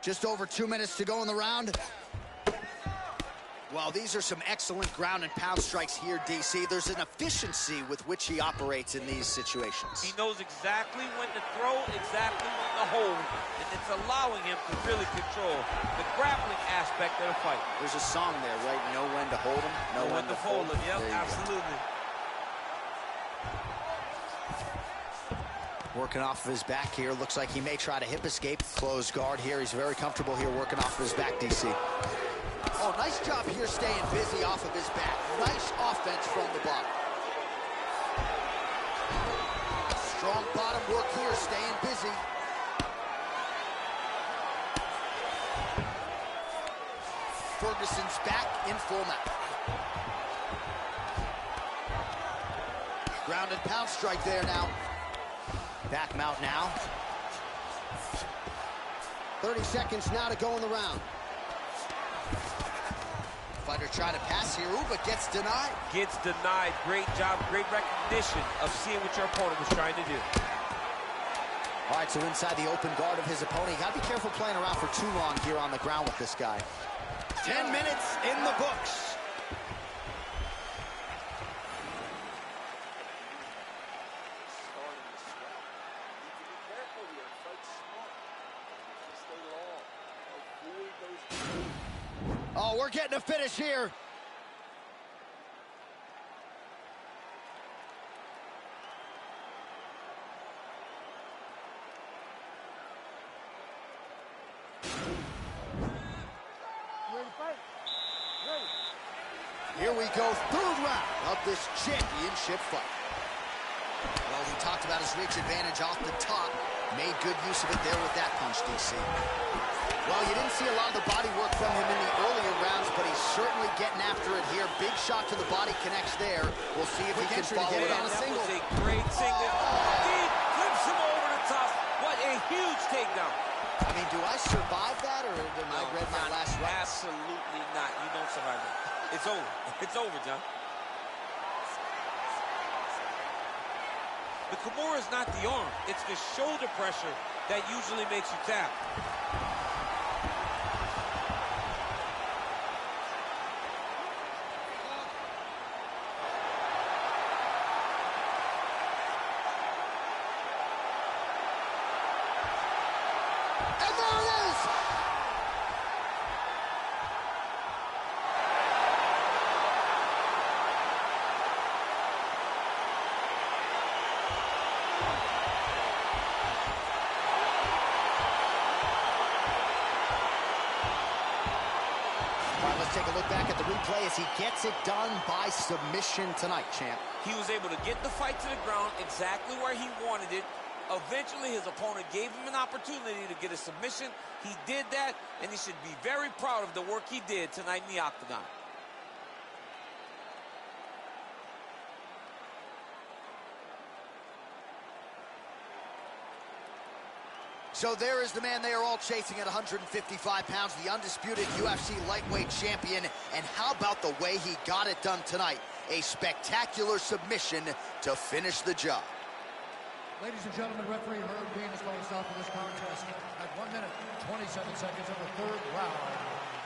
Just over 2 minutes to go in the round. Well, these are some excellent ground and pound strikes here, DC. There's an efficiency with which he operates in these situations. He knows exactly when to throw, exactly when to hold, and it's allowing him to really control the grappling aspect of the fight. There's a song there, right? Know when to hold him, know when to fold him. Yep, There you go. absolutely. Working off of his back here. Looks like he may try to hip escape. Closed guard here. He's very comfortable here working off of his back, DC. Oh, nice job here staying busy off of his back. Nice offense from the bottom. Strong bottom work here, staying busy. Ferguson's back in full mount. Ground and pound strike there now. Back mount now. 30 seconds now to go in the round. Fighter trying to pass here, ooh, but gets denied. Gets denied. Great job, great recognition of seeing what your opponent was trying to do. All right, so inside the open guard of his opponent. You gotta be careful playing around for too long here on the ground with this guy. 10 minutes in the books. Oh, we're getting a finish here. Here we go, third round of this championship fight. Well, we talked about his reach advantage off the top. Made good use of it there with that punch, DC. Well, you didn't see a lot of the body work from him in the earlier rounds, but he's certainly getting after it here. Big shot to the body connects there. We'll see if he can follow it on a single. That was a great single. He flips him over the top. What a huge takedown. I mean, do I survive that, or did I read my last round? Absolutely not. You don't survive it. It's over. It's over, John. The Kimura is not the arm. It's the shoulder pressure that usually makes you tap. And there it is! All right, let's take a look back at the replay as he gets it done by submission tonight, champ. He was able to get the fight to the ground exactly where he wanted it. Eventually, his opponent gave him an opportunity to get a submission. He did that, and he should be very proud of the work he did tonight in the octagon. So there is the man they are all chasing at 155 pounds, the undisputed UFC lightweight champion. And how about the way he got it done tonight? A spectacular submission to finish the job. Ladies and gentlemen, referee Herb Dean is going to stop this contest at 1 minute, 27 seconds of the third round.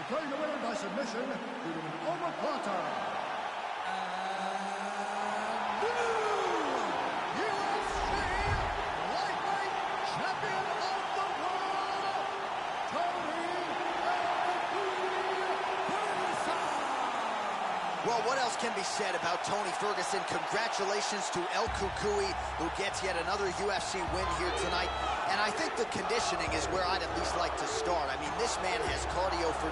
Declaring the winner by submission due to an omoplata. Well, what else can be said about Tony Ferguson? Congratulations to El Kukui, who gets yet another UFC win here tonight. And I think the conditioning is where I'd at least like to start. I mean, this man has cardio for